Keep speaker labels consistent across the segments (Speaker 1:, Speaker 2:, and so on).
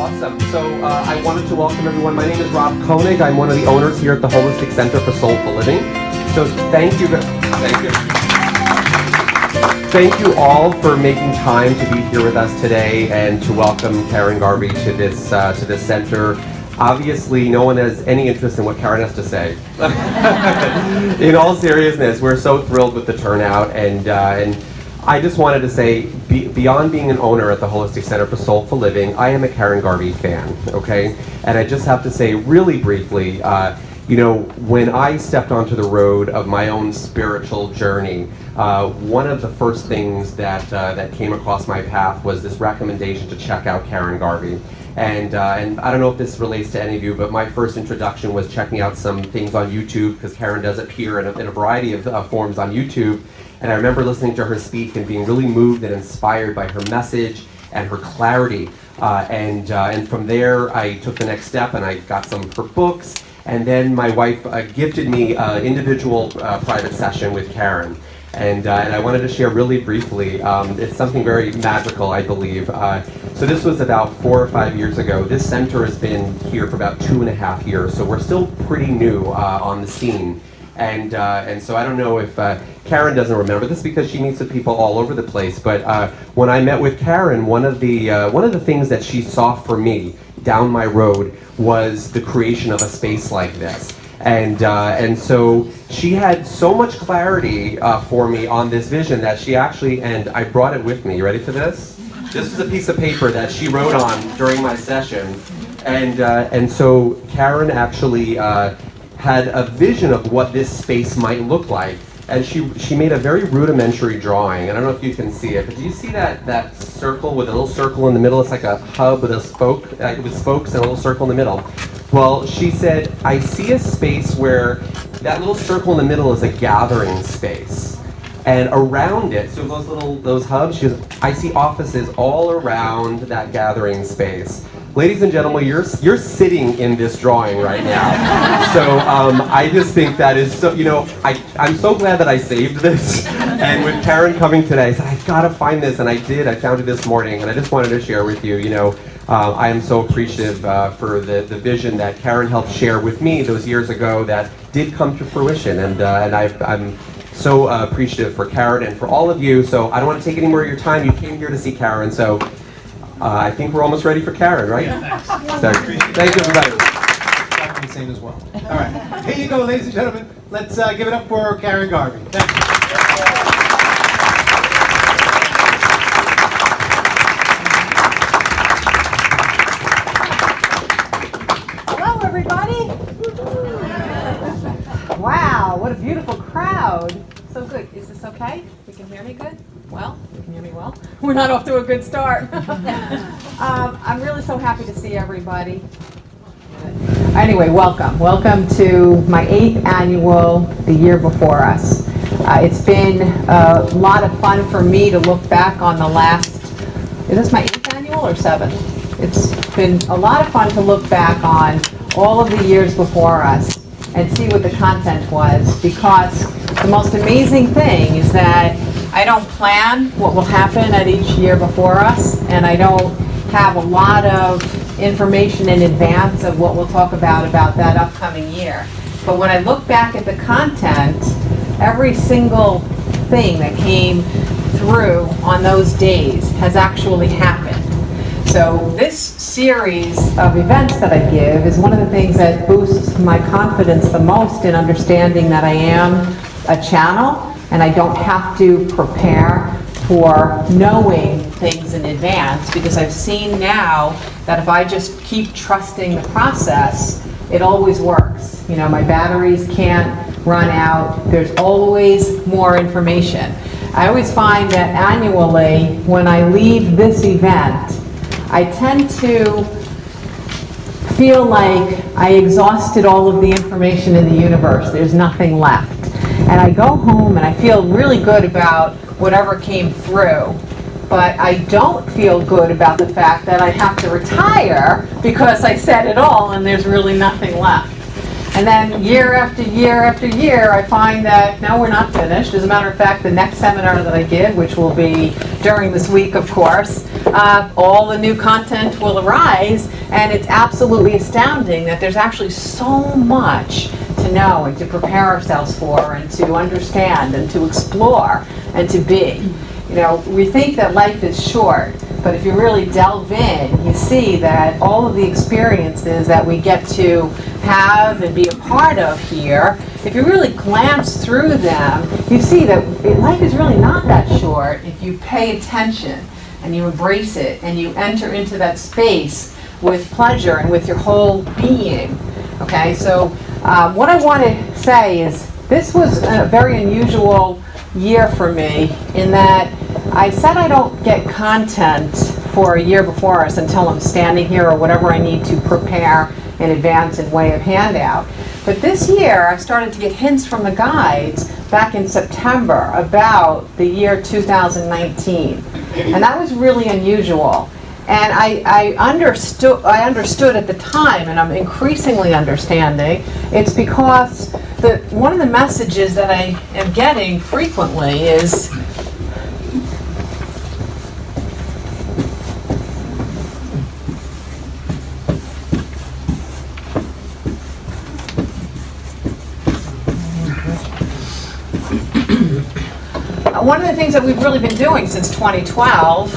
Speaker 1: Awesome. So I wanted to welcome everyone. My name is Rob Koenig. I'm one of the owners here at the Holistic Center for Soulful Living. So thank you. Thank you all for making time to be here with us today and to welcome Karen Garvey to this center. Obviously, no one has any interest in what Karen has to say. In all seriousness, we're so thrilled with the turnout, and I just wanted to say, beyond being an owner at the Holistic Center for Soulful Living, I am a Karen Garvey fan, okay? And I just have to say really briefly, when I stepped onto the road of my own spiritual journey, one of the first things that came across my path was this recommendation to check out Karen Garvey. And I don't know if this relates to any of you, but my first introduction was checking out some things on YouTube, because Karen does appear in a variety of forms on YouTube. And I remember listening to her speak and being really moved and inspired by her message and her clarity. And from there, I took the next step and I got some of her books. And then my wife gifted me an individual private session with Karen. And I wanted to share really briefly, it's something very magical, I believe. So this was about 4 or 5 years ago. This center has been here for about 2.5 years, so we're still pretty new on the scene. And so I don't know if Karen doesn't remember this because she meets with people all over the place, but when I met with Karen, one of the things that she saw for me down my road was the creation of a space like this. And so she had so much clarity for me on this vision that she actually, and I brought it with me. You ready for this? This is a piece of paper that she wrote on during my session. And so Karen actually had a vision of what this space might look like. And she made a very rudimentary drawing. I don't know if you can see it, but do you see that circle with a little circle in the middle? It's like a hub with a spoke, with spokes and a little circle in the middle. Well, she said, I see a space where that little circle in the middle is a gathering space. And around it, so those hubs, she goes, I see offices all around that gathering space. Ladies and gentlemen, you're sitting in this drawing right now. So I just think that is so, I'm so glad that I saved this. And with Karen coming today, I said, I've got to find this, and I did. I found it this morning, and I just wanted to share with you, I am so appreciative for the vision that Karen helped share with me those years ago that did come to fruition. And I'm so appreciative for Karen and for all of you. So I don't want to take any more of your time. You came here to see Karen, so I think we're almost ready for Karen, right?
Speaker 2: Yeah, thanks.
Speaker 1: So, thank you, everybody.
Speaker 2: Exactly the same as well. All right, here you go, ladies and gentlemen. Let's give it up for Karen Garvey. Thank you.
Speaker 3: Hello, everybody. Wow, what a beautiful crowd. So good. Is this okay? You can hear me good? Well, you can hear me well. We're not off to a good start. I'm really so happy to see everybody. Anyway, welcome. Welcome to my 8th annual, The Year Before Us. It's been a lot of fun for me to look back on the last, is this my 8th annual or 7th? It's been a lot of fun to look back on all of the years before us and see what the content was, because the most amazing thing is that I don't plan what will happen at each year before us, and I don't have a lot of information in advance of what we'll talk about that upcoming year. But when I look back at the content, every single thing that came through on those days has actually happened. So this series of events that I give is one of the things that boosts my confidence the most in understanding that I am a channel and I don't have to prepare for knowing things in advance, because I've seen now that if I just keep trusting the process, it always works. My batteries can't run out. There's always more information. I always find that annually, when I leave this event, I tend to feel like I exhausted all of the information in the universe. There's nothing left. And I go home and I feel really good about whatever came through. But I don't feel good about the fact that I have to retire because I said it all and there's really nothing left. And then year after year after year, I find that, no, we're not finished. As a matter of fact, the next seminar that I give, which will be during this week, of course, all the new content will arise, and it's absolutely astounding that there's actually so much to know and to prepare ourselves for and to understand and to explore and to be. You know, we think that life is short, but if you really delve in, you see that all of the experiences that we get to have and be a part of here, if you really glance through them, you see that life is really not that short if you pay attention and you embrace it and you enter into that space with pleasure and with your whole being. Okay, so what I want to say is this was a very unusual year for me in that I said I don't get content for a year before us until I'm standing here or whatever I need to prepare in advance in way of handout. But this year I started to get hints from the guides back in September about the year 2019. And that was really unusual. And I understood at the time, and I'm increasingly understanding, it's because one of the messages that I am getting frequently is one of the things that we've really been doing since 2012,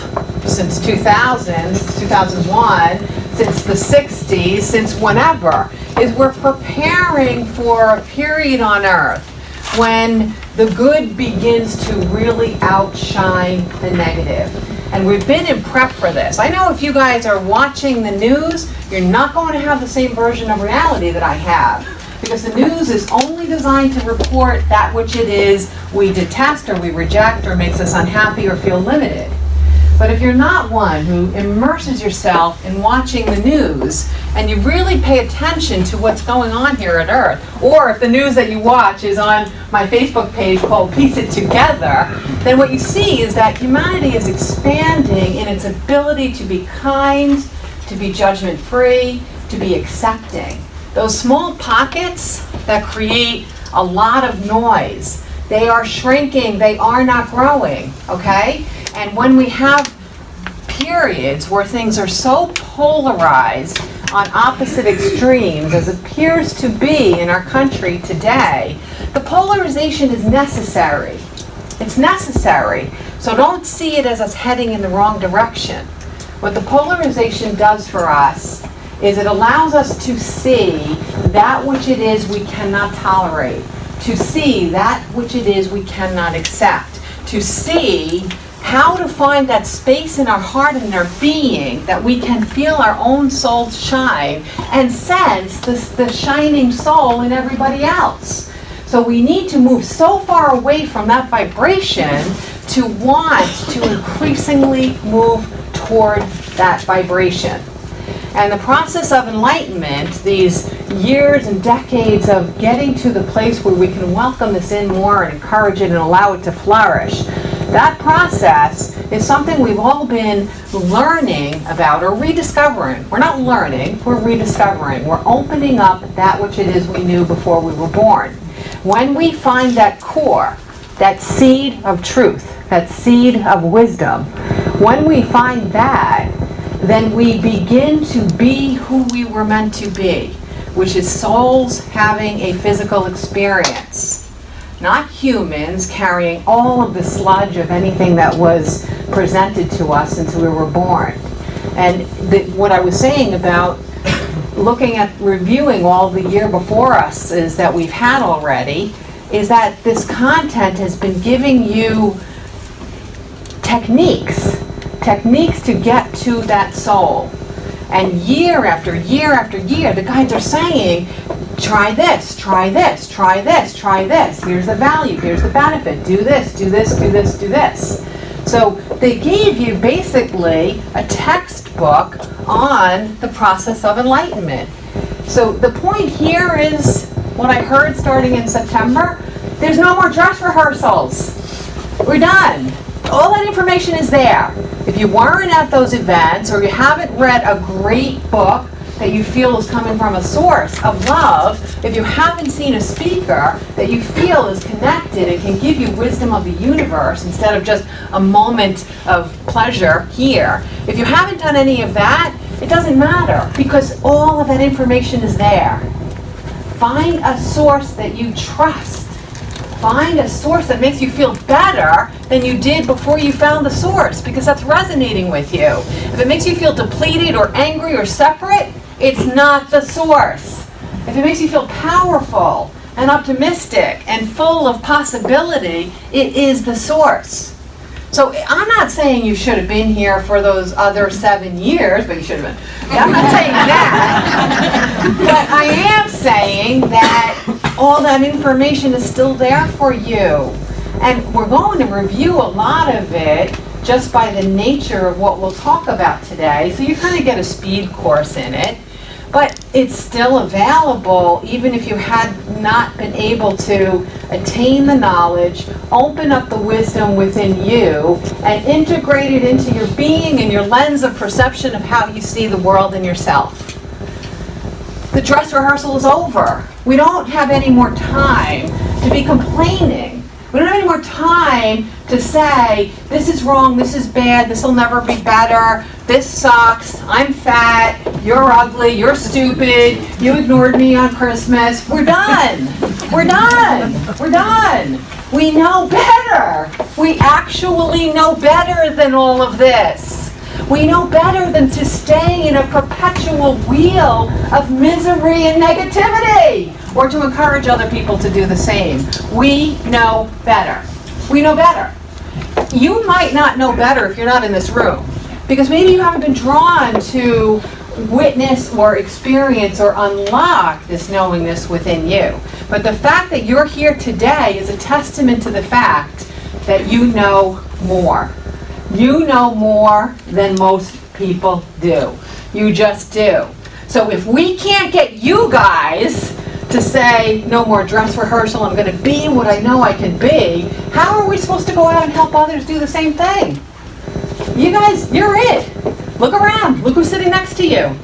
Speaker 3: since 2000, 2001, since the 60s, since whenever, is we're preparing for a period on Earth when the good begins to really outshine the negative. And we've been in prep for this. I know if you guys are watching the news, you're not going to have the same version of reality that I have. Because the news is only designed to report that which it is we detest or we reject or makes us unhappy or feel limited. But if you're not one who immerses yourself in watching the news and you really pay attention to what's going on here at Earth, or if the news that you watch is on my Facebook page called Piece It Together, then what you see is that humanity is expanding in its ability to be kind, to be judgment-free, to be accepting. Those small pockets that create a lot of noise, they are shrinking, they are not growing, okay? And when we have periods where things are so polarized on opposite extremes, as appears to be in our country today, the polarization is necessary. It's necessary. So don't see it as us heading in the wrong direction. What the polarization does for us is it allows us to see that which it is we cannot tolerate, to see that which it is we cannot accept, to see how to find that space in our heart and our being that we can feel our own souls shine and sense the shining soul in everybody else. So we need to move so far away from that vibration to want to increasingly move toward that vibration. And the process of enlightenment, these years and decades of getting to the place where we can welcome this in more and encourage it and allow it to flourish, that process is something we've all been learning about or rediscovering. We're not learning, we're rediscovering. We're opening up that which it is we knew before we were born. When we find that core, that seed of truth, that seed of wisdom, when we find that, then we begin to be who we were meant to be, which is souls having a physical experience. Not humans carrying all of the sludge of anything that was presented to us since we were born. And what I was saying about looking at reviewing all the year before us is that we've had already, is that this content has been giving you techniques to get to that soul. And year after year after year, the guides are saying, try this, try this, try this, try this. Here's the value, here's the benefit. Do this, do this, do this, do this. So they gave you basically a textbook on the process of enlightenment. So the point here is, what I heard starting in September, there's no more dress rehearsals. We're done. All that information is there. If you weren't at those events or you haven't read a great book that you feel is coming from a source of love, if you haven't seen a speaker that you feel is connected and can give you wisdom of the universe instead of just a moment of pleasure here, if you haven't done any of that, it doesn't matter because all of that information is there. Find a source that you trust. Find a source that makes you feel better than you did before you found the source, because that's resonating with you. If it makes you feel depleted or angry or separate, it's not the source. If it makes you feel powerful and optimistic and full of possibility, it is the source. So I'm not saying you should have been here for those other 7 years, but you should have been. I'm not saying that. But I am saying that all that information is still there for you. And we're going to review a lot of it just by the nature of what we'll talk about today. So you kind of get a speed course in it. But it's still available even if you had not been able to attain the knowledge, open up the wisdom within you, and integrate it into your being and your lens of perception of how you see the world and yourself. The dress rehearsal is over. We don't have any more time to be complaining. We don't have any more time to say, this is wrong, this is bad, this will never be better, this sucks, I'm fat, you're ugly, you're stupid, you ignored me on Christmas. We're done. We're done. We're done. We know better. We actually know better than all of this. We know better than to stay in a perpetual wheel of misery and negativity, or to encourage other people to do the same. We know better. We know better. You might not know better if you're not in this room, because maybe you haven't been drawn to witness or experience or unlock this knowingness within you. But the fact that you're here today is a testament to the fact that you know more. You know more than most people do. You just do. So if we can't get you guys to say, no more dress rehearsal, I'm going to be what I know I can be, how are we supposed to go out and help others do the same thing? You guys, you're it. Look around. Look who's sitting next to you.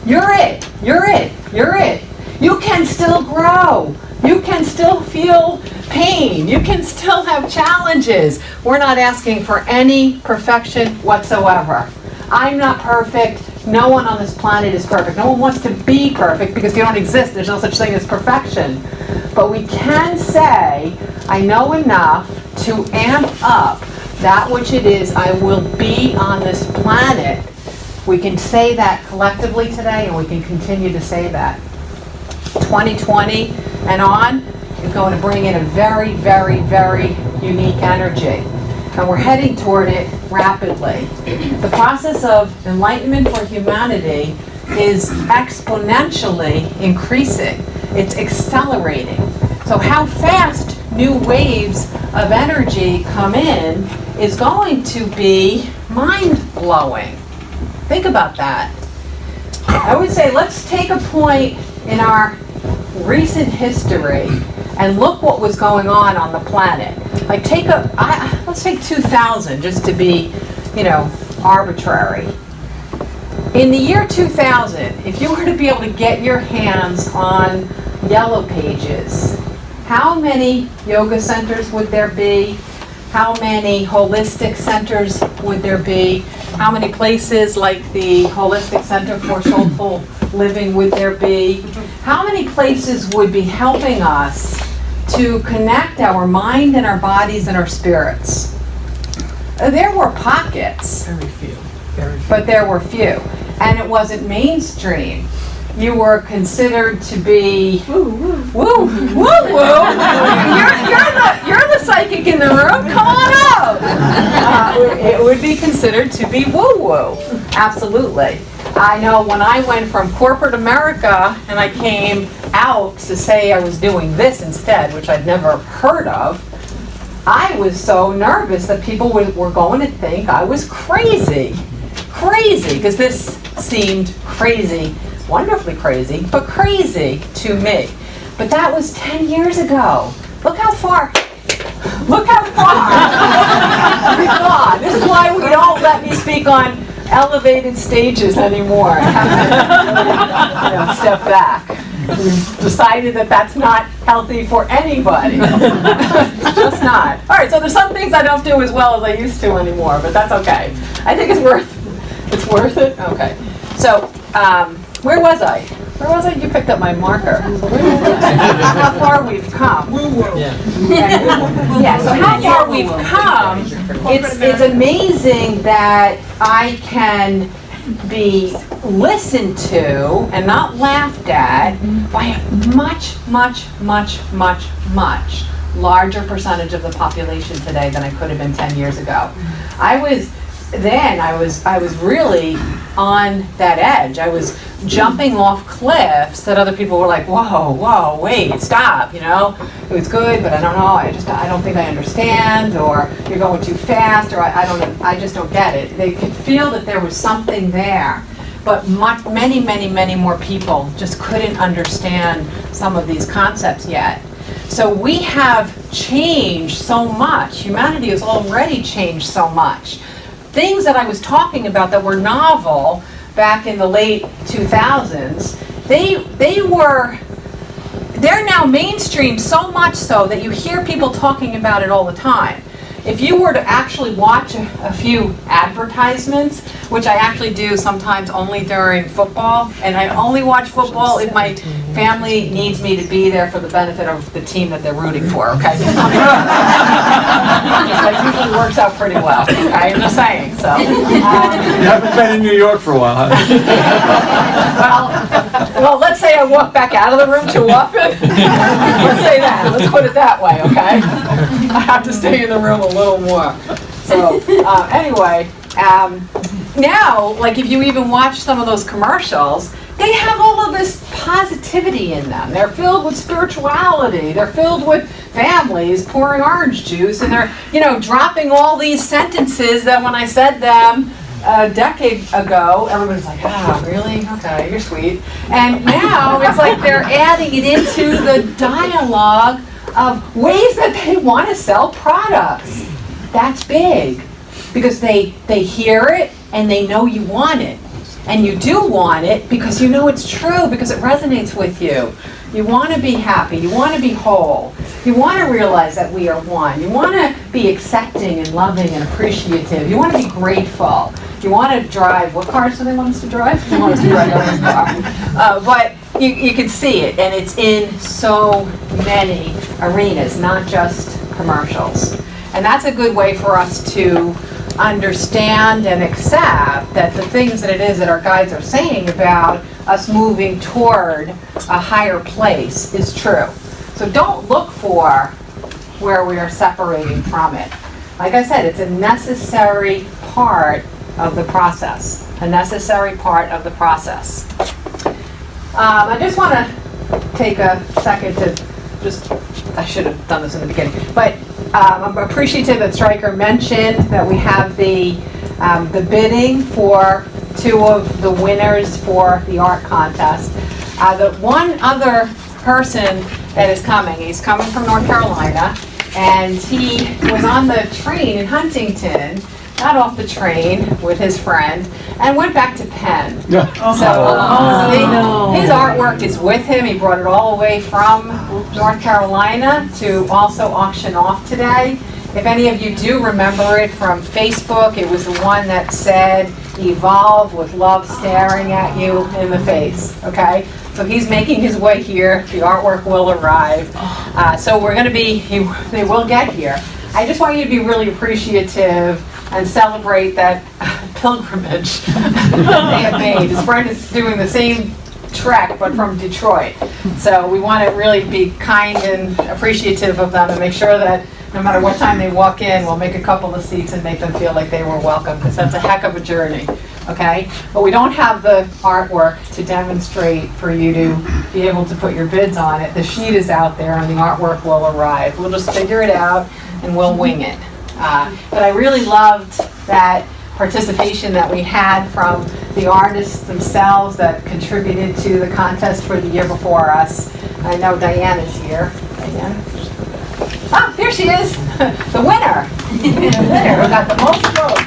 Speaker 3: You're it. You're it. You're it. You can still grow. You can still feel pain. You can still have challenges. We're not asking for any perfection whatsoever. I'm not perfect. No one on this planet is perfect. No one wants to be perfect because you don't exist. There's no such thing as perfection. But we can say, I know enough to amp up that which it is I will be on this planet. We can say that collectively today, and we can continue to say that. 2020 and on is going to bring in a very, very, very unique energy. And we're heading toward it rapidly. The process of enlightenment for humanity is exponentially increasing. It's accelerating. So how fast new waves of energy come in is going to be mind-blowing. Think about that. I would say let's take a point in our recent history and look what was going on the planet. Like let's take 2000 just to be, arbitrary. In the year 2000, if you were to be able to get your hands on Yellow Pages, how many yoga centers would there be? How many holistic centers would there be? How many places like the Holistic Center for Soulful Living would there be? How many places would be helping us to connect our mind and our bodies and our spirits? There were pockets. Very few. But there were few. And it wasn't mainstream. You were considered to be woo woo. You're the psychic in the room. Come on up. It would be considered to be woo woo. Absolutely. I know when I went from corporate America and I came out to say I was doing this instead, which I'd never heard of, I was so nervous that people were going to think I was crazy. Crazy, because this seemed crazy. Wonderfully crazy, but crazy to me. But that was 10 years ago. Look how far we've gone. This is why we don't let me speak on elevated stages anymore. I have to step back. We've decided that that's not healthy for anybody. It's just not. All right, so there's some things I don't do as well as I used to anymore, but that's okay. I think it's worth it. Okay. So, where was I? Where was I? You picked up my marker. So how far we've come. Yeah, so how far we've come, it's amazing that I can be listened to and not laughed at by a much, much, much, much, much larger percentage of the population today than I could have been 10 years ago. I was really on that edge. I was jumping off cliffs that other people were like, whoa, wait, stop, it was good, but I don't know, I don't think I understand, or you're going too fast, or I just don't get it. They could feel that there was something there, but many, many, many more people just couldn't understand some of these concepts yet. So we have changed so much. Humanity has already changed so much. Things that I was talking about that were novel back in the late 2000s, they're now mainstream, so much so that you hear people talking about it all the time. If you were to actually watch a few advertisements, which I actually do sometimes only during football, and I only watch football if my family needs me to be there for the benefit of the team that they're rooting for, okay? That usually works out pretty well, okay? I'm just saying, so.
Speaker 4: You haven't been in New York for a while, have you?
Speaker 3: Well, let's say I walk back out of the room too often. Let's say that. Let's put it that way, okay? I have to stay in the room a little more. So, anyway, now, like if you even watch some of those commercials, they have all of this positivity in them. They're filled with spirituality. They're filled with families pouring orange juice, and they're, dropping all these sentences that when I said them a decade ago, everybody's like, really? Okay, you're sweet. And now it's like they're adding it into the dialogue of ways that they want to sell products. That's big, because they hear it and they know you want it. And you do want it because you know it's true, because it resonates with you. You want to be happy. You want to be whole. You want to realize that we are one. You want to be accepting and loving and appreciative. You want to be grateful. You want to drive. What cars do they want us to drive? They want us to drive our car. But you can see it, and it's in so many arenas, not just commercials. And that's a good way for us to understand and accept that the things that it is that our guides are saying about us moving toward a higher place is true. So don't look for where we are separating from it. Like I said, it's a necessary part of the process. A necessary part of the process. I just want to take a second to I should have done this in the beginning, but I'm appreciative that Stryker mentioned that we have the bidding for 2 of the winners for the art contest. The one other person that is coming, he's coming from North Carolina, and he was on the train in Huntington, got off the train with his friend, and went back to Penn. So his artwork is with him. He brought it all the way from North Carolina to also auction off today. If any of you do remember it from Facebook, it was the one that said, "Evolve with love staring at you in the face," okay? So he's making his way here. The artwork will arrive. So we're gonna they will get here. I just want you to be really appreciative and celebrate that pilgrimage they have made. His friend is doing the same trek, but from Detroit. So we want to really be kind and appreciative of them and make sure that no matter what time they walk in, we'll make a couple of seats and make them feel like they were welcome, because that's a heck of a journey, okay? But we don't have the artwork to demonstrate for you to be able to put your bids on it. The sheet is out there and the artwork will arrive. We'll just figure it out and we'll wing it. But I really loved that participation that we had from the artists themselves that contributed to the contest for the year before us. I know Diane is here. Diane? Oh, here she is, the winner. The winner who got the most votes.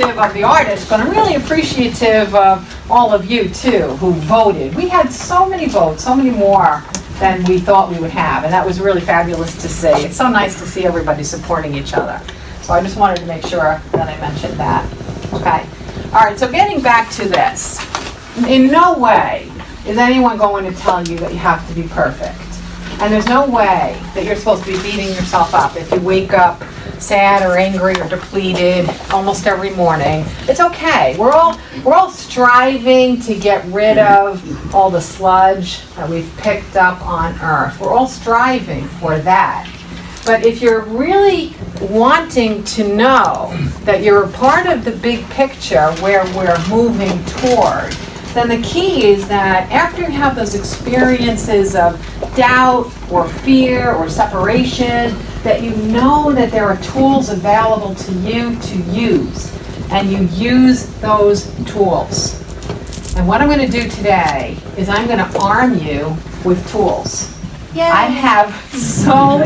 Speaker 3: appreciative of the artists, but I'm really appreciative of all of you too who voted. We had so many votes, so many more than we thought we would have, and that was really fabulous to see. It's so nice to see everybody supporting each other. So I just wanted to make sure that I mentioned that. Okay. All right, so getting back to this. In no way is anyone going to tell you that you have to be perfect. And there's no way that you're supposed to be beating yourself up if you wake up sad or angry or depleted almost every morning. It's okay. We're all striving to get rid of all the sludge that we've picked up on Earth. We're all striving for that. But if you're really wanting to know that you're a part of the big picture where we're moving toward, then the key is that after you have those experiences of doubt or fear or separation, that you know that there are tools available to you to use, and you use those tools. And what I'm going to do today is I'm going to arm you with tools. Yay. I have so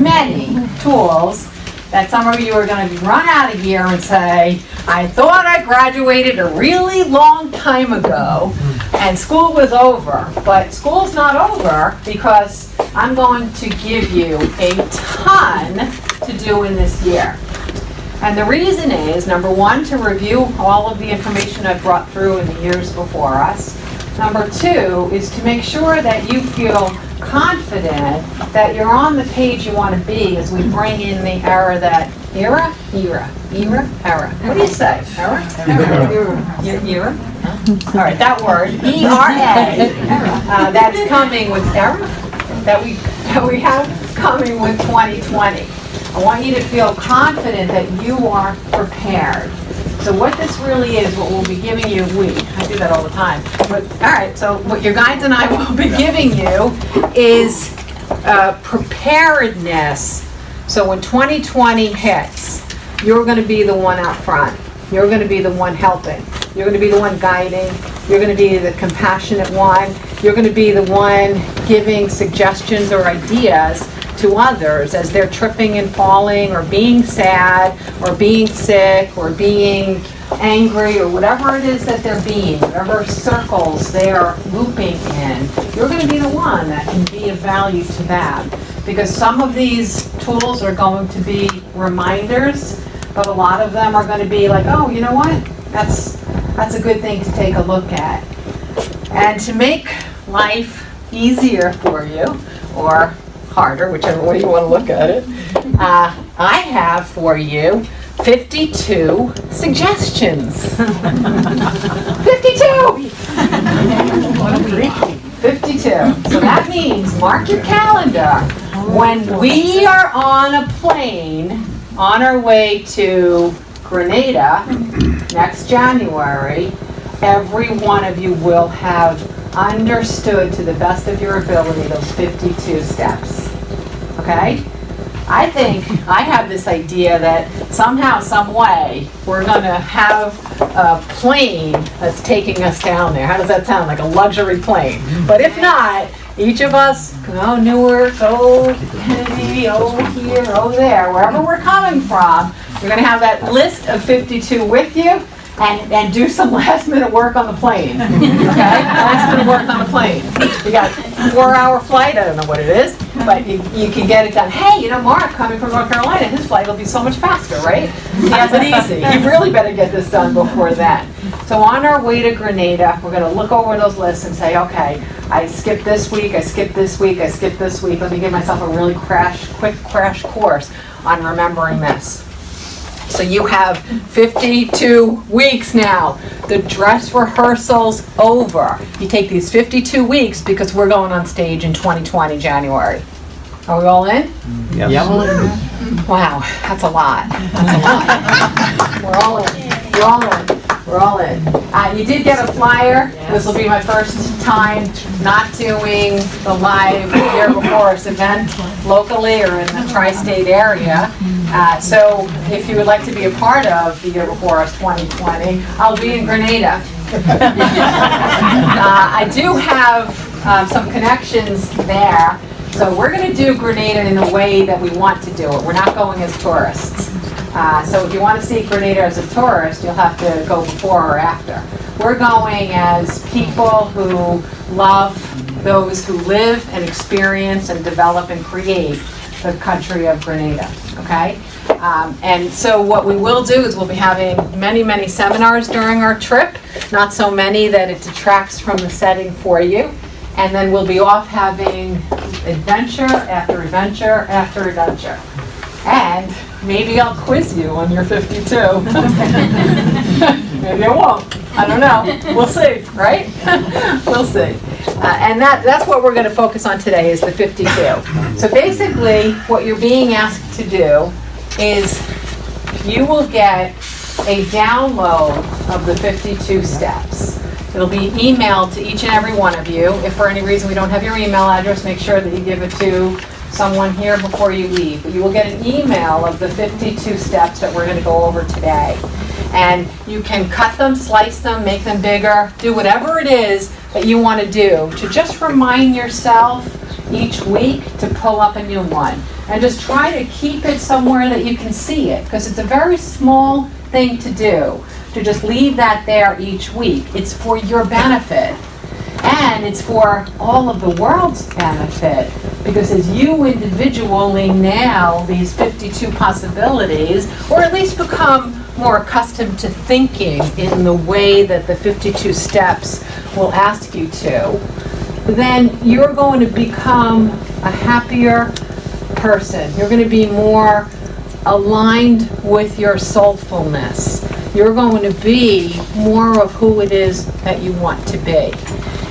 Speaker 3: many tools that some of you are going to run out of here and say, I thought I graduated a really long time ago and school was over. But school's not over because I'm going to give you a ton to do in this year. And the reason is, number one, to review all of the information I've brought through in the years before us. Number two is to make sure that you feel confident that you're on the page you want to be as we bring in the era. What do you say? Era? All right, that word, E-R-A, that's coming with era, that we have coming with 2020. I want you to feel confident that you are prepared. So what this really is, what we'll be giving you, I do that all the time. But, all right, so what your guides and I will be giving you is preparedness. So when 2020 hits, you're going to be the one out front. You're going to be the one helping. You're going to be the one guiding. You're going to be the compassionate one. You're going to be the one giving suggestions or ideas to others as they're tripping and falling or being sad or being sick or being angry or whatever it is that they're being, whatever circles they are looping in. You're going to be the one that can be of value to them, because some of these tools are going to be reminders, but a lot of them are going to be like, oh, you know what? That's a good thing to take a look at. And to make life easier for you, or harder, whichever way you want to look at it, I have for you 52 suggestions. 52! 52. So that means mark your calendar. When we are on a plane on our way to Grenada next January, every one of you will have understood to the best of your ability those 52 steps. Okay? I think I have this idea that somehow, some way, we're going to have a plane that's taking us down there. How does that sound? Like a luxury plane. But if not, each of us, go Newark, go Kennedy, oh here, oh there, wherever we're coming from, you're going to have that list of 52 with you. And do some last minute work on the plane, okay? Last minute work on the plane. You got a 4-hour flight, I don't know what it is, but you can get it done. Hey, you know, Mark coming from North Carolina, his flight will be so much faster, right? He has it easy. You really better get this done before then. So on our way to Grenada, we're gonna look over those lists and say, okay, I skipped this week, I skipped this week, I skipped this week. Let me give myself a really quick crash course on remembering this. So you have 52 weeks now. The dress rehearsal's over. You take these 52 weeks because we're going on stage in 2020, January. Are we all in?
Speaker 4: Yes.
Speaker 2: Yep.
Speaker 3: Wow, that's a lot. That's a lot. We're all in. We're all in. We're all in. You did get a flyer. This will be my first time not doing the live Year Before Us event locally or in the tri-state area. So if you would like to be a part of the Year Before Us 2020, I'll be in Grenada. I do have some connections there. So we're going to do Grenada in the way that we want to do it. We're not going as tourists. So if you want to see Grenada as a tourist, you'll have to go before or after. We're going as people who love those who live and experience and develop and create the country of Grenada, okay? And so what we will do is we'll be having many, many seminars during our trip, not so many that it detracts from the setting for you. And then we'll be off having adventure after adventure after adventure. And maybe I'll quiz you on your 52. Maybe I won't. I don't know. We'll see, right? We'll see. And that's what we're going to focus on today is the 52. So basically, what you're being asked to do is you will get a download of the 52 steps. It'll be emailed to each and every one of you. If for any reason we don't have your email address, make sure that you give it to someone here before you leave. But you will get an email of the 52 steps that we're going to go over today. And you can cut them, slice them, make them bigger, do whatever it is that you want to do to just remind yourself each week to pull up a new one. And just try to keep it somewhere that you can see it, because it's a very small thing to do, to just leave that there each week. It's for your benefit. And it's for all of the world's benefit, because as you individually nail these 52 possibilities, or at least become more accustomed to thinking in the way that the 52 steps will ask you to, then you're going to become a happier person. You're going to be more aligned with your soulfulness. You're going to be more of who it is that you want to be.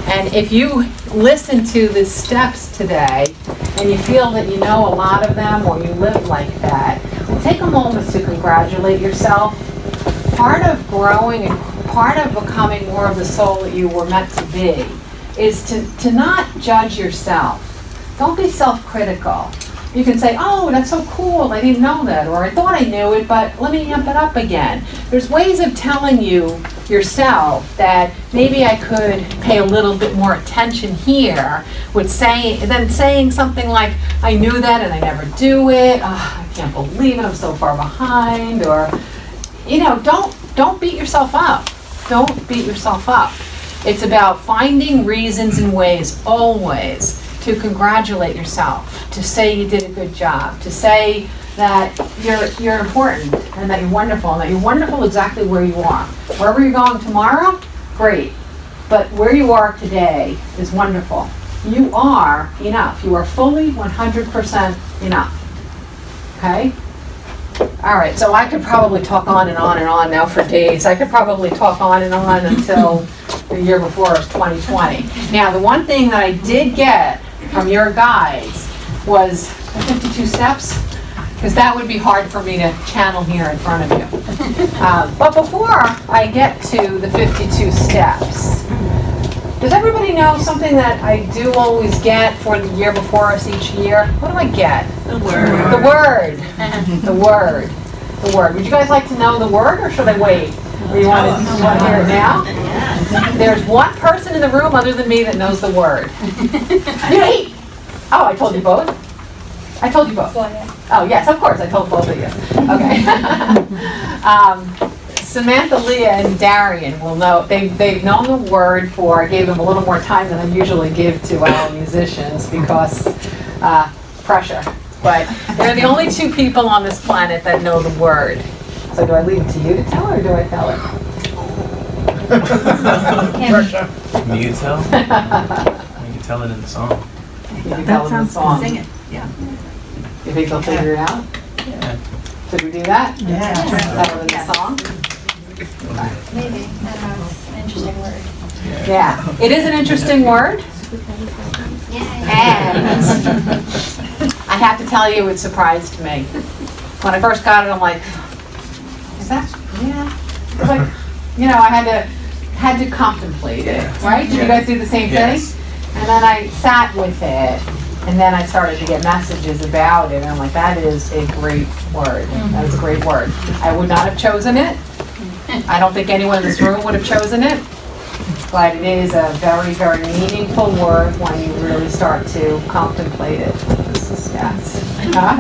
Speaker 3: And if you listen to the steps today and you feel that you know a lot of them or you live like that, take a moment to congratulate yourself. Part of growing and part of becoming more of the soul that you were meant to be is to not judge yourself. Don't be self-critical. You can say, oh, that's so cool, I didn't know that, or I thought I knew it, but let me amp it up again. There's ways of telling you yourself that maybe I could pay a little bit more attention here with saying something like, I knew that and I never do it, I can't believe it, I'm so far behind, or, don't beat yourself up. Don't beat yourself up. It's about finding reasons and ways, always, to congratulate yourself, to say you did a good job, to say that you're important and that you're wonderful, and that you're wonderful exactly where you are. Wherever you're going tomorrow, great. But where you are today is wonderful. You are enough. You are fully 100% enough. Okay? All right, so I could probably talk on and on and on now for days. I could probably talk on and on until the year before was 2020. Now, the one thing that I did get from your guides was the 52 steps, because that would be hard for me to channel here in front of you. But before I get to the 52 steps, does everybody know something that I do always get for the year before us each year? What do I get?
Speaker 5: The word.
Speaker 3: The word. The word. The word. Would you guys like to know the word, or should I wait? Or you want to hear it now? There's one person in the room other than me that knows the word. Yay! Oh, I told you both? I told you both. Oh, yes, of course, I told both of you. Okay. Samantha, Leah, and Darian will know. They've known the word for, I gave them a little more time than I usually give to our musicians because pressure. But they're the only two people on this planet that know the word. So do I leave it to you to tell, or do I tell it?
Speaker 6: Can you tell? You can tell it in the song.
Speaker 3: You can tell them the song.
Speaker 5: Sing it, yeah.
Speaker 3: You think they'll figure it out?
Speaker 6: Yeah.
Speaker 3: Should we do that?
Speaker 5: Yeah.
Speaker 3: Tell them the song?
Speaker 7: Maybe. I don't know. It's an interesting word.
Speaker 3: Yeah. It is an interesting word. And I have to tell you, it surprised me. When I first got it, I'm like, is that, yeah. It's like, I had to contemplate it, right? Did you guys do the same
Speaker 6: Yes.
Speaker 3: thing? And then I sat with it, and then I started to get messages about it, and I'm like, that is a great word. That is a great word. I would not have chosen it. I don't think anyone in this room would have chosen it. But it is a very, very meaningful word when you really start to contemplate it. Yeah. Huh?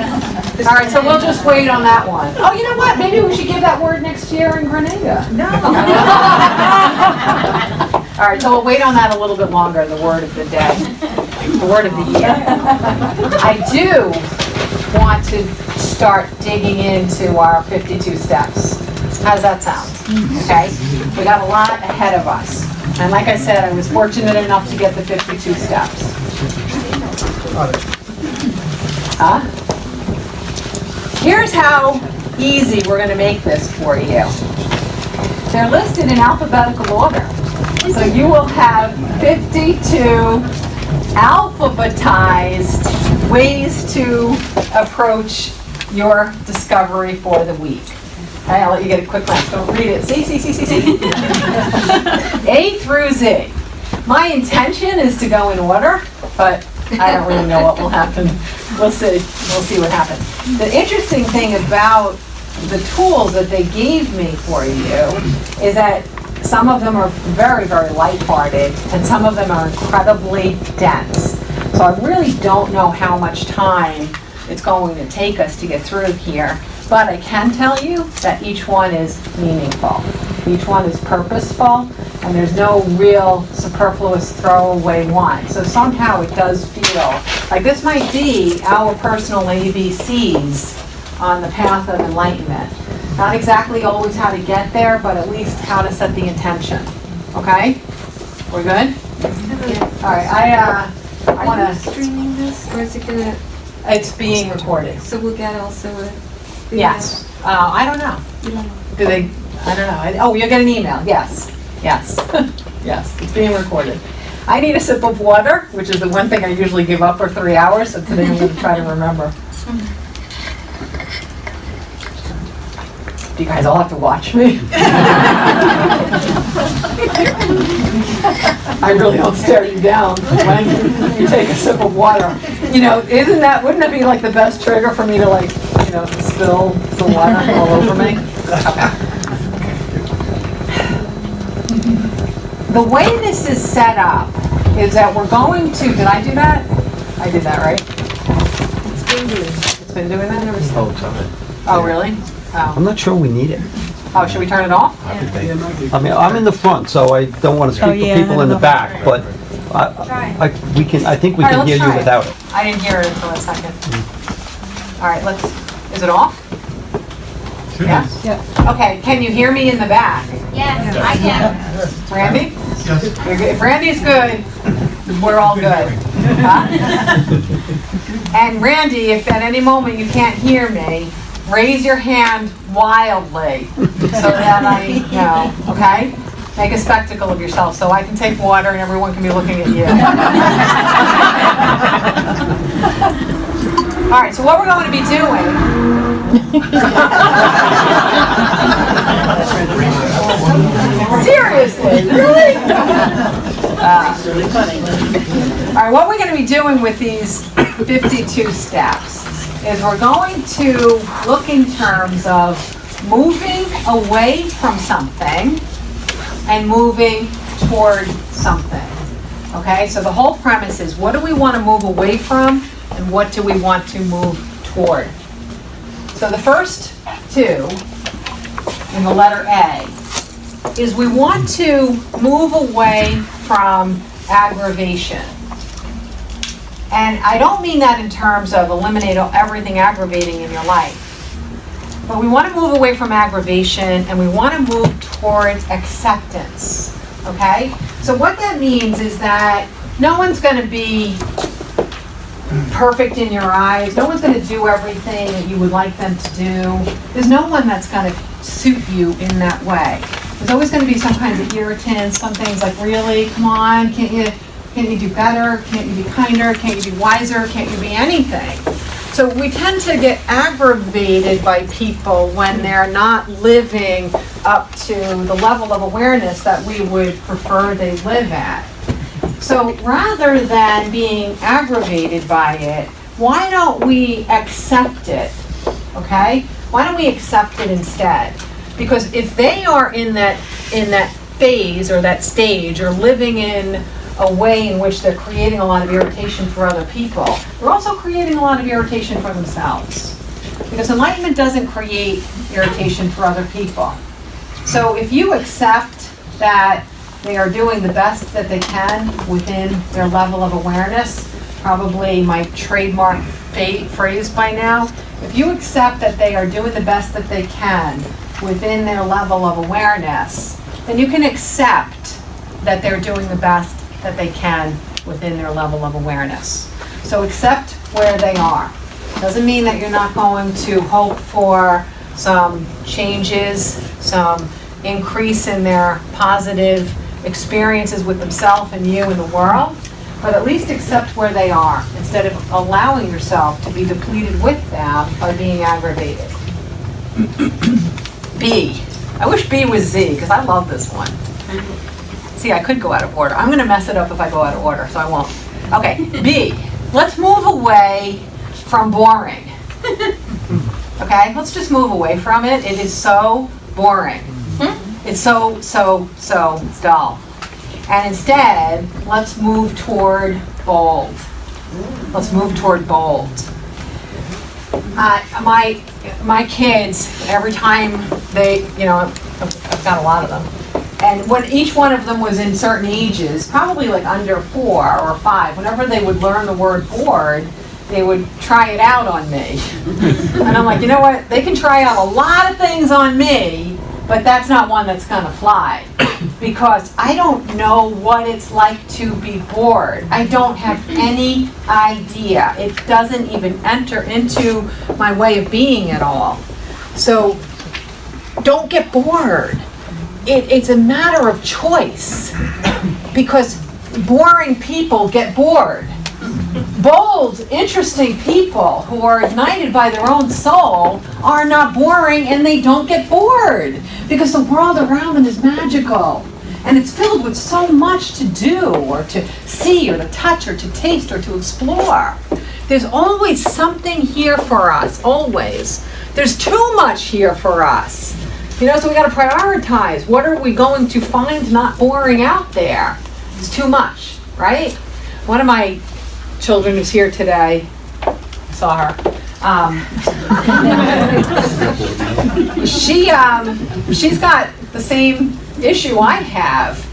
Speaker 3: All right, so we'll just wait on that one. Oh, you know what? Maybe we should give that word next year in Grenada.
Speaker 7: No.
Speaker 3: All right, so we'll wait on that a little bit longer, the word of the day, the word of the year. I do want to start digging into our 52 steps. How does that sound? Okay, we got a lot ahead of us. And like I said, I was fortunate enough to get the 52 steps. Huh? Here's how easy we're going to make this for you. They're listed in alphabetical order. So you will have 52 alphabetized ways to approach your discovery for the week. Okay, I'll let you get a quick glance. Don't read it. See. A through Z. My intention is to go in order, but I don't really know what will happen. We'll see. We'll see what happens. The interesting thing about the tools that they gave me for you is that some of them are very, very lighthearted, and some of them are incredibly dense. So I really don't know how much time it's going to take us to get through here, but I can tell you that each one is meaningful. Each one is purposeful, and there's no real superfluous throwaway one. So somehow it does feel like this might be our personal ABCs on the path of enlightenment. Not exactly always how to get there, but at least how to set the intention. Okay? We're good? All right, I want
Speaker 5: Are you
Speaker 3: to,
Speaker 5: streaming this, or is it gonna,
Speaker 3: it's being recorded.
Speaker 5: so we'll get also a video?
Speaker 3: Yes. I don't know.
Speaker 5: You don't know.
Speaker 3: Do they, I don't know. Oh, you'll get an email. Yes. Yes. Yes, it's being recorded. I need a sip of water, which is the one thing I usually give up for 3 hours, so today I'm going to try to remember. You guys all have to watch me. I really don't stare you down when you take a sip of water. You know, wouldn't that be like the best trigger for me to like, you know, spill the water all over me? The way this is set up is that we're going to, did I do that? I did that, right? It's been doing that? Oh, really?
Speaker 8: I'm not sure we need it.
Speaker 3: Oh, should we turn it off?
Speaker 8: I mean, I'm in the front, so I don't want to speak for people in the back, but I think we
Speaker 3: All right,
Speaker 8: can
Speaker 3: let's
Speaker 8: hear you
Speaker 3: try it.
Speaker 8: without it.
Speaker 3: I didn't hear it until a second. All right, is it off? Yeah? Okay, can you hear me in the back?
Speaker 7: Yes, I can.
Speaker 3: Randy? You're good. If Randy's good, we're all good. Huh? And Randy, if at any moment you can't hear me, raise your hand wildly so that I know, okay? Make a spectacle of yourself so I can take water and everyone can be looking at you. All right, so what we're going to be doing... Seriously, really? All right, what we're going to be doing with these 52 steps is we're going to look in terms of moving away from something and moving toward something. Okay, so the whole premise is what do we want to move away from and what do we want to move toward? So the first two in the letter A is we want to move away from aggravation. And I don't mean that in terms of eliminate everything aggravating in your life. But we want to move away from aggravation and we want to move towards acceptance. Okay? So what that means is that no one's going to be perfect in your eyes. No one's going to do everything that you would like them to do. There's no one that's going to suit you in that way. There's always going to be some kinds of irritants, some things like, really, come on, can't you do better? Can't you be kinder? Can't you be wiser? Can't you be anything? So we tend to get aggravated by people when they're not living up to the level of awareness that we would prefer they live at. So rather than being aggravated by it, why don't we accept it? Okay? Why don't we accept it instead? Because if they are in that phase or that stage or living in a way in which they're creating a lot of irritation for other people, they're also creating a lot of irritation for themselves. Because enlightenment doesn't create irritation for other people. So if you accept that they are doing the best that they can within their level of awareness, probably my trademark phrase by now, if you accept that they are doing the best that they can within their level of awareness, then you can accept that they're doing the best that they can within their level of awareness. So accept where they are. Doesn't mean that you're not going to hope for some changes, some increase in their positive experiences with themselves and you and the world, but at least accept where they are instead of allowing yourself to be depleted with them by being aggravated. B. I wish B was Z, because I love this one. See, I could go out of order. I'm going to mess it up if I go out of order, so I won't. Okay, B. Let's move away from boring. Okay, let's just move away from it. It is so boring. It's so dull. And instead, let's move toward bold. Let's move toward bold. My kids, every time they, I've got a lot of them, and when each one of them was in certain ages, probably like under 4 or 5, whenever they would learn the word bored, they would try it out on me. And I'm like, you know what? They can try out a lot of things on me, but that's not one that's gonna fly. Because I don't know what it's like to be bored. I don't have any idea. It doesn't even enter into my way of being at all. So don't get bored. It's a matter of choice. Because boring people get bored. Bold, interesting people who are ignited by their own soul are not boring, and they don't get bored because the world around them is magical and it's filled with so much to do or to see or to touch or to taste or to explore. There's always something here for us, always. There's too much here for us. So we got to prioritize. What are we going to find not boring out there? It's too much, right? One of my children who's here today, I saw her. She's got the same issue I have.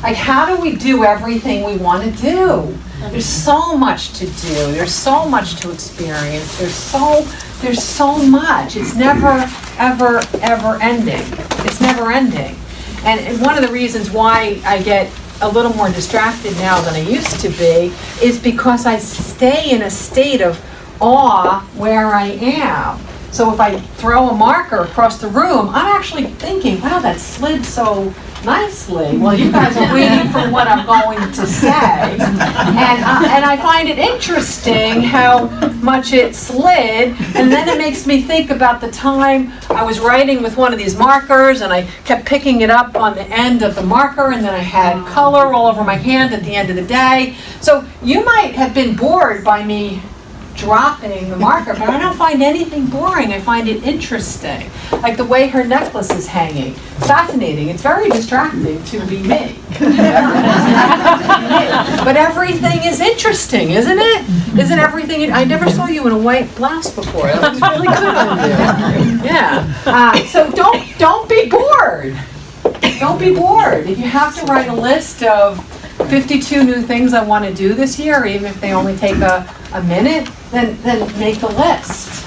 Speaker 3: Like, how do we do everything we want to do? There's so much to do. There's so much to experience. There's so much. It's never, ever ending. It's never ending. And one of the reasons why I get a little more distracted now than I used to be is because I stay in a state of awe where I am. So if I throw a marker across the room, I'm actually thinking, wow, that slid so nicely. Well, you guys are waiting for what I'm going to say. And I find it interesting how much it slid. And then it makes me think about the time I was writing with one of these markers and I kept picking it up on the end of the marker, and then I had color all over my hand at the end of the day. So you might have been bored by me dropping the marker, but I don't find anything boring. I find it interesting. Like the way her necklace is hanging. Fascinating. It's very distracting to be me. But everything is interesting, isn't it? Isn't everything? I never saw you in a white blouse before. That looks really good on you. Yeah. So don't be bored. Don't be bored. If you have to write a list of 52 new things I want to do this year, even if they only take a minute, then make the list,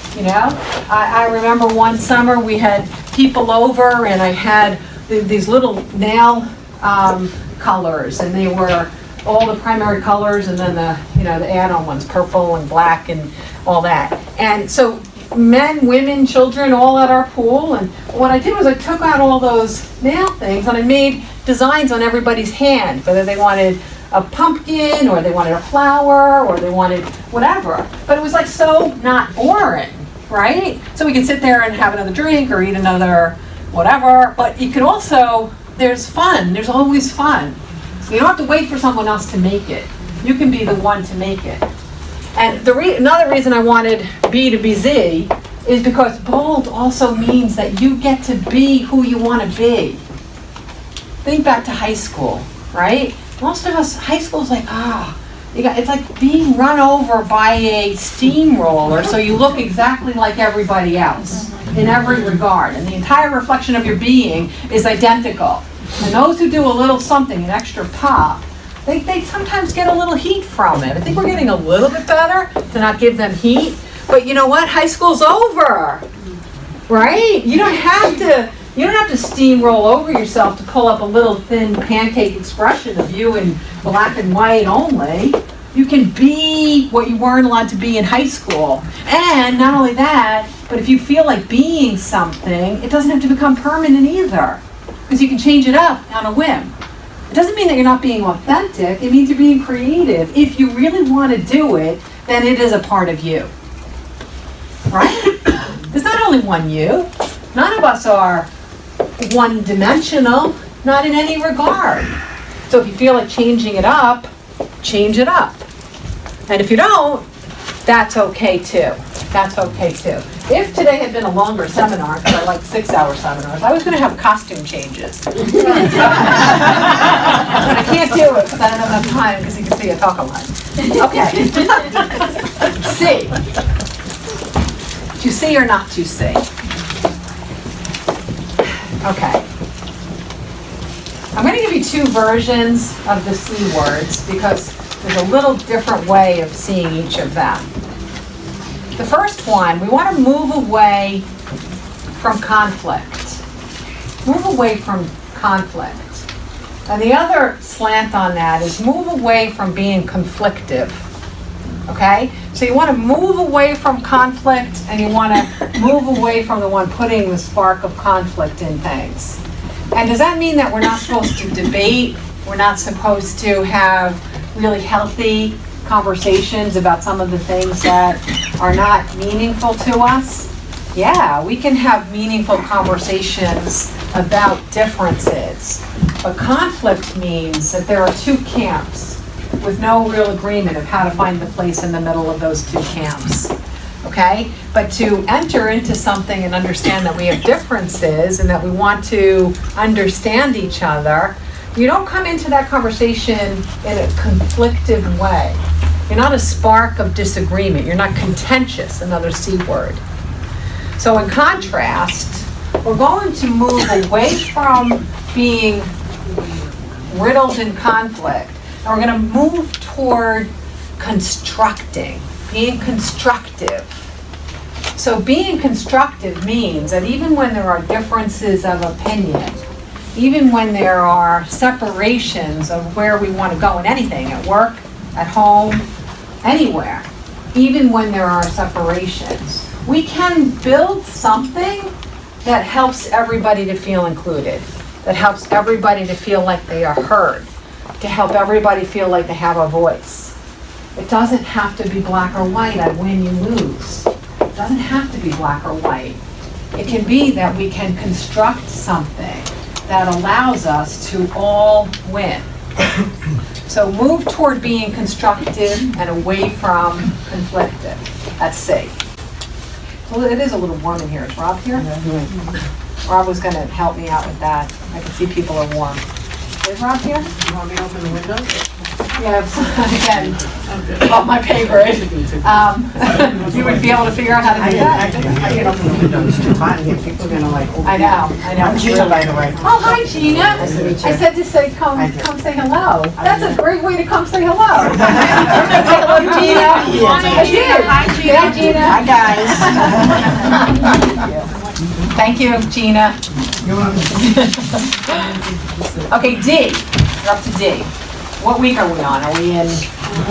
Speaker 3: I remember one summer we had people over and I had these little nail colors, and they were all the primary colors and then the add-on ones, purple and black and all that. And so men, women, children, all at our pool, and what I did was I took out all those nail things and I made designs on everybody's hand, whether they wanted a pumpkin or they wanted a flower or they wanted whatever. But it was like so not boring, right? So we could sit there and have another drink or eat another whatever, but you could also, there's fun, there's always fun. You don't have to wait for someone else to make it. You can be the one to make it. And another reason I wanted B to be Z is because bold also means that you get to be who you want to be. Think back to high school, right?
Speaker 9: Most of us, high school's like, it's like being run over by a steamroller, so you look exactly like everybody else in every regard, and the entire reflection of your being is identical. And those who do a little something, an extra pop, they sometimes get a little heat from it. I think we're getting a little bit better to not give them heat, but you know what? High school's over, right? You don't have to steamroll over yourself to pull up a little thin pancake expression of you in black and white only. You can be what you weren't allowed to be in high school. And not only that, but if you feel like being something, it doesn't have to become permanent either, because you can change it up on a whim. It doesn't mean that you're not being authentic. It means you're being creative. If you really want to do it, then it is a part of you. Right? There's not only one you. None of us are one-dimensional, not in any regard. So if you feel like changing it up, change it up. And if you don't, that's okay too. That's okay too. If today had been a longer seminar, because I like 6-hour seminars, I was going to have costume changes. But I can't do it because I don't have enough time, because you can see I talk a lot. Okay. C. To see or not to see? Okay. I'm going to give you 2 versions of the C words because there's a little different way of seeing each of them. The first one, we want to move away from conflict. Move away from conflict. And the other slant on that is move away from being conflictive. Okay? So you want to move away from conflict, and you want to move away from the one putting the spark of conflict in things. And does that mean that we're not supposed to debate? We're not supposed to have really healthy conversations about some of the things that are not meaningful to us? Yeah, we can have meaningful conversations about differences. But conflict means that there are 2 camps with no real agreement of how to find the place in the middle of those 2 camps. Okay? But to enter into something and understand that we have differences and that we want to understand each other, you don't come into that conversation in a conflictive way. You're not a spark of disagreement. You're not contentious, another C word. So in contrast, we're going to move away from being riddled in conflict, and we're going to move toward constructing, being constructive. So being constructive means that even when there are differences of opinion, even when there are separations of where we want to go in anything, at work, at home, anywhere, even when there are separations, we can build something that helps everybody to feel included, that helps everybody to feel like they are heard, to help everybody feel like they have a voice. It doesn't have to be black or white. I win, you lose. It doesn't have to be black or white. It can be that we can construct something that allows us to all win. So move toward being constructive and away from conflictive. That's C. Well, it is a little warm in here. Is Rob here? Rob was going to help me out with that. I can see people are warm. Is Rob here?
Speaker 6: You want me to open the window?
Speaker 9: Yeah, again, about my pay grade. You would be able to figure out how to do that?
Speaker 10: I can open the window, it's too hot in here, people are gonna like open
Speaker 9: I know.
Speaker 10: I'm Gina, by the way.
Speaker 9: Oh, hi, Gina.
Speaker 10: Nice to meet you.
Speaker 9: I said to say, come say hello. That's a great way to come say hello. Say hello, Gina. I did. Hi, Gina.
Speaker 10: Hi, guys.
Speaker 9: Thank you, Gina. Okay, D. We're up to D. What week are we on? Are we in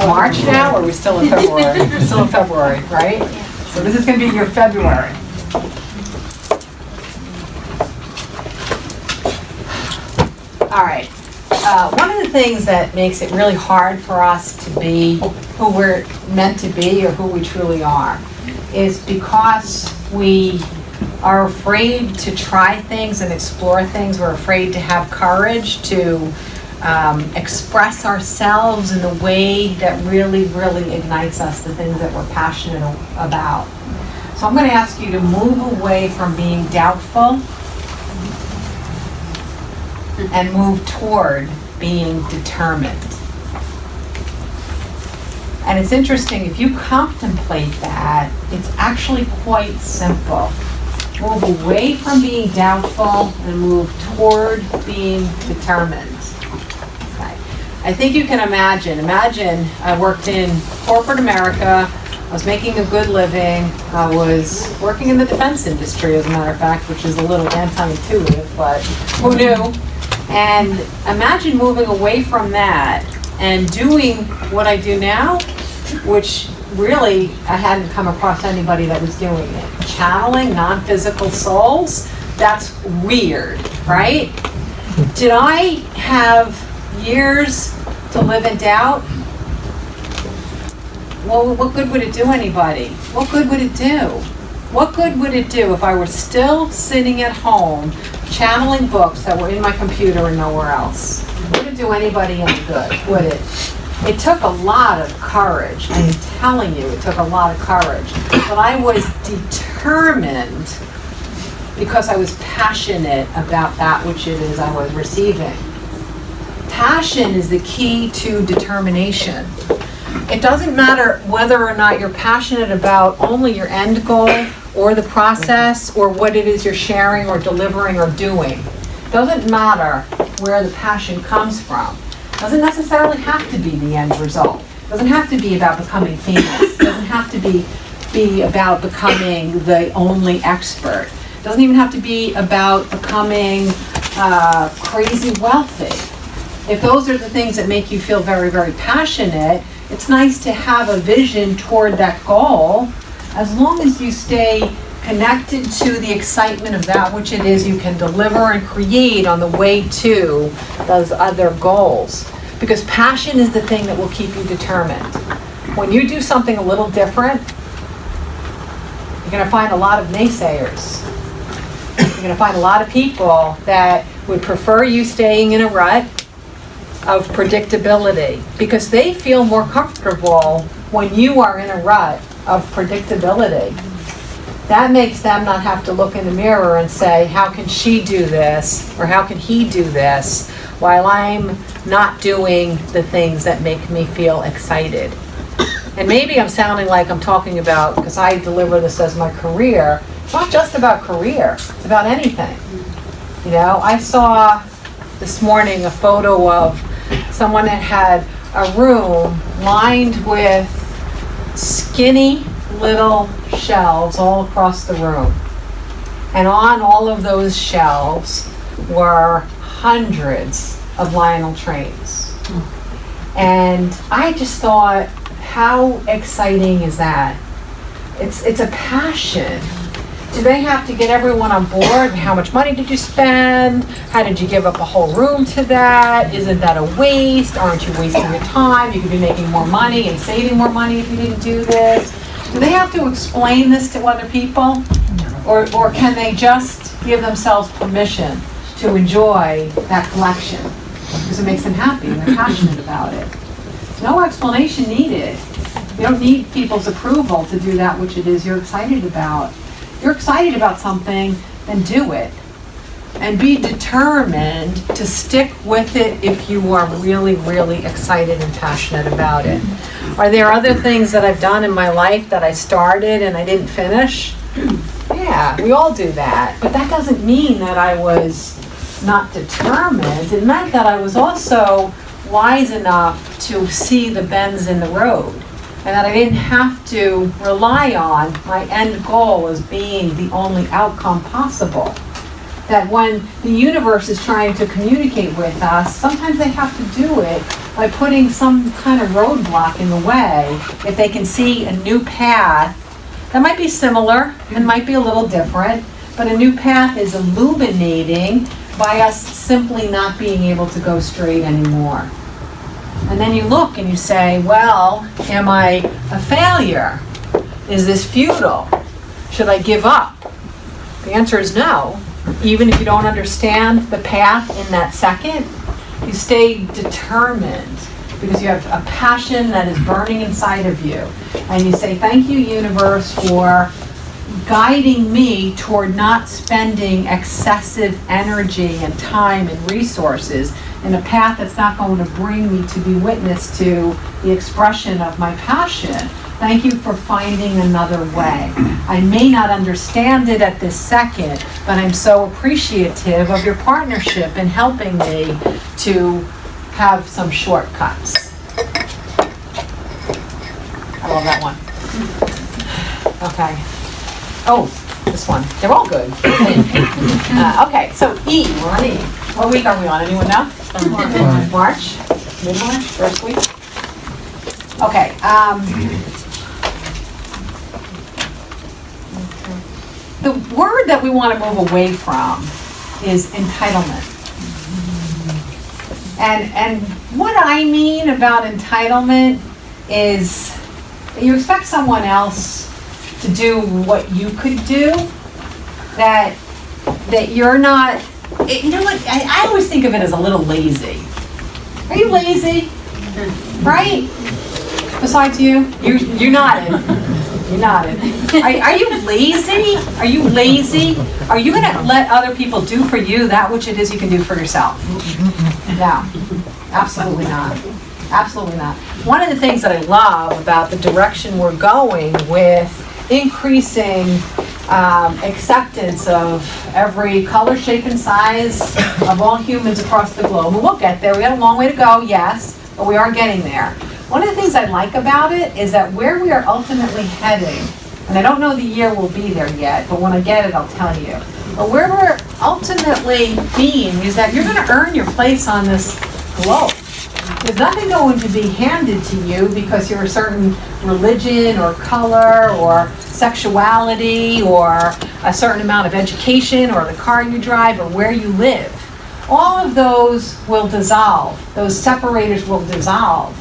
Speaker 9: March now, or are we still in February? We're still in February, right? So this is going to be your February. All right. One of the things that makes it really hard for us to be who we're meant to be or who we truly are is because we are afraid to try things and explore things. We're afraid to have courage to express ourselves in the way that really, really ignites us, the things that we're passionate about. So I'm going to ask you to move away from being doubtful and move toward being determined. And it's interesting, if you contemplate that, it's actually quite simple. Move away from being doubtful and move toward being determined. Okay. I think you can imagine I worked in corporate America, I was making a good living, I was working in the defense industry, as a matter of fact, which is a little anti-intuitive, but who knew? And imagine moving away from that and doing what I do now, which really I hadn't come across anybody that was doing it. Channeling non-physical souls, that's weird, right? Did I have years to live in doubt? Well, what good would it do anybody? What good would it do? What good would it do if I were still sitting at home channeling books that were in my computer and nowhere else? Would it do anybody any good? Would it? It took a lot of courage. I am telling you, it took a lot of courage. But I was determined because I was passionate about that which it is I was receiving. Passion is the key to determination. It doesn't matter whether or not you're passionate about only your end goal or the process or what it is you're sharing or delivering or doing. It doesn't matter where the passion comes from. It doesn't necessarily have to be the end result. It doesn't have to be about becoming famous. It doesn't have to be about becoming the only expert. It doesn't even have to be about becoming crazy wealthy. If those are the things that make you feel very, very passionate, it's nice to have a vision toward that goal, as long as you stay connected to the excitement of that which it is you can deliver and create on the way to those other goals. Because passion is the thing that will keep you determined. When you do something a little different, you're going to find a lot of naysayers. You're going to find a lot of people that would prefer you staying in a rut of predictability, because they feel more comfortable when you are in a rut of predictability. That makes them not have to look in the mirror and say, how can she do this, or how can he do this, while I'm not doing the things that make me feel excited. And maybe I'm sounding like I'm talking about, because I deliver this as my career, it's not just about career, it's about anything. You know, I saw this morning a photo of someone that had a room lined with skinny little shelves all across the room. And on all of those shelves were hundreds of Lionel trains. And I just thought, how exciting is that? It's a passion. Do they have to get everyone on board? How much money did you spend? How did you give up a whole room to that? Isn't that a waste? Aren't you wasting your time? You could be making more money and saving more money if you didn't do this. Do they have to explain this to other people? Or can they just give themselves permission to enjoy that collection? Because it makes them happy and they're passionate about it. No explanation needed. You don't need people's approval to do that which it is you're excited about. You're excited about something, then do it. And be determined to stick with it if you are really, really excited and passionate about it. Are there other things that I've done in my life that I started and I didn't finish? Yeah, we all do that. But that doesn't mean that I was not determined. It meant that I was also wise enough to see the bends in the road. And that I didn't have to rely on my end goal as being the only outcome possible. That when the universe is trying to communicate with us, sometimes they have to do it by putting some kind of roadblock in the way if they can see a new path that might be similar and might be a little different, but a new path is illuminating by us simply not being able to go straight anymore. And then you look and you say, well, am I a failure? Is this futile? Should I give up? The answer is no. Even if you don't understand the path in that second, you stay determined because you have a passion that is burning inside of you. And you say, thank you, universe, for guiding me toward not spending excessive energy and time and resources in a path that's not going to bring me to be witness to the expression of my passion. Thank you for finding another way. I may not understand it at this second, but I'm so appreciative of your partnership in helping me to have some shortcuts. I love that one. Okay. Oh, this one. They're all good. Okay, so E, we're on E. What week are we on? Anyone know? March? Mid-March? First week? Okay. The word that we want to move away from is entitlement. And what I mean about entitlement is you expect someone else to do what you could do, that you're not, you know what, I always think of it as a little lazy. Are you lazy? Right? Besides you? You nodded. You nodded. Are you lazy? Are you lazy? Are you going to let other people do for you that which it is you can do for yourself? No, absolutely not. Absolutely not. One of the things that I love about the direction we're going with increasing acceptance of every color, shape, and size of all humans across the globe, and we'll get there. We got a long way to go, yes, but we are getting there. One of the things I like about it is that where we are ultimately heading, and I don't know the year we'll be there yet, but when I get it, I'll tell you. But where we're ultimately being is that you're going to earn your place on this globe. There's nothing going to be handed to you because you're a certain religion or color or sexuality or a certain amount of education or the car you drive or where you live. All of those will dissolve. Those separators will dissolve.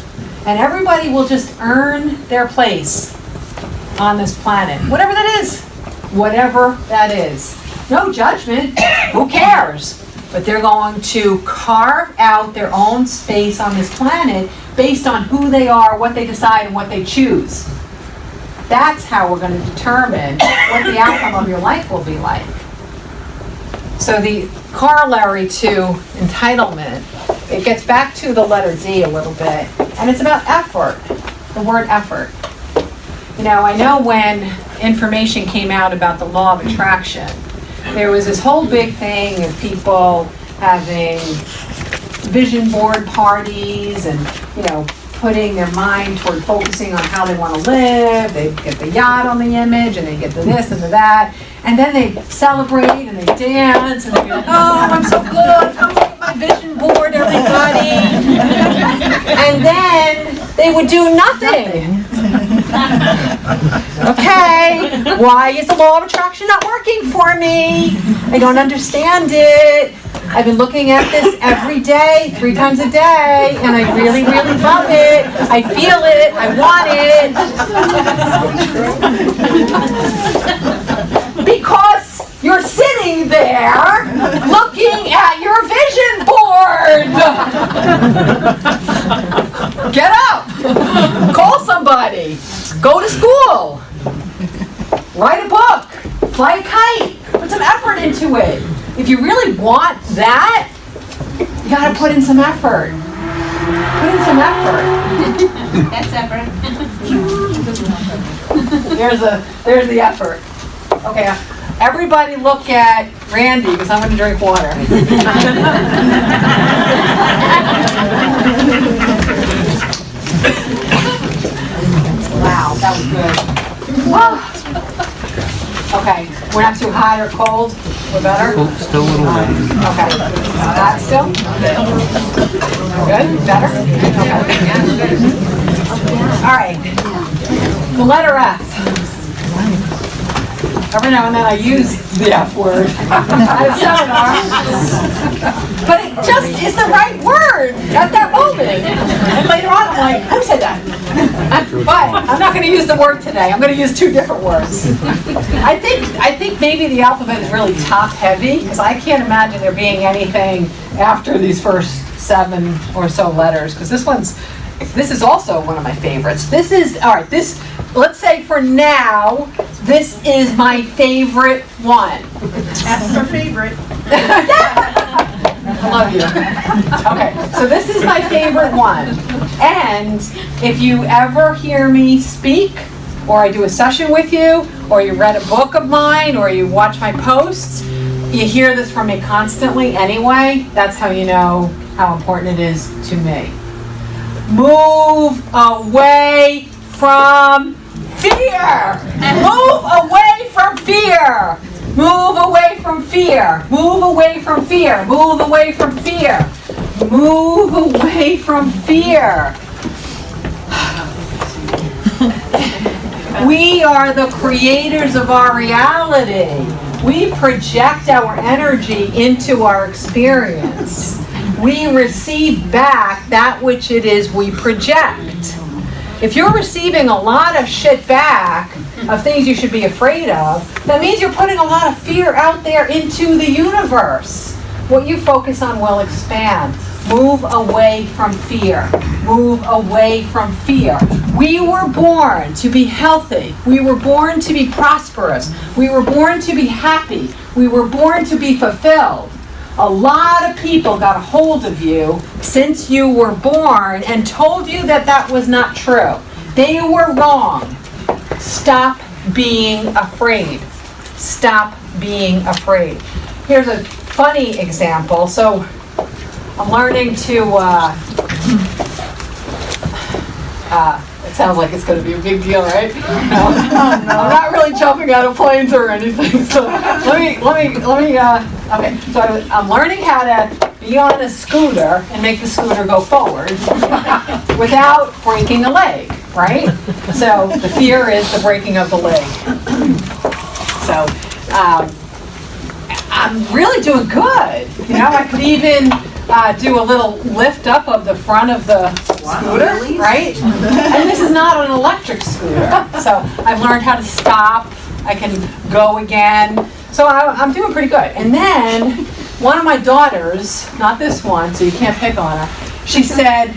Speaker 9: And everybody will just earn their place on this planet. Whatever that is. Whatever that is. No judgment. Who cares? But they're going to carve out their own space on this planet based on who they are, what they decide, and what they choose. That's how we're going to determine what the outcome of your life will be like. So the corollary to entitlement, it gets back to the letter D a little bit, and it's about effort, the word effort. You know, I know when information came out about the law of attraction, there was this whole big thing of people having vision board parties and, you know, putting their mind toward focusing on how they want to live. They get the yacht on the image and they get the this and the that. And then they celebrate and they dance and they go, oh, I'm so good. Come look at my vision board, everybody. And then they would do nothing. Okay, why is the law of attraction not working for me? I don't understand it. I've been looking at this every day, 3 times a day, and I really, really love it. I feel it. I want it. Because you're sitting there looking at your vision board. Get up. Call somebody. Go to school. Write a book. Fly a kite. Put some effort into it. If you really want that, you gotta put in some effort. Put in some effort.
Speaker 5: That's effort.
Speaker 9: There's the effort. Okay, everybody look at Randy because I'm gonna drink water. Wow, that was good. Oh. Okay, we're not too hot or cold. We're better?
Speaker 8: Still a little warm.
Speaker 9: Okay. Hot still? Good? Better? Okay. All right. The letter F. Every now and then I use the F word at a seminar. But it just is the right word at that moment. And later on I'm like, who said that? But I'm not going to use the word today. I'm going to use 2 different words. I think maybe the alphabet is really top heavy because I can't imagine there being anything after these first 7 or so letters because this is also one of my favorites. This is, all right, let's say for now, this is my favorite one.
Speaker 10: That's her favorite.
Speaker 9: I love you. Okay, so this is my favorite one. And if you ever hear me speak, or I do a session with you, or you read a book of mine, or you watch my posts, you hear this from me constantly anyway. That's how you know how important it is to me. Move away from fear. Move away from fear. Move away from fear. Move away from fear. Move away from fear. Move away from fear. We are the creators of our reality. We project our energy into our experience. We receive back that which it is we project. If you're receiving a lot of shit back of things you should be afraid of, that means you're putting a lot of fear out there into the universe. What you focus on will expand. Move away from fear. Move away from fear. We were born to be healthy. We were born to be prosperous. We were born to be happy. We were born to be fulfilled. A lot of people got a hold of you since you were born and told you that that was not true. They were wrong. Stop being afraid. Stop being afraid. Here's a funny example. So I'm learning to, it sounds like it's going to be a big deal, right? No, I'm not really jumping out of planes or anything. So okay. So I'm learning how to be on a scooter and make the scooter go forward without breaking a leg, right? So the fear is the breaking of the leg. So I'm really doing good. You know, I could even do a little lift up of the front of the scooter, right? And this is not an electric scooter. So I've learned how to stop. I can go again. So I'm doing pretty good. And then one of my daughters, not this one, so you can't pick on her, she said,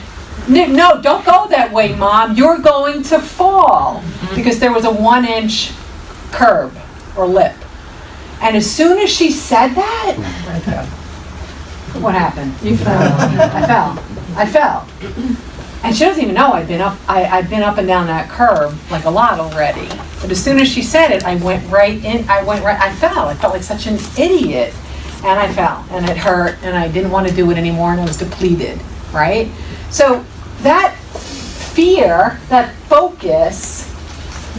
Speaker 9: no, don't go that way, Mom. You're going to fall. Because there was a 1-inch curb or lip. And as soon as she said that, what happened? You fell. I fell. And she doesn't even know I've been up and down that curb like a lot already. But as soon as she said it, I fell. I felt like such an idiot. And I fell. And it hurt. And I didn't want to do it anymore. And I was depleted. Right? So that fear, that focus,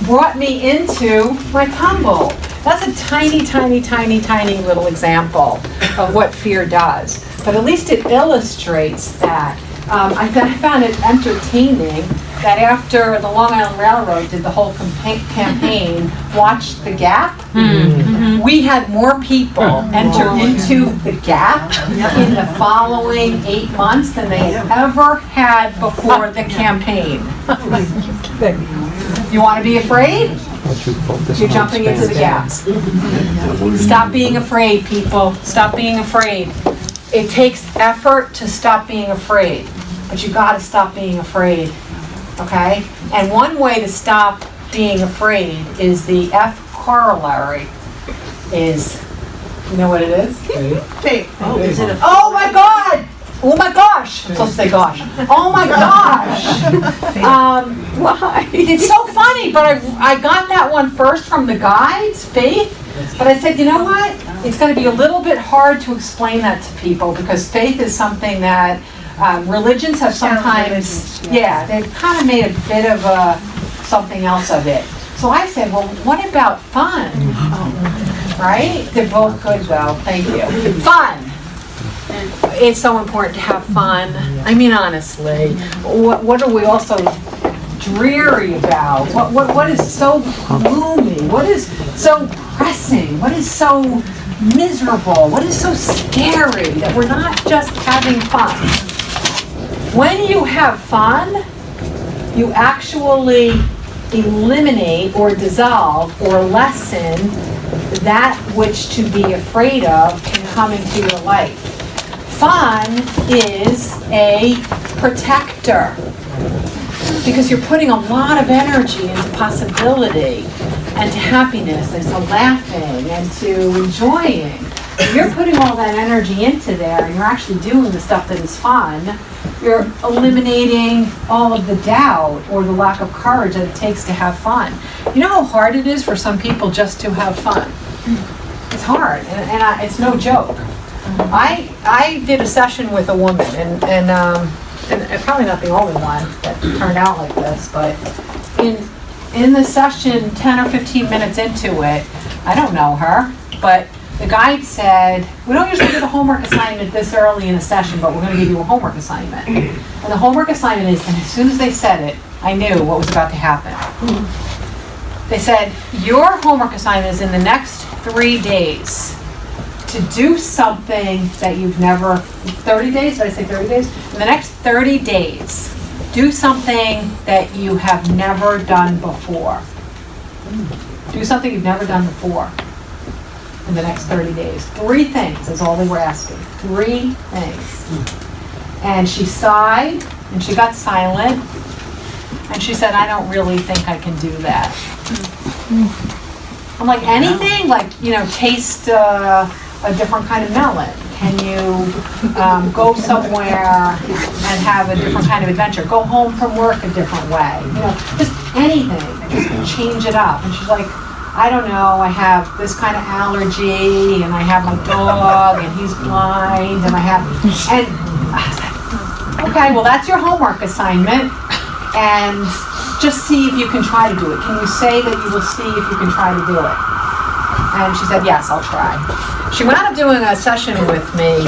Speaker 9: brought me into my tumble. That's a tiny, tiny, tiny, tiny little example of what fear does. But at least it illustrates that. I found it entertaining that after the Long Island Railroad did the whole campaign, Watch the Gap, we had more people enter into the Gap in the following 8 months than they had ever had before the campaign. You want to be afraid? You're jumping into the gaps. Stop being afraid, people. Stop being afraid. It takes effort to stop being afraid, but you got to stop being afraid, okay? And one way to stop being afraid is the F corollary is, you know what it is?
Speaker 10: Faith.
Speaker 9: Oh my God! Oh my gosh! I'm supposed to say gosh. Oh my gosh! Why? It's so funny, but I got that one first from the guides, faith. But I said, you know what? It's going to be a little bit hard to explain that to people because faith is something that religions have sometimes, they've kind of made a bit of something else of it. So I said, well, what about fun? Right? They're both good though. Thank you. Fun. It's so important to have fun. I mean, honestly, what are we also dreary about? What is so gloomy? What is so pressing? What is so miserable? What is so scary that we're not just having fun? When you have fun, you actually eliminate or dissolve or lessen that which to be afraid of can come into your life. Fun is a protector because you're putting a lot of energy into possibility. and to happiness and to laughing and to enjoying. If you're putting all that energy into there and you're actually doing the stuff that is fun, you're eliminating all of the doubt or the lack of courage that it takes to have fun. You know how hard it is for some people just to have fun? It's hard, and it's no joke. I did a session with a woman, and probably not the only one that turned out like this, but in the session, 10 or 15 minutes into it, I don't know her, but the guide said, we don't usually do the homework assignment this early in a session, but we're going to give you a homework assignment. And the homework assignment is, and as soon as they said it, I knew what was about to happen. They said, your homework assignment is in the next 3 days to do something that you've never, 30 days? Did I say 30 days? In the next 30 days, do something that you have never done before. Do something you've never done before in the next 30 days. 3 things is all they were asking. 3 things. And she sighed, and she got silent, and she said, I don't really think I can do that. I'm like, anything? Like, taste a different kind of melon? Can you go somewhere and have a different kind of adventure? Go home from work a different way? Just anything. Just change it up. And she's like, I don't know, I have this kind of allergy, and I have my dog, and he's blind, and I was like, okay, well, that's your homework assignment, and just see if you can try to do it. Can you say that you will see if you can try to do it? And she said, yes, I'll try. She wound up doing a session with me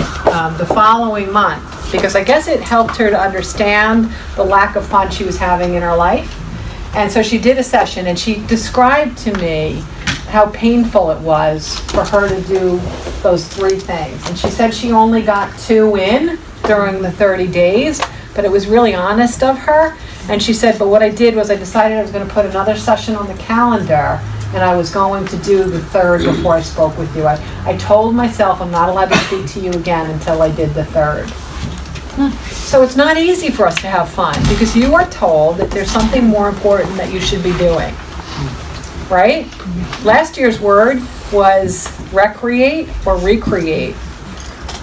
Speaker 9: the following month, because I guess it helped her to understand the lack of fun she was having in her life. And so she did a session, and she described to me how painful it was for her to do those 3 things. And she said she only got 2 in during the 30 days, but it was really honest of her. And she said, but what I did was I decided I was going to put another session on the calendar, and I was going to do the 3rd before I spoke with you. I told myself I'm not allowed to speak to you again until I did the 3rd. So it's not easy for us to have fun, because you are told that there's something more important that you should be doing, right? Last year's word was recreate or recreate,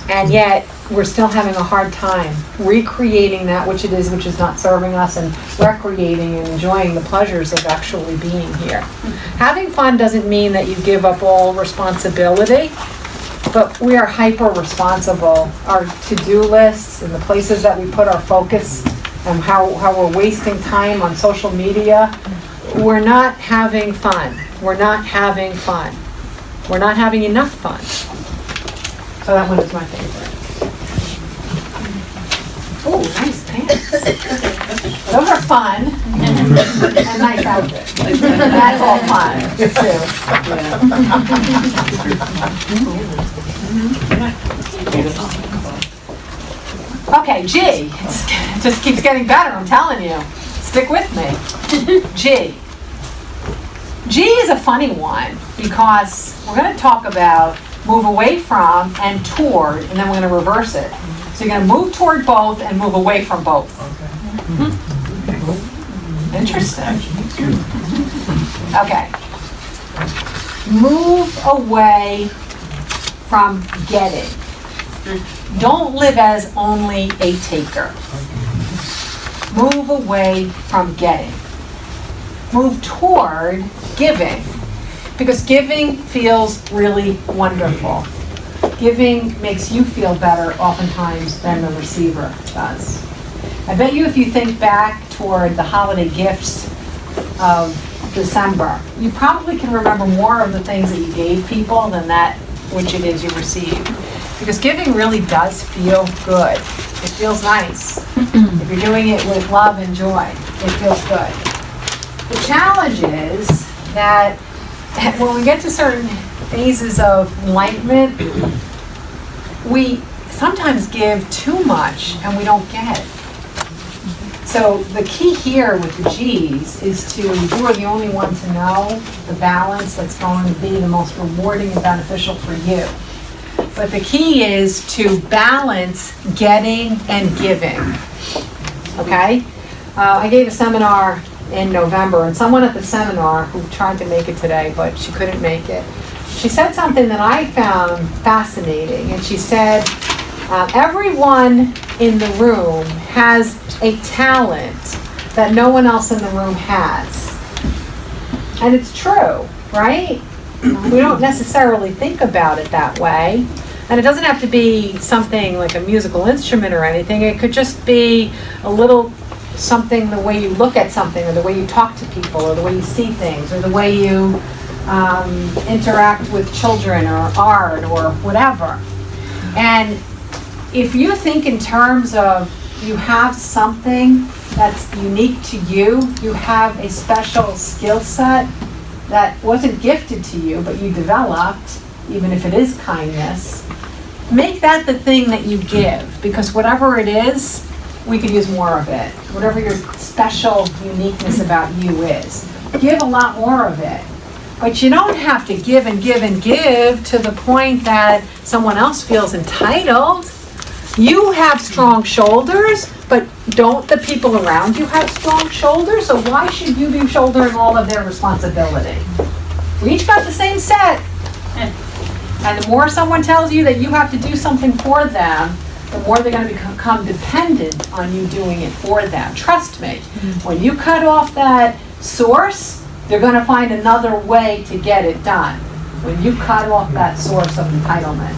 Speaker 9: and yet we're still having a hard time recreating that which is not serving us, and recreating and enjoying the pleasures of actually being here. Having fun doesn't mean that you give up all responsibility, but we are hyper responsible. Our to-do lists and the places that we put our focus and how we're wasting time on social media, we're not having fun. We're not having fun. We're not having enough fun. So that one is my favorite. Oh, nice pants. Those are fun. And nice outfit. That's all fun, too. Okay, G. It just keeps getting better, I'm telling you. Stick with me. G. G is a funny one, because we're going to talk about move away from and toward, and then we're going to reverse it. So you're going to move toward both and move away from both. Interesting. Okay. Move away from getting. Don't live as only a taker. Move away from getting. Move toward giving, because giving feels really wonderful. Giving makes you feel better oftentimes than the receiver does. I bet you if you think back toward the holiday gifts of December, you probably can remember more of the things that you gave people than that which it is you received. Because giving really does feel good. It feels nice. If you're doing it with love and joy, it feels good. The challenge is that when we get to certain phases of enlightenment, we sometimes give too much and we don't get it. So the key here with the G's is to, you are the only one to know the balance that's going to be the most rewarding and beneficial for you. But the key is to balance getting and giving. Okay? I gave a seminar in November, and someone at the seminar who tried to make it today, but she couldn't make it, she said something that I found fascinating, and she said, everyone in the room has a talent that no one else in the room has. And it's true, right? We don't necessarily think about it that way. And it doesn't have to be something like a musical instrument or anything. It could just be a little something, the way you look at something, or the way you talk to people, or the way you see things, or the way you interact with children, or art, or whatever. And if you think in terms of you have something that's unique to you, you have a special skill set that wasn't gifted to you, but you developed, even if it is kindness, make that the thing that you give, because whatever it is, we could use more of it. Whatever your special uniqueness about you is, give a lot more of it. But you don't have to give and give and give to the point that someone else feels entitled. You have strong shoulders, but don't the people around you have strong shoulders? So why should you be shouldering all of their responsibility? We each got the same set. And the more someone tells you that you have to do something for them, the more they're going to become dependent on you doing it for them. Trust me, when you cut off that source, they're going to find another way to get it done. When you cut off that source of entitlement.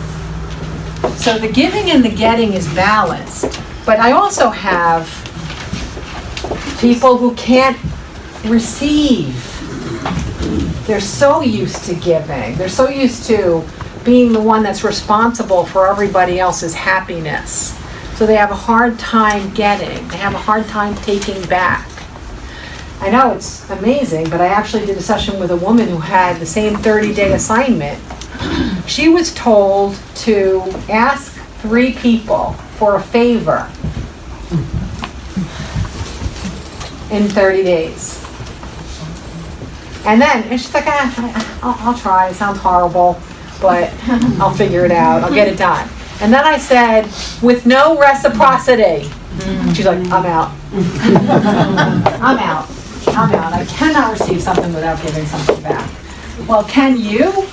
Speaker 9: So the giving and the getting is balanced. But I also have people who can't receive. They're so used to giving. They're so used to being the one that's responsible for everybody else's happiness. So they have a hard time getting. They have a hard time taking back. I know it's amazing, but I actually did a session with a woman who had the same 30-day assignment. She was told to ask 3 people for a favor in 30 days. And she's like, I'll try, it sounds horrible, but I'll figure it out, I'll get it done. And then I said, with no reciprocity. She's like, I'm out. I'm out. I cannot receive something without giving something back. Well, can you?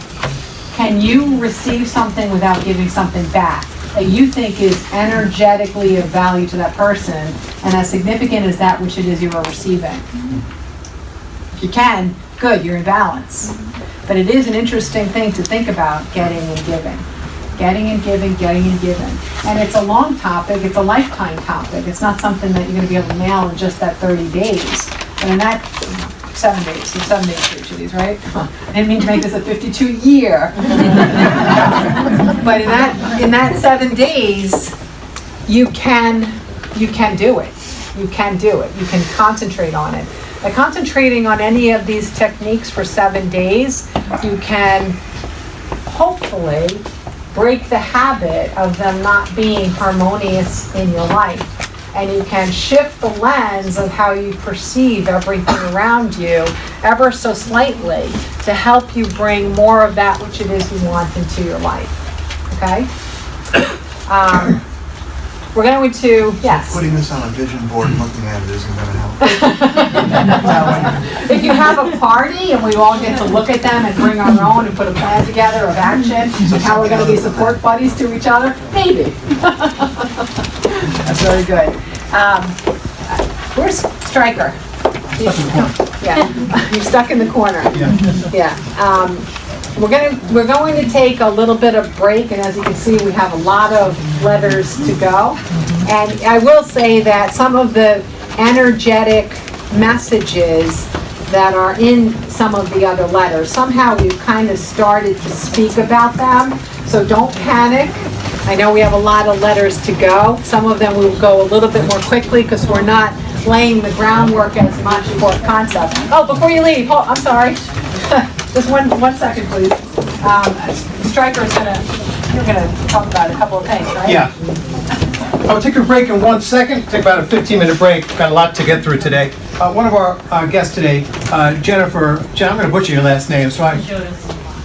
Speaker 9: Can you receive something without giving something back that you think is energetically of value to that person and as significant as that which it is you are receiving? If you can, good, you're in balance. But it is an interesting thing to think about, getting and giving. Getting and giving, getting and giving. And it's a long topic, it's a lifetime topic. It's not something that you're going to be able to nail in just that 30 days. But in that 7 days, there's 7 days for each of these, right? I didn't mean to make this a 52-year. But in that 7 days, you can do it. You can do it. You can concentrate on it. By concentrating on any of these techniques for 7 days, you can hopefully break the habit of them not being harmonious in your life. And you can shift the lens of how you perceive everything around you ever so slightly to help you bring more of that which it is you want into your life. Okay? We're going to, yes.
Speaker 11: Putting this on a vision board and looking at it isn't going to help.
Speaker 9: If you have a party and we all get to look at them and bring our own and put a plan together of action, how we're going to be support buddies to each other, maybe. That's very good. Where's Stryker? Yeah, you're stuck in the corner. Yeah. We're going to take a little bit of break, and as you can see, we have a lot of letters to go. And I will say that some of the energetic messages that are in some of the other letters, somehow we've kind of started to speak about them, so don't panic. I know we have a lot of letters to go. Some of them will go a little bit more quickly because we're not laying the groundwork as much for concept. Oh, before you leave, I'm sorry. Just one second, please. Stryker's you're gonna talk about a couple of things, right?
Speaker 2: Yeah. I'll take a break in 1 second, take about a 15-minute break. Got a lot to get through today. One of our guests today, Jennifer, I'm gonna butcher your last name, so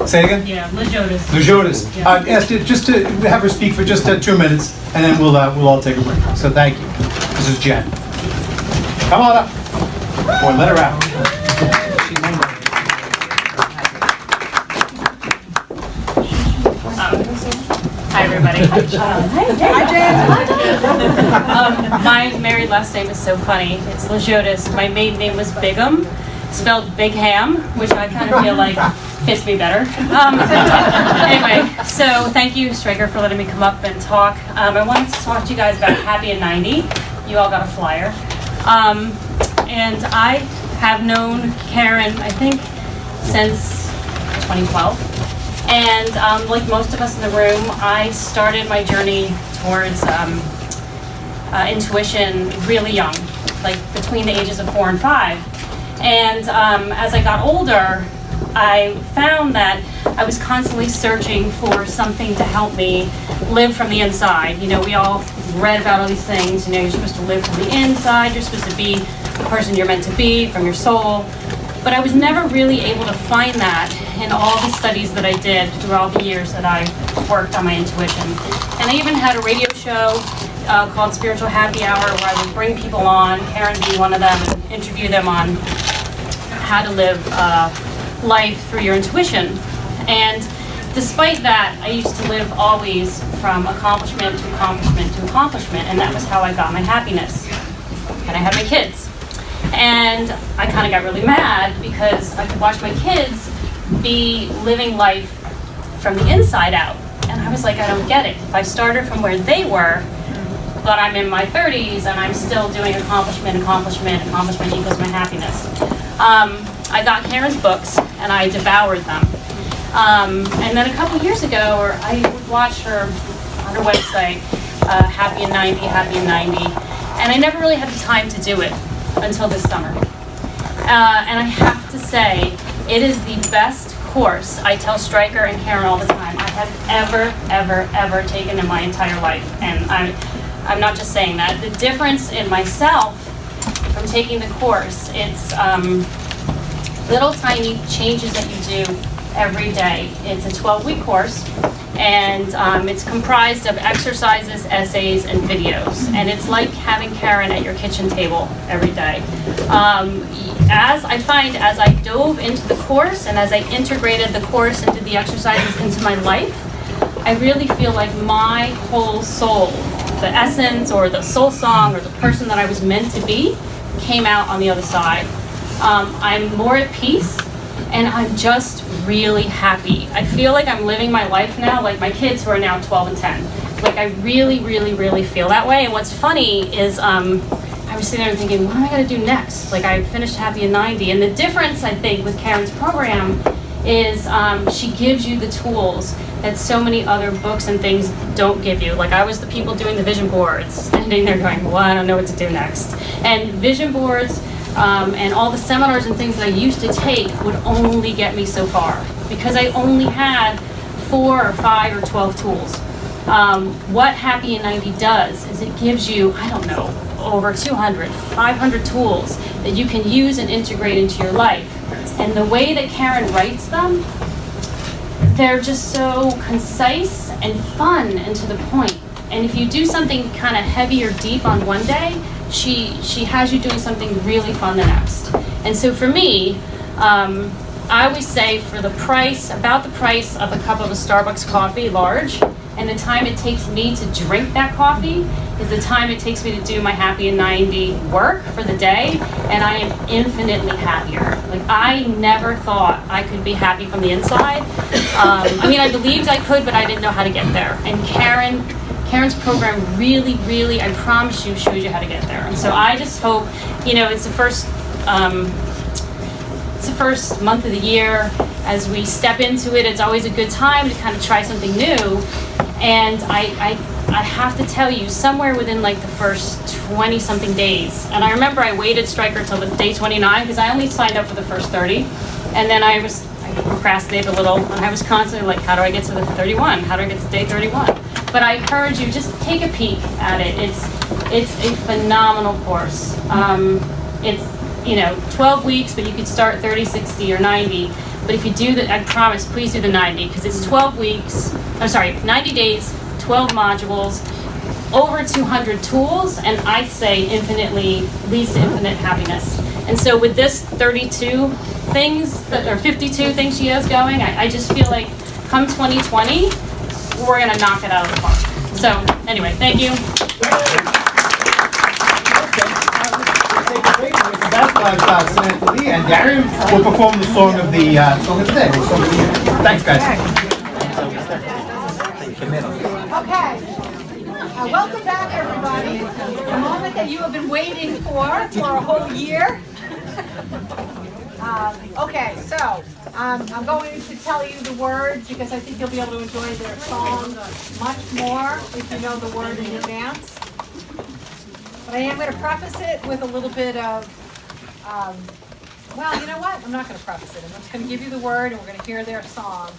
Speaker 2: say it again?
Speaker 5: Yeah, Lejotis.
Speaker 2: Lejotis. Asked you just to have her speak for just 2 minutes, and then we'll all take a break. So thank you. This is Jen. Come on up. Boy, let her out. She may know.
Speaker 12: Hi, everybody. Hi, my married last name is so funny. It's Lejotis. My maiden name was Bigham, spelled Big Ham, which I kind of feel like fits me better. Anyway, so thank you, Stryker, for letting me come up and talk. I wanted to talk to you guys about Happy at 90. You all got a flyer. And I have known Karen, I think, since 2012. And like most of us in the room, I started my journey towards intuition really young, like between the ages of 4 and 5. And as I got older, I found that I was constantly searching for something to help me live from the inside. You know, we all read about all these things. You know, you're supposed to live from the inside. You're supposed to be the person you're meant to be from your soul. But I was never really able to find that in all the studies that I did throughout the years that I worked on my intuition. And I even had a radio show called Spiritual Happy Hour where I would bring people on, Karen being one of them, and interview them on how to live life through your intuition. And despite that, I used to live always from accomplishment to accomplishment to accomplishment, and that was how I got my happiness. And I had my kids. And I kind of got really mad because I could watch my kids be living life from the inside out. And I was like, I don't get it. If I started from where they were, but I'm in my 30s and I'm still doing accomplishment equals my happiness. I got Karen's books and I devoured them. And then a couple years ago, I would watch her on her website, Happy in 90, and I never really had the time to do it until this summer. And I have to say, it is the best course, I tell Stryker and Karen all the time, I have ever taken in my entire life. And I'm not just saying that. The difference in myself from taking the course, it's little tiny changes that you do every day. It's a 12-week course, and it's comprised of exercises, essays, and videos. And it's like having Karen at your kitchen table every day. As I dove into the course and as I integrated the course into the exercises into my life, I really feel like my whole soul, the essence or the soul song or the person that I was meant to be, came out on the other side. I'm more at peace, and I'm just really happy. I feel like I'm living my life now, like my kids who are now 12 and 10. Like I really feel that way. And what's funny is I was sitting there thinking, what am I going to do next? Like I finished Happy in 90. And the difference, I think, with Karen's program is she gives you the tools that so many other books and things don't give you. Like I was the people doing the vision boards, standing there going, well, I don't know what to do next. And vision boards and all the seminars and things that I used to take would only get me so far because I only had 4 or 5 or 12 tools. What Happy in 90 does is it gives you, I don't know, over 200, 500 tools that you can use and integrate into your life. And the way that Karen writes them, they're just so concise and fun and to the point. And if you do something kind of heavy or deep on one day, she has you doing something really fun the next. And so for me, I always say for the price, about the price of a cup of a Starbucks coffee, large, and the time it takes me to drink that coffee is the time it takes me to do my Happy in 90 work for the day, and I am infinitely happier. Like I never thought I could be happy from the inside. I mean, I believed I could, but I didn't know how to get there. And Karen's program really, I promise you, shows you how to get there. And so I just hope, you know, it's the first month of the year. As we step into it, it's always a good time to kind of try something new. And I have to tell you, somewhere within like the first 20-something days, and I remember I waited, Stryker, till the day 29, because I only signed up for the first 30. And then I procrastinated a little, and I was constantly like, how do I get to the 31? How do I get to day 31? But I encourage you, just take a peek at it. It's a phenomenal course. It's 12 weeks, but you could start 30, 60, or 90. But if you do that, I promise, please do the 90, because it's 90 days, 12 modules, over 200 tools, and I say infinitely leads to infinite happiness. And so with this 32 things, or 52 things she has going, I just feel like come 2020, we're gonna knock it out of the park. So anyway, thank you.
Speaker 2: Samantha Lee and Darren will perform the song of the day. Thanks, guys.
Speaker 9: Okay. Welcome back, everybody. The moment that you have been waiting for a whole year. Okay, so I'm going to tell you the words because I think you'll be able to enjoy their song much more if you know the word in advance. But I am going to preface it with a little bit of, well, you know what? I'm not going to preface it. I'm just going to give you the word and we're going to hear their song.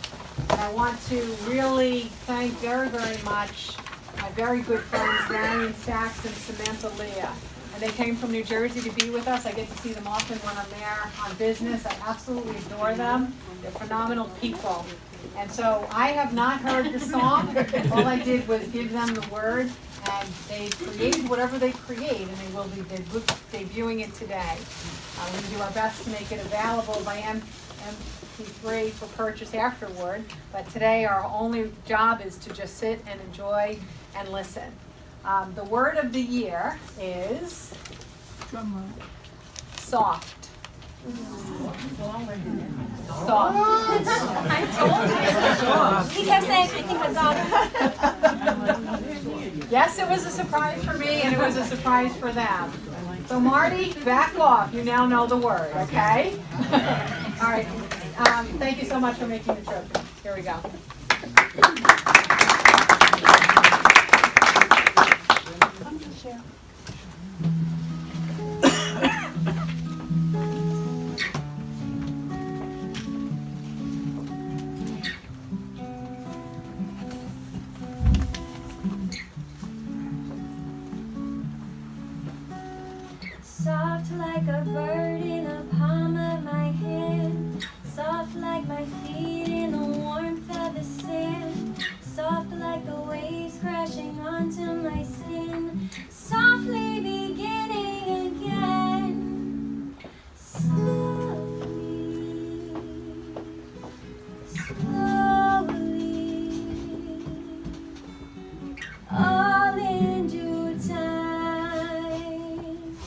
Speaker 9: And I want to really thank very, very much my very good friends, Marion Sachs and Samantha Leah. And they came from New Jersey to be with us. I get to see them often when I'm there on business. I absolutely adore them. They're phenomenal people. And so I have not heard the song. All I did was give them the word, and they created whatever they create, and they will be debuting it today. We're going to do our best to make it available by MP3 for purchase afterward. But today our only job is to just sit and enjoy and listen. The word of the year is soft. Soft.
Speaker 5: I told you. He kept saying, I think I got it.
Speaker 9: Yes, it was a surprise for me and it was a surprise for them. So Marty, back off. You now know the word, okay? All right. Thank you so much for making the trip. Here we go.
Speaker 5: Soft like a bird in the palm of my hand. Soft like my feet in the warmth of the sand. Soft like the waves crashing onto my skin. Softly beginning again. Softly, slowly, all in due time.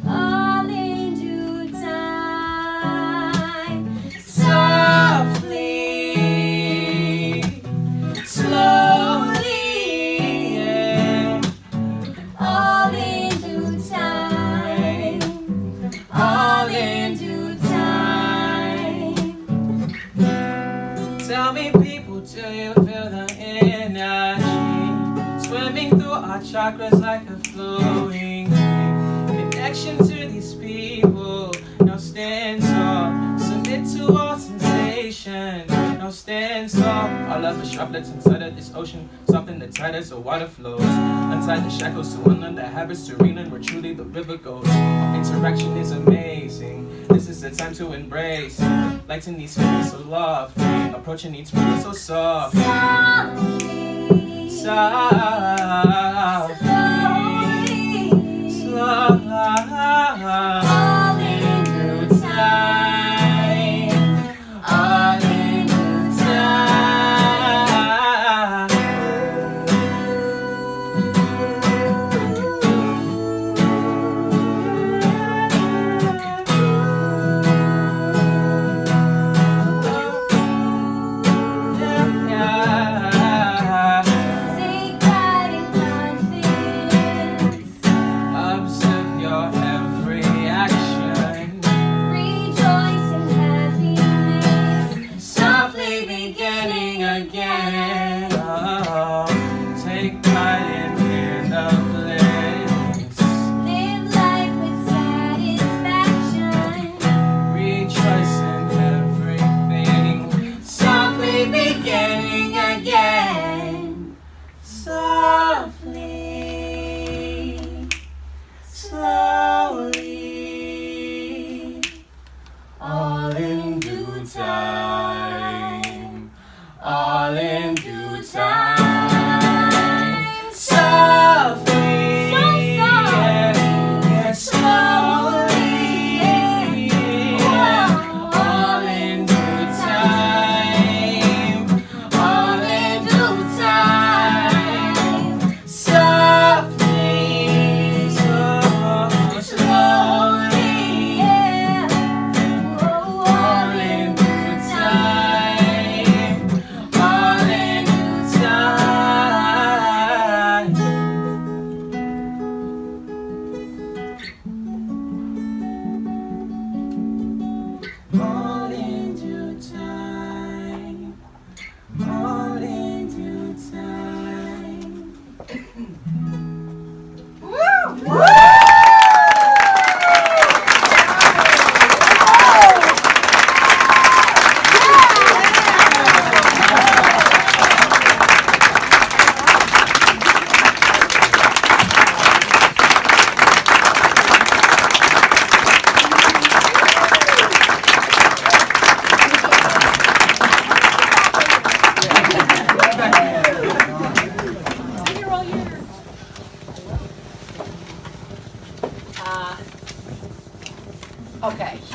Speaker 5: All in due time. Softly, slowly, yeah. All in due time. All in due time.
Speaker 6: Tell me, people, do you feel the energy swimming through our chakras like a flowing connection to these people? No stand tall, submit to all sensation. No stand tall, all of the droplets inside of this ocean, something that's tight as the water flows. Untie the shackles to unlearn the habits, serene and where truly the river goes. Interaction is amazing. This is the time to embrace. Lighten these feelings so lofty, approaching each feeling so soft.
Speaker 5: Softly,
Speaker 6: Softly, slowly,
Speaker 5: all in due time. All in due time. Take pride in confidence.
Speaker 6: observe your every action.
Speaker 5: Rejoice in happiness. Softly beginning again.
Speaker 6: Oh, take pride in the bliss.
Speaker 5: Live life with satisfaction.
Speaker 6: Rejoice in everything.
Speaker 5: Softly beginning again.
Speaker 6: Softly, slowly, all in due time. All in due time. Softly,
Speaker 5: So softly.
Speaker 6: yeah, slowly,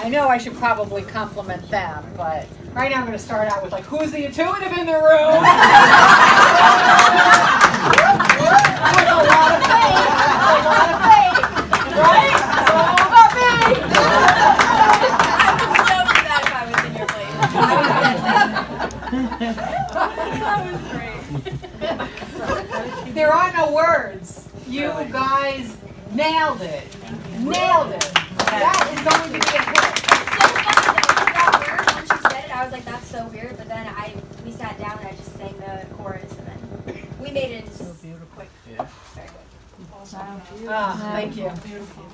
Speaker 9: I know I should probably compliment them, but right now I'm going to start out with like, who's the intuitive in the room? With a lot of faith, right? It's all about me.
Speaker 5: I would so do that if I was in your place.
Speaker 12: That was great.
Speaker 9: There are no words. You guys nailed it. Nailed it. That is going to be a hit.
Speaker 5: It's so funny that it got weird when she said it. I was like, that's so weird. But then we sat down and I just sang the chorus and then we made it into quick.
Speaker 6: Yeah.
Speaker 5: Very good.
Speaker 9: Thank you.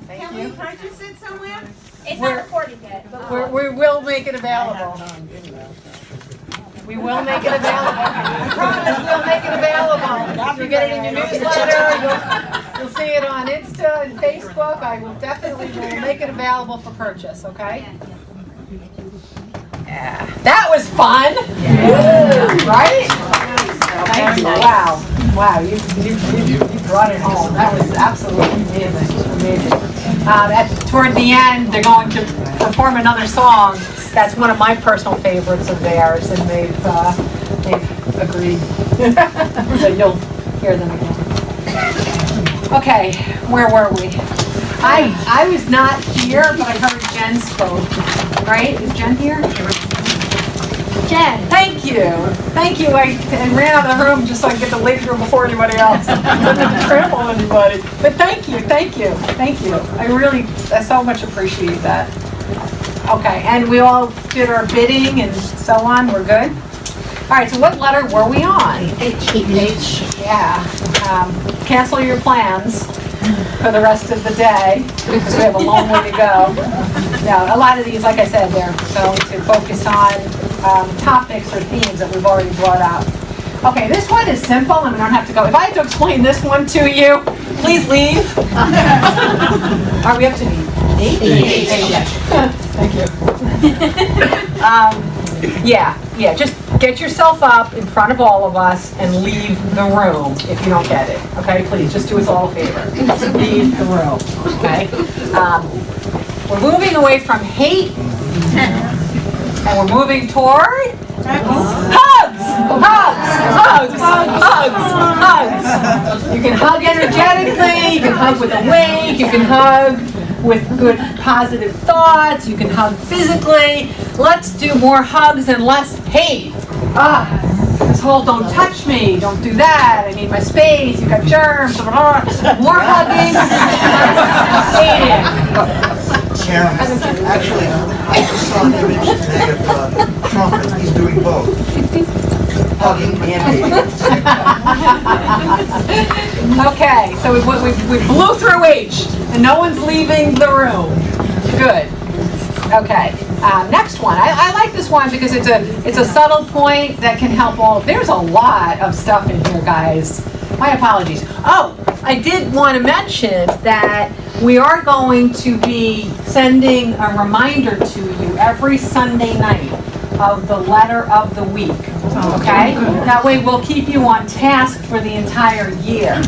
Speaker 9: Thank you.
Speaker 10: practice it somewhere?
Speaker 5: It's not recorded yet, but
Speaker 9: We will make it available. We will make it available. I promise we'll make it available. You get it in your newsletter, you'll see it on Insta and Facebook. I will definitely will make it available for purchase, okay? Yeah. That was fun! Right? Thank you. Wow. Wow, you brought it home. That was absolutely amazing. Toward the end, they're going to perform another song. That's one of my personal favorites of theirs, and they've agreed. So you'll hear them again. Okay, where were we? I was not here, but I heard Jen spoke. Right? Is Jen here? Jen, thank you. Thank you. I ran out of the room just so I could get the ladies' room before anybody else. I didn't trample on anybody. But thank you. I so much appreciate that. Okay, and we all did our bidding and so on. We're good? All right, so what letter were we on? H. Yeah. Cancel your plans for the rest of the day because we have a long way to go. Now, a lot of these, like I said, they're going to focus on topics or themes that we've already brought up. Okay, this one is simple and we don't have to go. If I had to explain this one to you, please leave. Are we up to 8? 8. Thank you. Yeah, just get yourself up in front of all of us and leave the room if you don't get it. Okay, please, just do us all a favor. Leave the room, okay? We're moving away from hate and we're moving toward hugs! You can hug energetically, you can hug with a wink, you can hug with good positive thoughts, you can hug physically. Let's do more hugs and less hate. This whole don't touch me, don't do that, I need my space, you got germs, more hugging, hating.
Speaker 11: Sharon, actually, I just saw an image today of Trump, and he's doing both. Hugging and hating.
Speaker 9: Okay, so we blew through H, and no one's leaving the room. Good. Okay, next one. I like this one because it's a subtle point that can help all. There's a lot of stuff in here, guys. My apologies. Oh, I did want to mention that we are going to be sending a reminder to you every Sunday night of the letter of the week, okay? That way we'll keep you on task for the entire year,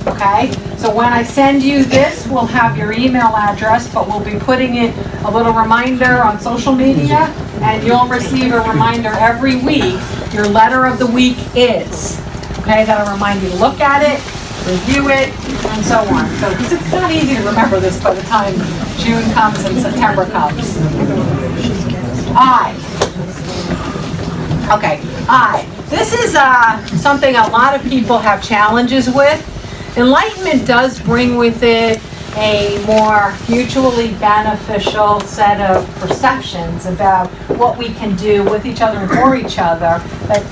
Speaker 9: okay? So when I send you this, we'll have your email address, but we'll be putting in a little reminder on social media, and you'll receive a reminder every week. Your letter of the week is, okay? That'll remind you to look at it, review it, and so on. So, because it's not easy to remember this by the time June comes and September comes. I. Okay, this is something a lot of people have challenges with. Enlightenment does bring with it a more mutually beneficial set of perceptions about what we can do with each other and for each other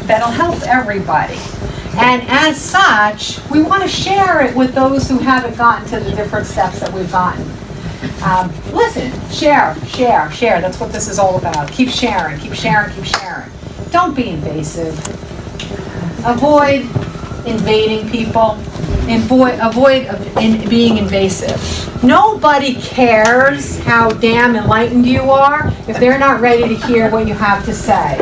Speaker 9: that'll help everybody. And as such, we want to share it with those who haven't gotten to the different steps that we've gotten. Listen, share. That's what this is all about. Keep sharing. Don't be invasive. Avoid invading people. Avoid being invasive. Nobody cares how damn enlightened you are if they're not ready to hear what you have to say.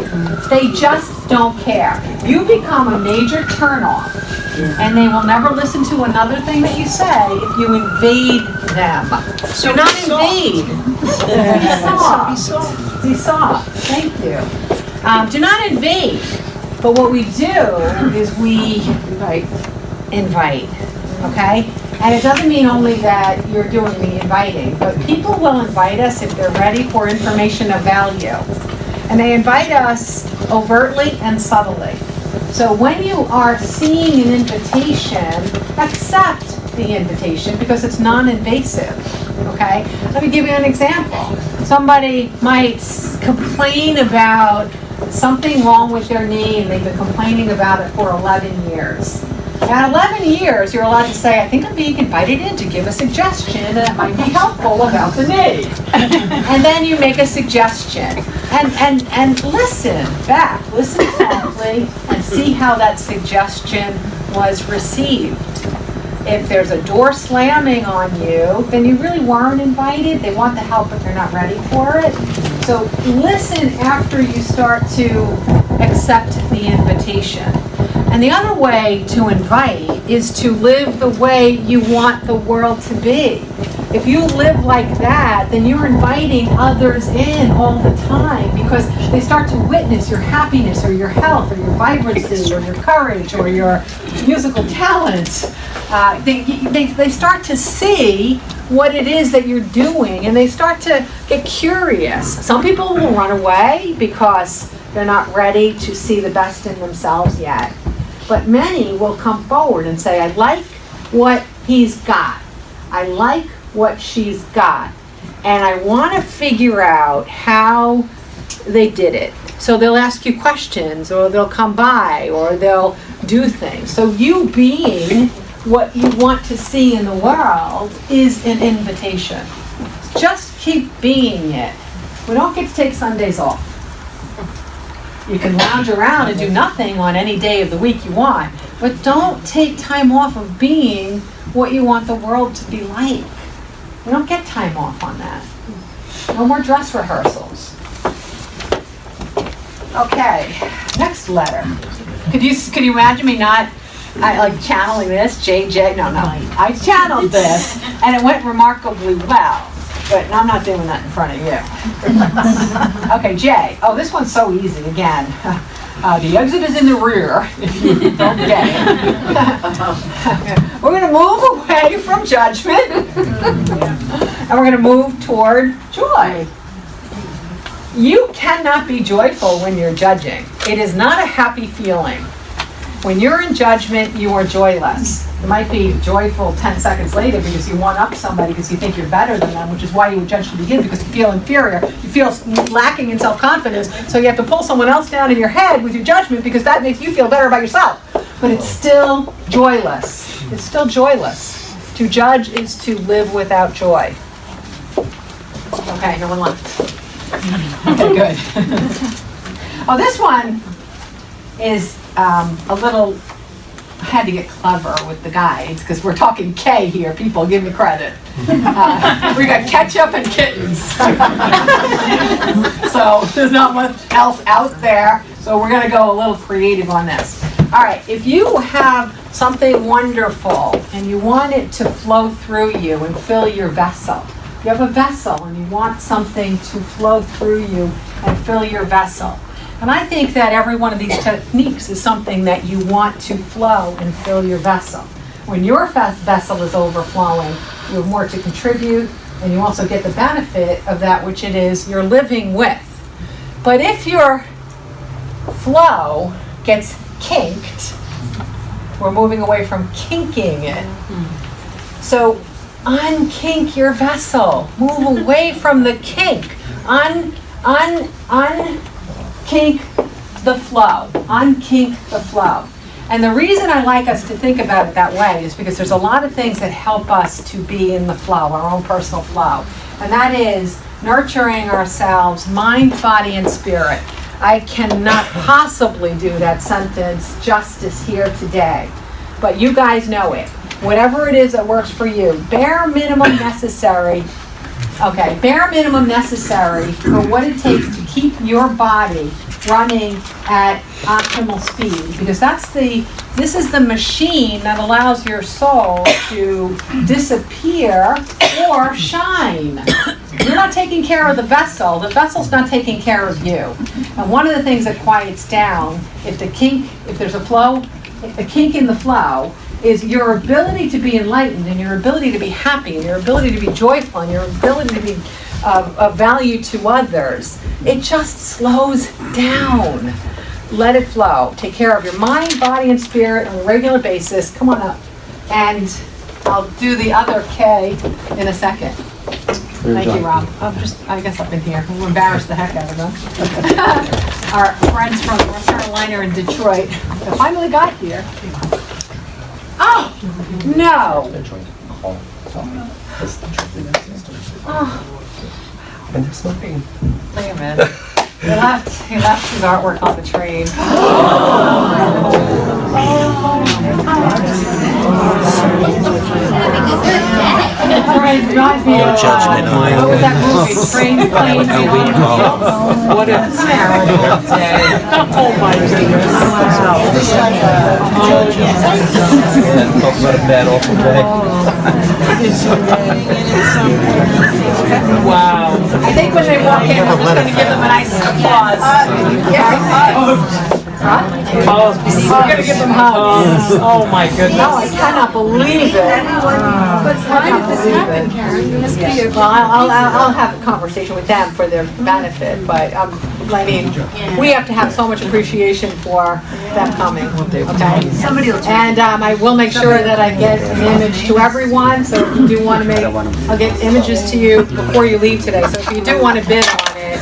Speaker 9: They just don't care. You become a major turnoff, and they will never listen to another thing that you say if you invade them. Do not invade. Be soft. Thank you. Do not invade, but what we do is we invite, okay? And it doesn't mean only that you're doing the inviting, but people will invite us if they're ready for information of value. And they invite us overtly and subtly. So when you are seeing an invitation, accept the invitation because it's non-invasive, okay? Let me give you an example. Somebody might complain about something wrong with their knee and they've been complaining about it for 11 years. At 11 years, you're allowed to say, I think I'm being invited in to give a suggestion that might be helpful about the knee. And then you make a suggestion. And listen back, listen softly, and see how that suggestion was received. If there's a door slamming on you, then you really weren't invited. They want the help, but they're not ready for it. So listen after you start to accept the invitation. And the other way to invite is to live the way you want the world to be. If you live like that, then you're inviting others in all the time because they start to witness your happiness or your health or your vibrancy or your courage or your musical talent. They start to see what it is that you're doing and they start to get curious. Some people will run away because they're not ready to see the best in themselves yet. But many will come forward and say, I like what he's got. I like what she's got. And I want to figure out how they did it. So they'll ask you questions, or they'll come by, or they'll do things. So you being what you want to see in the world is an invitation. Just keep being it. We don't get to take Sundays off. You can lounge around and do nothing on any day of the week you want, but don't take time off of being what you want the world to be like. We don't get time off on that. No more dress rehearsals. Okay, next letter. Could you imagine me not channeling this? JJ? No. I channeled this, and it went remarkably well. But I'm not doing that in front of you. Okay, J. Oh, this one's so easy again. The exit is in the rear, if you don't get it. We're going to move away from judgment, and we're going to move toward joy. You cannot be joyful when you're judging. It is not a happy feeling. When you're in judgment, you are joyless. You might be joyful 10 seconds later because you one up somebody because you think you're better than them, which is why you would judge to begin, because you feel inferior. You feel lacking in self-confidence, so you have to pull someone else down in your head with your judgment because that makes you feel better about yourself. But it's still joyless. It's still joyless. To judge is to live without joy. Okay, no one left. Okay, good. Oh, this one is a little, I had to get clever with the guides because we're talking K here. People, give me credit. We got ketchup and kittens. So there's not much else out there. So we're going to go a little creative on this. All right, if you have something wonderful and you want it to flow through you and fill your vessel, you have a vessel and you want something to flow through you and fill your vessel. And I think that every one of these techniques is something that you want to flow and fill your vessel. When your vessel is overflowing, you have more to contribute, and you also get the benefit of that which it is you're living with. But if your flow gets kinked, we're moving away from kinking it. So unkink your vessel. Move away from the kink. Unkink the flow. Unkink the flow. And the reason I like us to think about it that way is because there's a lot of things that help us to be in the flow, our own personal flow. And that is nurturing ourselves, mind, body, and spirit. I cannot possibly do that sentence justice here today. But you guys know it. Whatever it is that works for you. Bare minimum necessary. Okay, bare minimum necessary for what it takes to keep your body running at optimal speed, because this is the machine that allows your soul to disappear or shine. You're not taking care of the vessel's not taking care of you. And one of the things that quiets down, if there's a kink in the flow, is your ability to be enlightened, and your ability to be happy, and your ability to be joyful, and your ability to be of value to others. It just slows down. Let it flow. Take care of your mind, body, and spirit on a regular basis. Come on up. And I'll do the other K in a second. Thank you, Rob. I guess up in here. We'll embarrass the heck out of them. Our friends from North Carolina and Detroit. They finally got here. Oh, no. Oh.
Speaker 1: And they're smoking.
Speaker 9: Wait a minute. He left his artwork on the train.
Speaker 13: No judgment on
Speaker 9: What was that movie? Train, plane,
Speaker 6: What a terrible day. Oh my goodness.
Speaker 8: Talk about a bad awful day.
Speaker 6: Wow.
Speaker 9: I think when they walk in, we're just going to give them a nice applause. We're going to give them hugs.
Speaker 6: Oh my goodness.
Speaker 9: No, I cannot believe it. But why did this happen, Karen? Well, I'll have a conversation with them for their benefit, but I mean, we have to have so much appreciation for them coming, okay? And I will make sure that I get an image to everyone, so if you do want to I'll get images to you before you leave today, so if you do want to bid on it,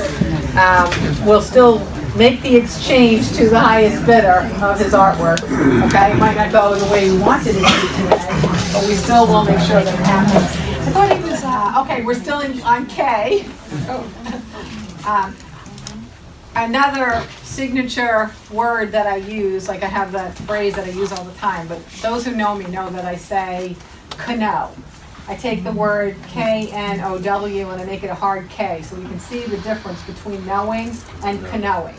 Speaker 9: we'll still make the exchange to the highest bidder of his artwork, okay? It might not go the way we wanted it to today, but we still will make sure that it happens. I thought he was, okay, we're still on K. Another signature word that I use, like I have that phrase that I use all the time, but those who know me know that I say know. I take the word K-N-O-W and I make it a hard K, so you can see the difference between knowing and knowing.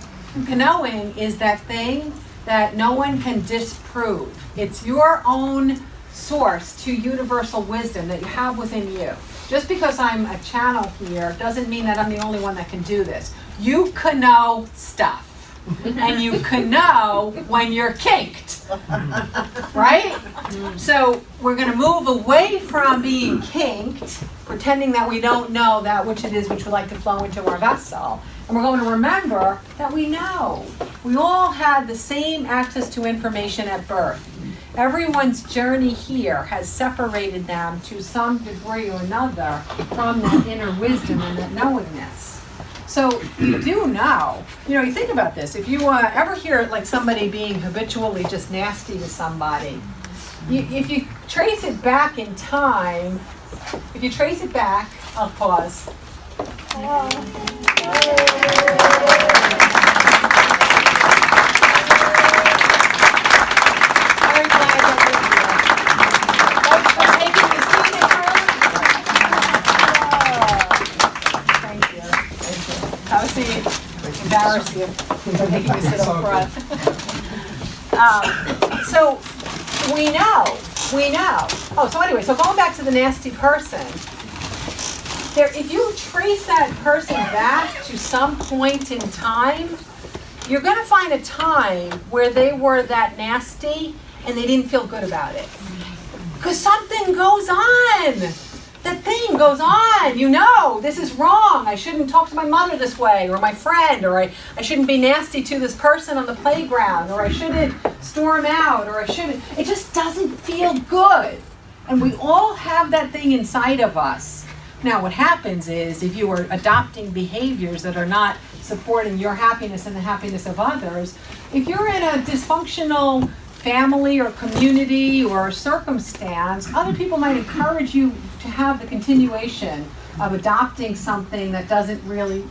Speaker 9: Knowing is that thing that no one can disprove. It's your own source to universal wisdom that you have within you. Just because I'm a channel here doesn't mean that I'm the only one that can do this. You can know stuff. And you can know when you're kinked, right? So we're going to move away from being kinked, pretending that we don't know that which it is which would like to flow into our vessel. And we're going to remember that we know. We all had the same access to information at birth. Everyone's journey here has separated them to some degree or another from that inner wisdom and that knowingness. So you do know, you think about this. If you ever hear like somebody being habitually just nasty to somebody, if you trace it back in time, I'll pause. Very glad that you're here. Thanks for taking the scenic route. Thank you. Have a seat. Embarrass you for making you sit up front. So we know. Oh, so anyway, so going back to the nasty person, if you trace that person back to some point in time, you're going to find a time where they were that nasty and they didn't feel good about it. Because something goes on. That thing goes on. This is wrong. I shouldn't talk to my mother this way, or my friend, or I shouldn't be nasty to this person on the playground, or I shouldn't storm out, or I shouldn't. It just doesn't feel good. And we all have that thing inside of us. Now, what happens is if you are adopting behaviors that are not supporting your happiness and the happiness of others, if you're in a dysfunctional family or community or circumstance, other people might encourage you to have the continuation of adopting something that doesn't really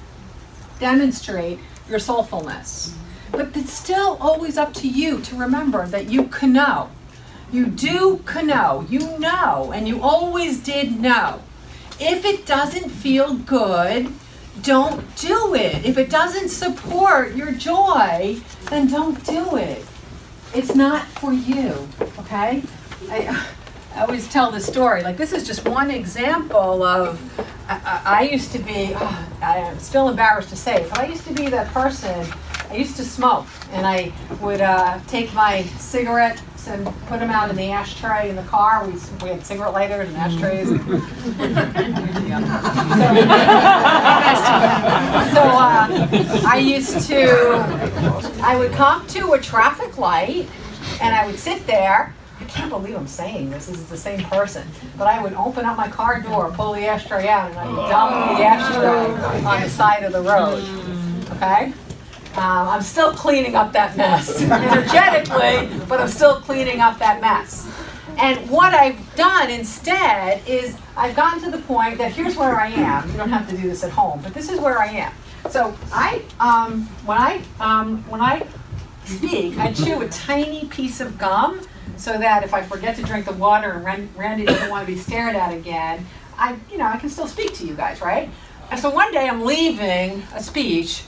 Speaker 9: demonstrate your soulfulness. But it's still always up to you to remember that you can know. You do know. You know, and you always did know. If it doesn't feel good, don't do it. If it doesn't support your joy, then don't do it. It's not for you, okay? I always tell this story. Like, this is just one example of, I used to be, I'm still embarrassed to say it, but I used to be that person. I used to smoke, and I would take my cigarettes and put them out in the ashtray in the car. We had cigarette lighters and ashtrays. So I would come to a traffic light, and I would sit there. I can't believe I'm saying this is the same person, but I would open up my car door, pull the ashtray out, and I would dump the ashtray on the side of the road. Okay? I'm still cleaning up that mess, energetically, but I'm still cleaning up that mess. And what I've done instead is I've gotten to the point that here's where I am. You don't have to do this at home, but this is where I am. So when I speak, I chew a tiny piece of gum so that if I forget to drink the water and Randy doesn't want to be stared at again, I can still speak to you guys, right? And so one day I'm leaving a speech,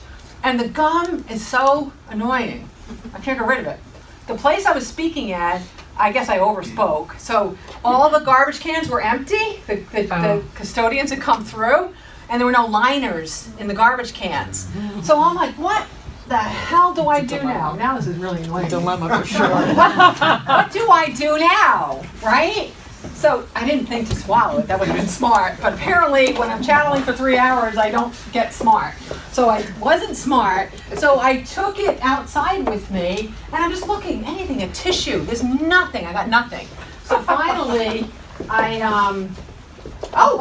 Speaker 9: and the gum is so annoying. I can't get rid of it. The place I was speaking at, I guess I overspoke. So all the garbage cans were empty. The custodians had come through, and there were no liners in the garbage cans. So I'm like, what the hell do I do now? Now this is really annoying.
Speaker 3: Dilemma for sure.
Speaker 9: What do I do now, right? So I didn't think to swallow it. That would have been smart. But apparently when I'm channeling for 3 hours, I don't get smart. So I wasn't smart. So I took it outside with me, and I'm just looking, anything, a tissue. There's nothing. I got nothing. So finally, oh,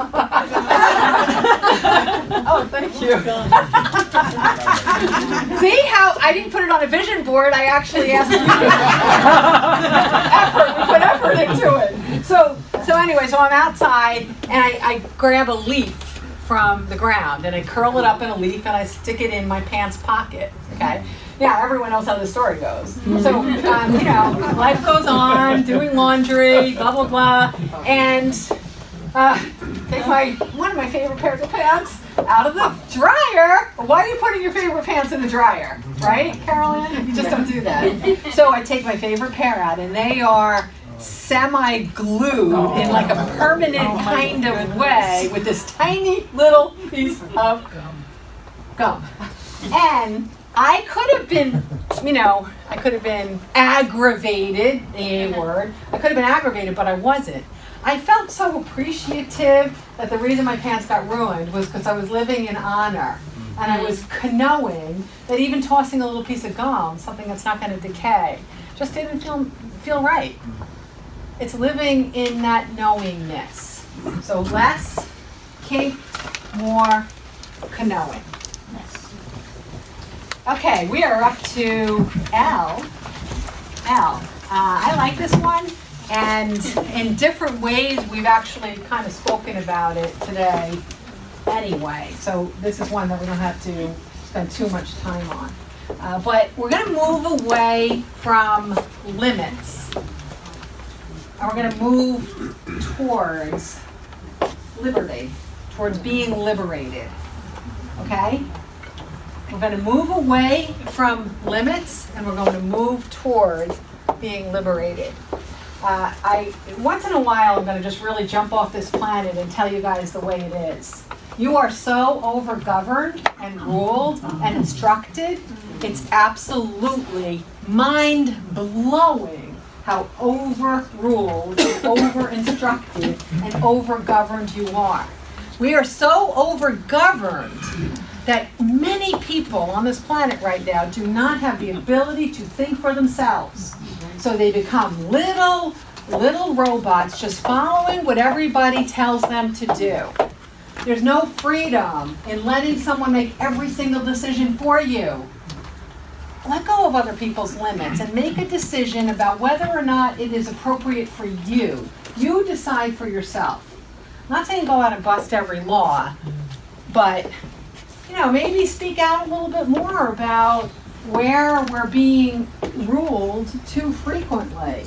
Speaker 9: thank you. See how I didn't put it on a vision board? I actually asked you. We put effort into it. So anyway, so I'm outside, and I grab a leaf from the ground, and I curl it up in a leaf, and I stick it in my pants pocket. Okay. Yeah, everyone knows how the story goes. So, life goes on, doing laundry, blah, blah, blah, and take one of my favorite pairs of pants out of the dryer. Why are you putting your favorite pants in the dryer? Right, Carolyn? You just don't do that. So I take my favorite pair out, and they are semi-glued in like a permanent kind of way with this tiny little piece of gum. And I could have been, aggravated, a word. I could have been aggravated, but I wasn't. I felt so appreciative that the reason my pants got ruined was because I was living in honor. And I was knowing that even tossing a little piece of gum, something that's not going to decay, just didn't feel right. It's living in that knowingness. So less kink, more knowing. Okay, we are up to L. I like this one. And in different ways, we've actually kind of spoken about it today anyway. So this is one that we don't have to spend too much time on. But we're going to move away from limits. And we're going to move towards liberty, towards being liberated. Okay? We're going to move away from limits, and we're going to move towards being liberated. Once in a while, I'm going to just really jump off this planet and tell you guys the way it is. You are so over-governed and ruled and instructed. It's absolutely mind-blowing how over-ruled, over-instructed, and over-governed you are. We are so over-governed that many people on this planet right now do not have the ability to think for themselves. So they become little robots just following what everybody tells them to do. There's no freedom in letting someone make every single decision for you. Let go of other people's limits and make a decision about whether or not it is appropriate for you. You decide for yourself. I'm not saying go out and bust every law, but maybe speak out a little bit more about where we're being ruled too frequently.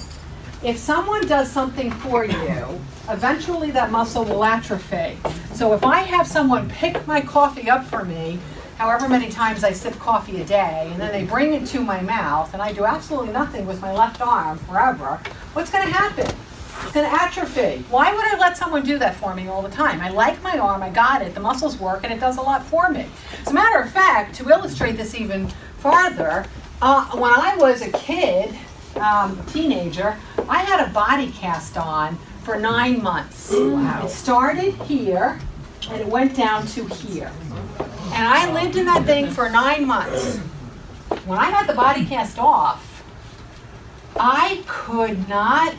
Speaker 9: If someone does something for you, eventually that muscle will atrophy. So if I have someone pick my coffee up for me, however many times I sip coffee a day, and then they bring it to my mouth, and I do absolutely nothing with my left arm forever, what's going to happen? It's gonna atrophy. Why would I let someone do that for me all the time? I like my arm, I got it, the muscles work, and it does a lot for me. As a matter of fact, to illustrate this even farther, when I was a kid, teenager, I had a body cast on for 9 months. Wow. It started here, and it went down to here. And I lived in that thing for 9 months. When I had the body cast off, I could not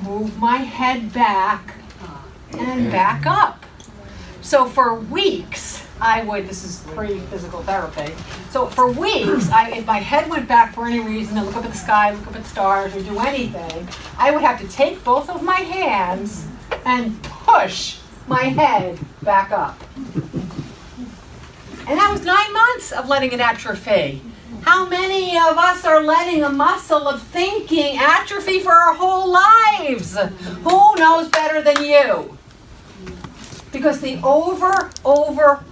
Speaker 9: move my head back and back up. So for weeks, this is pre-physical therapy, so for weeks, if my head went back for any reason, to look up at the sky, look up at the stars, or do anything, I would have to take both of my hands and push my head back up. And that was 9 months of letting it atrophy. How many of us are letting a muscle of thinking atrophy for our whole lives? Who knows better than you? Because the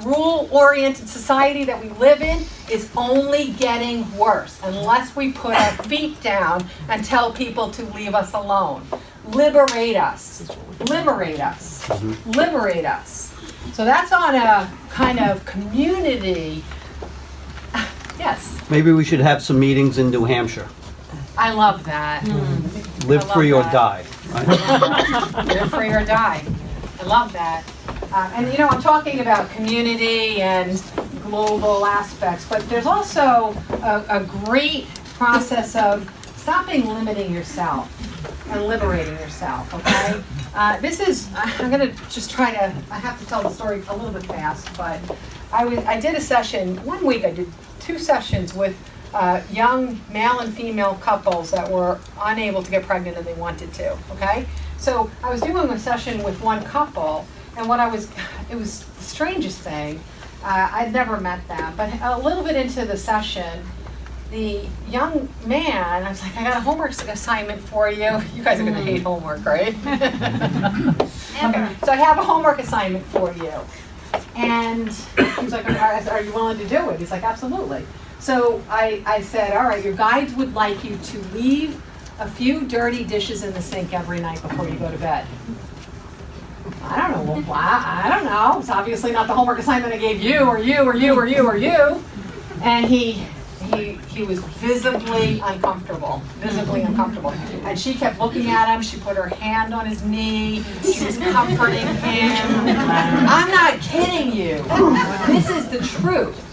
Speaker 9: rule-oriented society that we live in is only getting worse unless we put our feet down and tell people to leave us alone. Liberate us. Liberate us. Liberate us. So that's on a kind of community. Yes.
Speaker 8: Maybe we should have some meetings in New Hampshire.
Speaker 9: I love that.
Speaker 8: Live free or die. Right?
Speaker 9: Live free or die. I love that. And you know, I'm talking about community and global aspects, but there's also a great process of stopping limiting yourself and liberating yourself, okay? I'm gonna just try to, I have to tell the story a little bit fast, but I did a session, 1 week I did 2 sessions with young male and female couples that were unable to get pregnant and they wanted to, okay? So I was doing a session with one couple, and it was the strangest thing. I'd never met them, but a little bit into the session, the young man, I was like, I got a homework assignment for you. You guys are gonna hate homework, right? Okay, so I have a homework assignment for you. And he was like, are you willing to do it? He's like, absolutely. So I said, all right, your guides would like you to leave a few dirty dishes in the sink every night before you go to bed. I don't know. Well, I don't know. It's obviously not the homework assignment I gave you, or you, or you, or you, or you. And he was visibly uncomfortable, And she kept looking at him. She put her hand on his knee. She was comforting him. I'm not kidding you. This is the truth.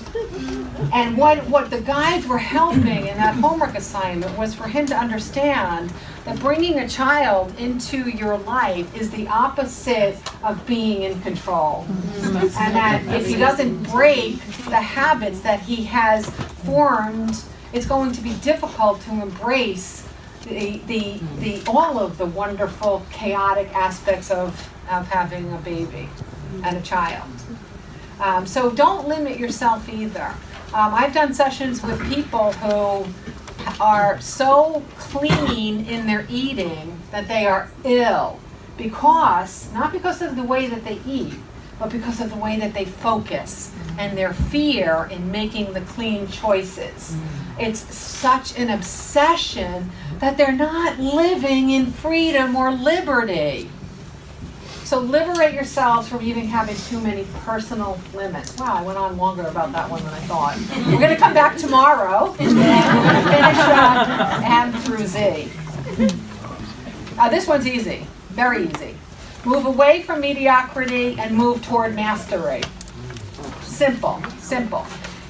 Speaker 9: And what the guides were helping in that homework assignment was for him to understand that bringing a child into your life is the opposite of being in control. And that if he doesn't break the habits that he has formed, it's going to be difficult to embrace all of the wonderful, chaotic aspects of having a baby and a child. So don't limit yourself either. I've done sessions with people who are so clean in their eating that they are ill not because of the way that they eat, but because of the way that they focus and their fear in making the clean choices. It's such an obsession that they're not living in freedom or liberty. So liberate yourselves from even having too many personal limits. Wow, I went on longer about that one than I thought. We're going to come back tomorrow and we're going to finish up M through Z. This one's easy, very easy. Move away from mediocrity and move toward mastery. Simple, simple.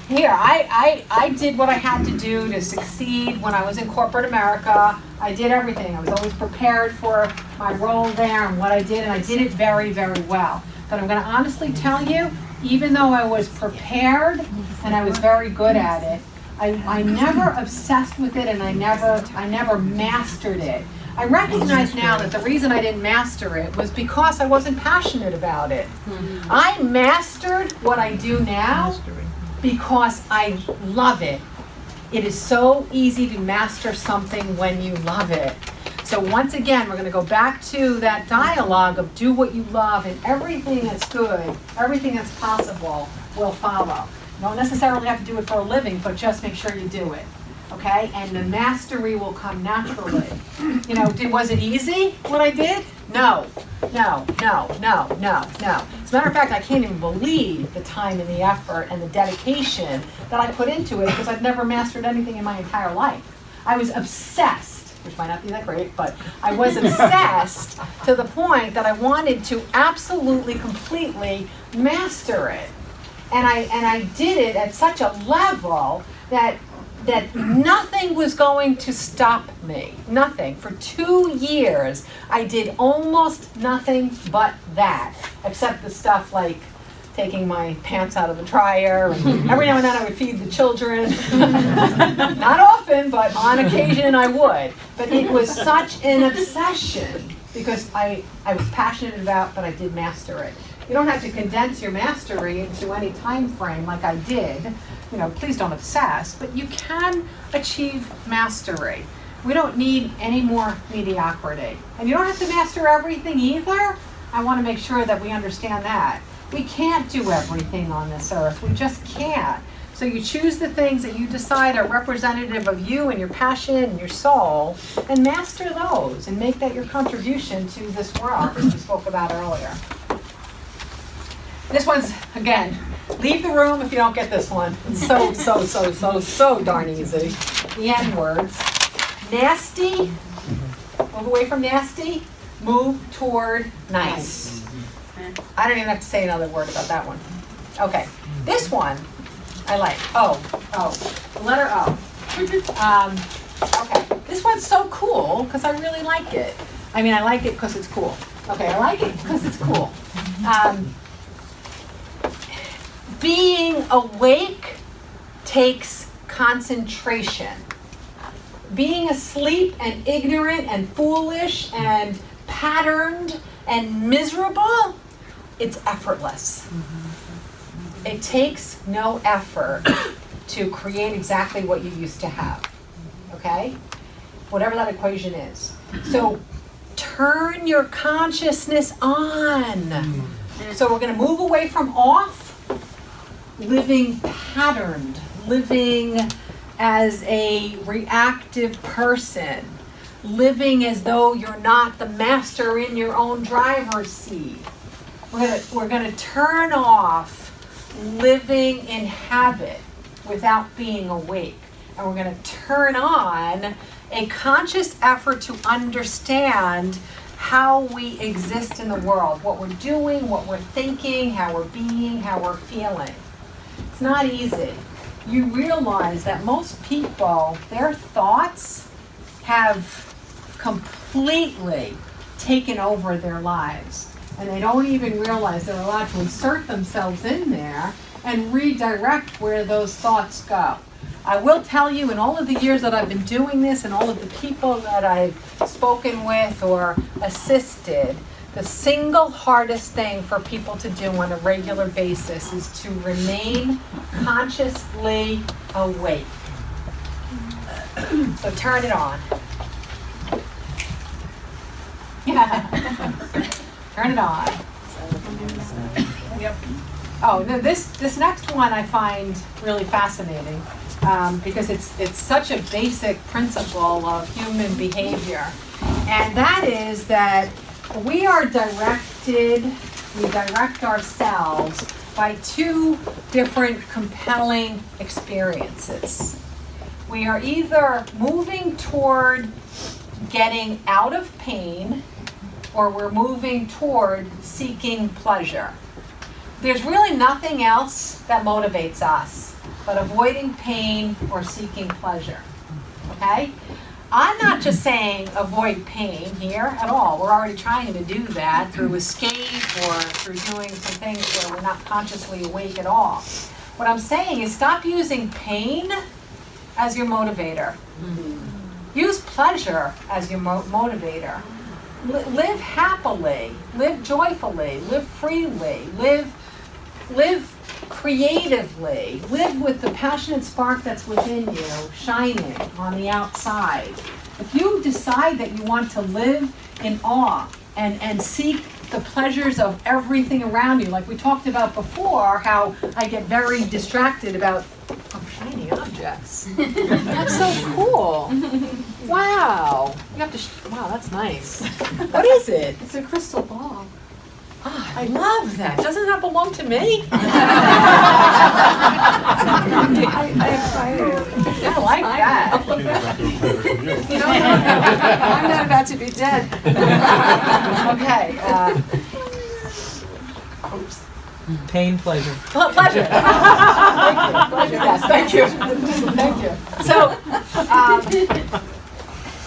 Speaker 9: Here, I did what I had to do to succeed when I was in corporate America. I did everything. I was always prepared for my role there and what I did, and I did it very, very well. But I'm going to honestly tell you, even though I was prepared and I was very good at it, I never obsessed with it, and I never mastered it. I recognize now that the reason I didn't master it was because I wasn't passionate about it. I mastered what I do now because I love it. It is so easy to master something when you love it. So once again, we're going to go back to that dialogue of do what you love, and everything that's good, everything that's possible will follow. You don't necessarily have to do it for a living, but just make sure you do it. okay? And the mastery will come naturally. You know, was it easy what I did? No. As a matter of fact, I can't even believe the time and the effort and the dedication that I put into it because I've never mastered anything in my entire life. I was obsessed, which might not be that great, but I was obsessed to the point that I wanted to absolutely, completely master it. And I did it at such a level that nothing was going to stop me. Nothing. For 2 years, I did almost nothing but that, except the stuff like taking my pants out of the dryer, and every now and then I would feed the children. Not often, but on occasion I would. But it was such an obsession because I was passionate about, but I did master it. You don't have to condense your mastery into any time frame like I did. You know, please don't obsess, but you can achieve mastery. We don't need any more mediocrity. And you don't have to master everything either. I want to make sure that we understand that. We can't do everything on this earth. We just can't. So you choose the things that you decide are representative of you and your passion and your soul, and master those and make that your contribution to this world, as we spoke about earlier. This one's, again, leave the room if you don't get this one. It's so darn easy. The N words. Nasty, move away from nasty, move toward nice. I don't even have to say another word about that one. Okay, this one I like. O, the letter O. Okay, this one's so cool because I really like it. I mean, I like it because it's cool. Okay, I like it because it's cool. Being awake takes concentration. Being asleep and ignorant and foolish and patterned and miserable, it's effortless. It takes no effort to create exactly what you used to have, okay? Whatever that equation is. So turn your consciousness on. So we're going to move away from off, living patterned, living as a reactive person, living as though you're not the master in your own driver's seat. We're going to turn off living in habit without being awake. And we're going to turn on a conscious effort to understand how we exist in the world, what we're doing, what we're thinking, how we're being, how we're feeling. It's not easy. You realize that most people, their thoughts have completely taken over their lives. And they don't even realize they're allowed to insert themselves in there and redirect where those thoughts go. I will tell you, in all of the years that I've been doing this and all of the people that I've spoken with or assisted, the single hardest thing for people to do on a regular basis is to remain consciously awake. So turn it on. Turn it on. Yep. Oh, this next one I find really fascinating because it's such a basic principle of human behavior, and that is that we direct ourselves by two different compelling experiences. We are either moving toward getting out of pain, or we're moving toward seeking pleasure. There's really nothing else that motivates us but avoiding pain or seeking pleasure, okay? I'm not just saying avoid pain here at all. We're already trying to do that through escape or through doing some things where we're not consciously awake at all. What I'm saying is stop using pain as your motivator. Use pleasure as your motivator. Live happily, live joyfully, live freely, live creatively, live with the passionate spark that's within you shining on the outside. If you decide that you want to live in awe and seek the pleasures of everything around you, like we talked about before, how I get very distracted about, I'm shiny, I'm
Speaker 3: Jess. That's so cool. Wow. You have to. Wow, that's nice. What is it?
Speaker 10: It's a crystal ball.
Speaker 3: Oh, I love that. Doesn't that belong to me?
Speaker 10: I acquired it.
Speaker 3: I like that.
Speaker 10: You know, I'm not about to be dead.
Speaker 3: Okay.
Speaker 6: Pain, pleasure.
Speaker 3: Pleasure. Thank you. Yes, thank you. Thank you. So,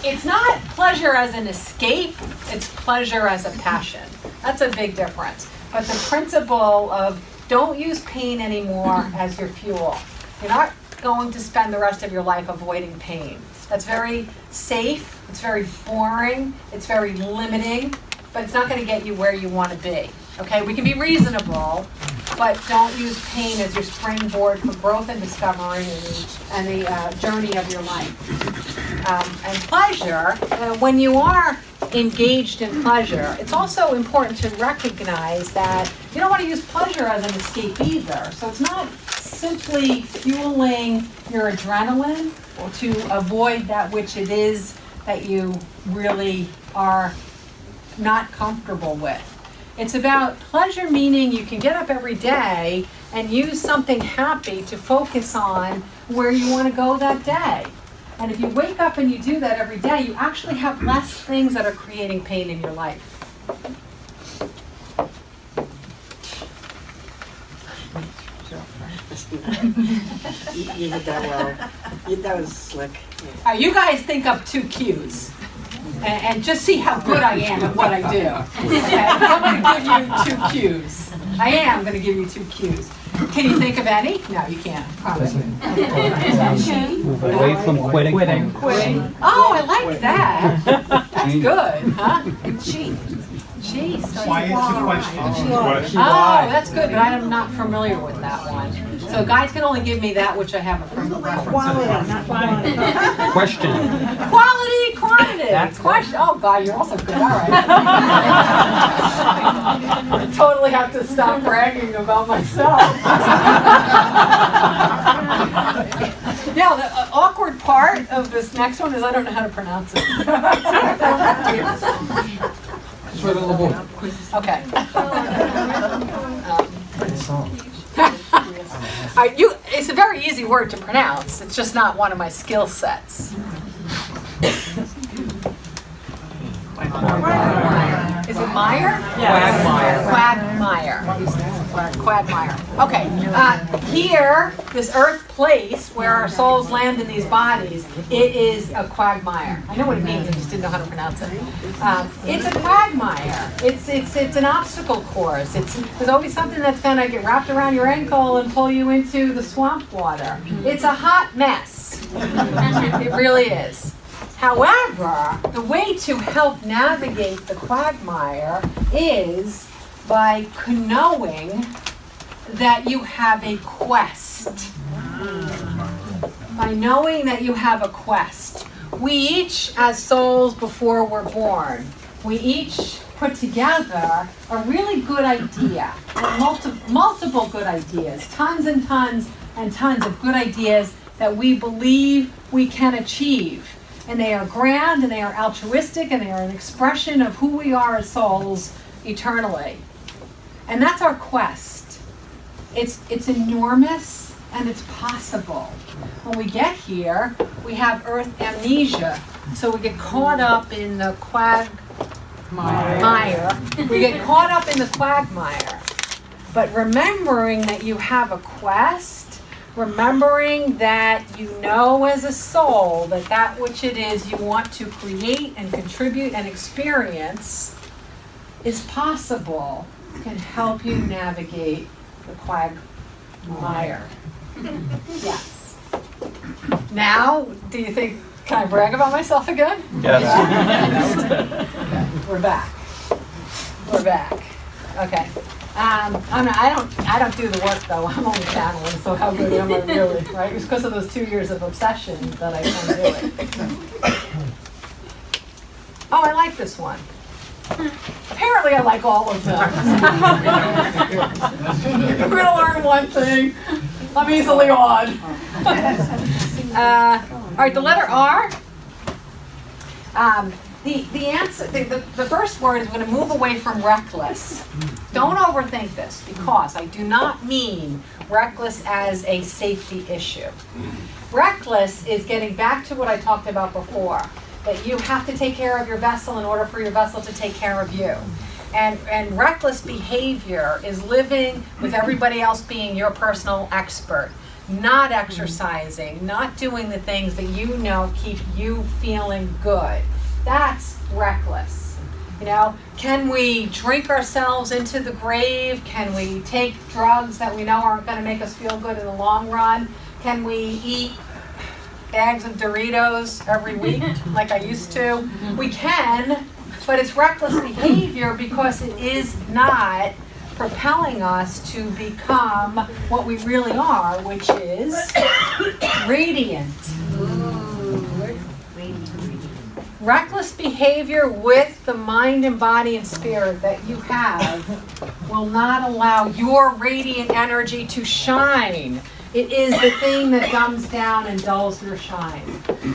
Speaker 3: it's not pleasure as an escape, it's pleasure as a passion. That's a big difference. But the principle of don't use pain anymore as your fuel. You're not going to spend the rest of your life avoiding pain. That's very safe, it's very boring, it's very limiting, but it's not going to get you where you want to be. Okay, we can be reasonable, but don't use pain as your springboard for growth and discovery and the journey of your life. And pleasure, when you are engaged in pleasure, it's also important to recognize that you don't want to use pleasure as an escape either. So it's not simply fueling your adrenaline or to avoid that which it is that you really are not comfortable with. It's about pleasure, meaning you can get up every day and use something happy to focus on where you want to go that day. And if you wake up and you do that every day, you actually have less things that are creating pain in your life.
Speaker 10: You did that well. That was slick.
Speaker 3: You guys think of 2 cues. And just see how good I am at what I do. Okay? I'm going to give you 2 cues. I am going to give you 2 cues. Can you think of any? No, you can't. Promise me.
Speaker 8: Move away from quitting.
Speaker 3: Quitting. Oh, I like that. That's good, huh?
Speaker 10: Cheat.
Speaker 3: Jeez.
Speaker 2: Quiet to question.
Speaker 3: Oh, that's good, but I'm not familiar with that one. So guys can only give me that which I have a frame of reference.
Speaker 10: Quality, not quantity.
Speaker 8: Question.
Speaker 3: Quality, quantity. That's question. Oh God, you're also good. All right. I totally have to stop bragging about myself. Now, the awkward part of this next one is I don't know how to pronounce it. Okay. It's a very easy word to pronounce. It's just not one of my skill sets. Is it Meyer?
Speaker 6: Quagmire.
Speaker 3: Quagmire. Okay. Here, this earth place where our souls land in these bodies, it is a quagmire. I know what it means, I just didn't know how to pronounce it. It's a quagmire. It's an obstacle course. There's always something that's going to get wrapped around your ankle and pull you into the swamp water. It's a hot mess. It really is. However, the way to help navigate the quagmire is by knowing that you have a quest. By knowing that you have a quest. We each, as souls before we're born, we each put together a really good idea, and multiple good ideas, tons and tons and tons of good ideas that we believe we can achieve. And they are grand, and they are altruistic, and they are an expression of who we are as souls eternally. And that's our quest. It's enormous, and it's possible. When we get here, we have earth amnesia. So we get caught up in the quagmire. We get caught up in the quagmire. But remembering that you have a quest, remembering that you know as a soul that which it is you want to create and contribute and experience is possible, can help you navigate the quagmire. Yes. Now, do you think, can I brag about myself again?
Speaker 8: Yes.
Speaker 3: We're back. We're back. Okay. I don't do the work though. I'm only channeling, so how good am I really, right? It's because of those 2 years of obsession that I can do it. Oh, I like this one. Apparently I like all of them. We're gonna learn one thing.
Speaker 9: I'm easily awed. All right, the letter R. The answer, the first word is going to move away from reckless. Don't overthink this, because I do not mean reckless as a safety issue. Reckless is getting back to what I talked about before, that you have to take care of your vessel in order for your vessel to take care of you. And reckless behavior is living with everybody else being your personal expert, not exercising, not doing the things that you know keep you feeling good. That's reckless. You know, can we drink ourselves into the grave? Can we take drugs that we know aren't going to make us feel good in the long run? Can we eat bags of Doritos every week like I used to? We can, but it's reckless behavior because it is not propelling us to become what we really are, which is radiant. Reckless behavior with the mind and body and spirit that you have will not allow your radiant energy to shine. It is the thing that dumbs down and dulls your shine,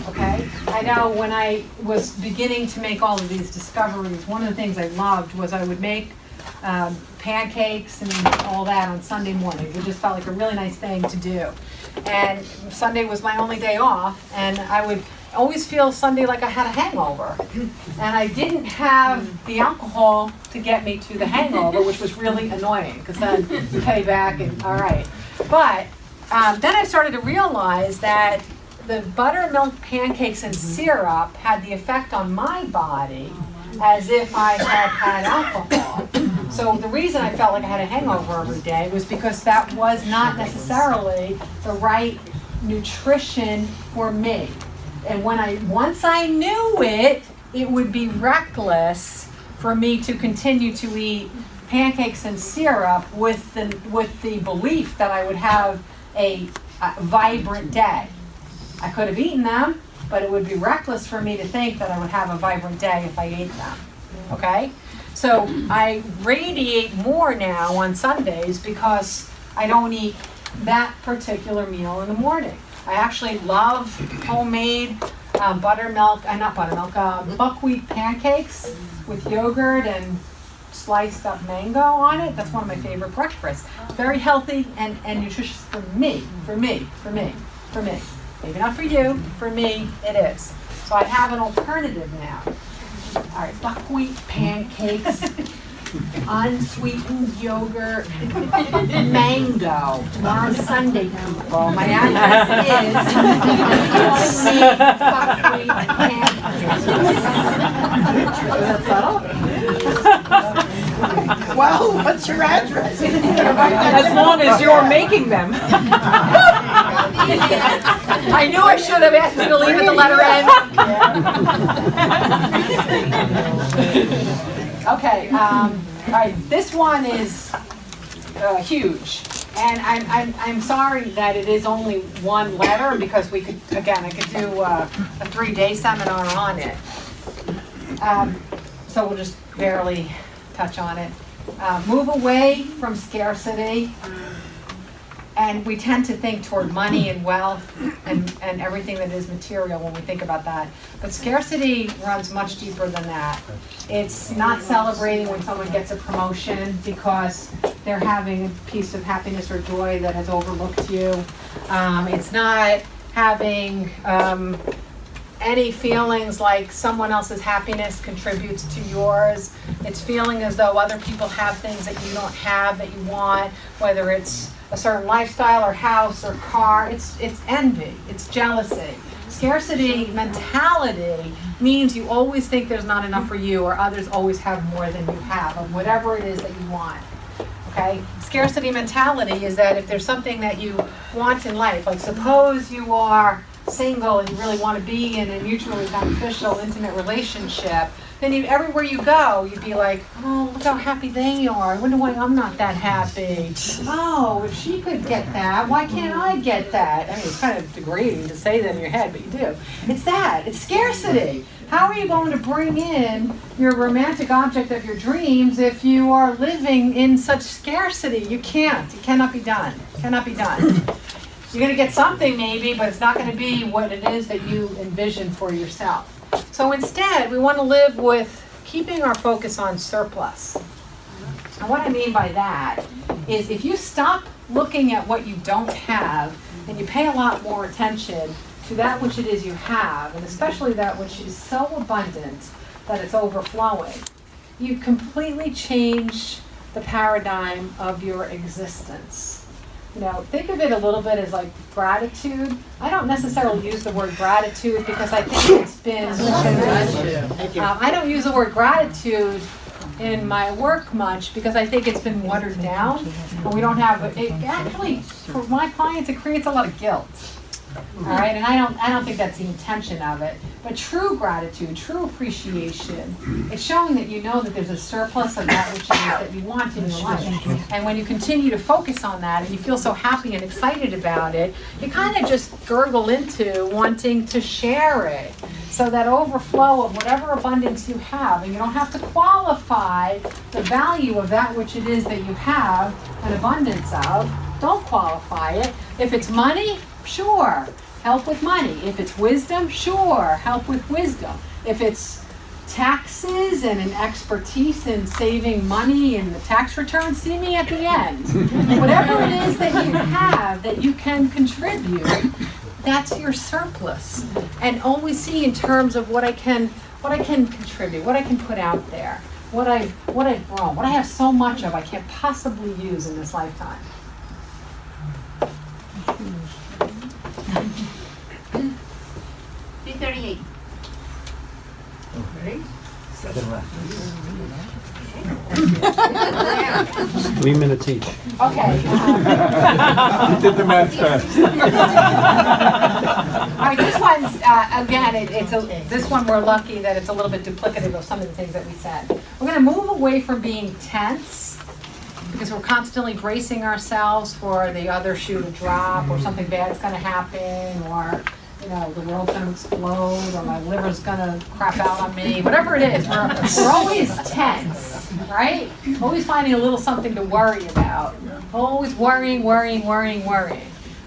Speaker 9: okay? I know when I was beginning to make all of these discoveries, one of the things I loved was I would make pancakes and all that on Sunday mornings. It just felt like a really nice thing to do. And Sunday was my only day off, and I would always feel Sunday like I had a hangover. And I didn't have the alcohol to get me to the hangover, which was really annoying, because then you pay back and all right. But then I started to realize that the buttermilk pancakes and syrup had the effect on my body as if I had had alcohol. So the reason I felt like I had a hangover every day was because that was not necessarily the right nutrition for me. And once I knew it, it would be reckless for me to continue to eat pancakes and syrup with the belief that I would have a vibrant day. I could have eaten them, but it would be reckless for me to think that I would have a vibrant day if I ate them. Okay? So I radiate more now on Sundays because I don't eat that particular meal in the morning. I actually love homemade buckwheat pancakes with yogurt and sliced up mango on it. That's one of my favorite breakfasts. Very healthy and nutritious for me. Maybe not for you, for me it is. So I have an alternative now. All right, buckwheat pancakes, unsweetened yogurt, mango. Tomorrow Sunday, people. My address is buckwheat pancakes. Is that subtle?
Speaker 10: Well, what's your address?
Speaker 9: As long as you're making them. I knew I should have asked you to leave at the letter N. Okay, all right, this one is huge. And I'm sorry that it is only one letter because I could do a 3-day seminar on it. So we'll just barely touch on it. Move away from scarcity. And we tend to think toward money and wealth and everything that is material when we think about that. But scarcity runs much deeper than that. It's not celebrating when someone gets a promotion because they're having a piece of happiness or joy that has overlooked you. It's not having any feelings like someone else's happiness contributes to yours. It's feeling as though other people have things that you don't have that you want, whether it's a certain lifestyle or house or car. It's envy, it's jealousy. Scarcity mentality means you always think there's not enough for you or others always have more than you have of whatever it is that you want. Okay? Scarcity mentality is that if there's something that you want in life, like suppose you are single and you really want to be in a mutually beneficial, intimate relationship, then everywhere you go, you'd be like, oh, look how happy they are. I wonder why I'm not that happy. Oh, if she could get that, why can't I get that? I mean, it's kind of degrading to say that in your head, but you do. It's that. It's scarcity. How are you going to bring in your romantic object of your dreams if you are living in such scarcity? You can't. It cannot be done. It cannot be done. You're gonna get something maybe, but it's not gonna be what it is that you envision for yourself. So instead, we wanna live with keeping our focus on surplus. And what I mean by that is if you stop looking at what you don't have and you pay a lot more attention to that which it is you have, and especially that which is so abundant that it's overflowing, you completely change the paradigm of your existence. You know, think of it a little bit as like gratitude. I don't necessarily use the word gratitude because I think it's been, I don't use the word gratitude in my work much because I think it's been watered down. And we don't have, it actually, for my clients, it creates a lot of guilt. All right, and I don't think that's the intention of it. But true gratitude, true appreciation, it's showing that you know that there's a surplus of that which it is that you want in your life. And when you continue to focus on that and you feel so happy and excited about it, you kind of just gurgle into wanting to share it. So that overflow of whatever abundance you have, and you don't have to qualify the value of that which it is that you have an abundance of. Don't qualify it. If it's money, sure, help with money. If it's wisdom, sure, help with wisdom. If it's taxes and an expertise in saving money in the tax return, see me at the end. Whatever it is that you have that you can contribute, that's your surplus. And always see in terms of what I can contribute, what I can put out there, what I've grown, what I have so much of I can't possibly use in this lifetime.
Speaker 7: $338.
Speaker 11: Okay. 7 left.
Speaker 8: 3 minutes each.
Speaker 9: Okay.
Speaker 4: You did the math fast.
Speaker 9: All right, this one's, again, this one we're lucky that it's a little bit duplicative of some of the things that we said. We're going to move away from being tense because we're constantly bracing ourselves for the other shoe to drop or something bad's going to happen or, you know, the world's going to explode or my liver's going to crap out on me. Whatever it is, we're always tense, right? Always finding a little something to worry about. Always worrying.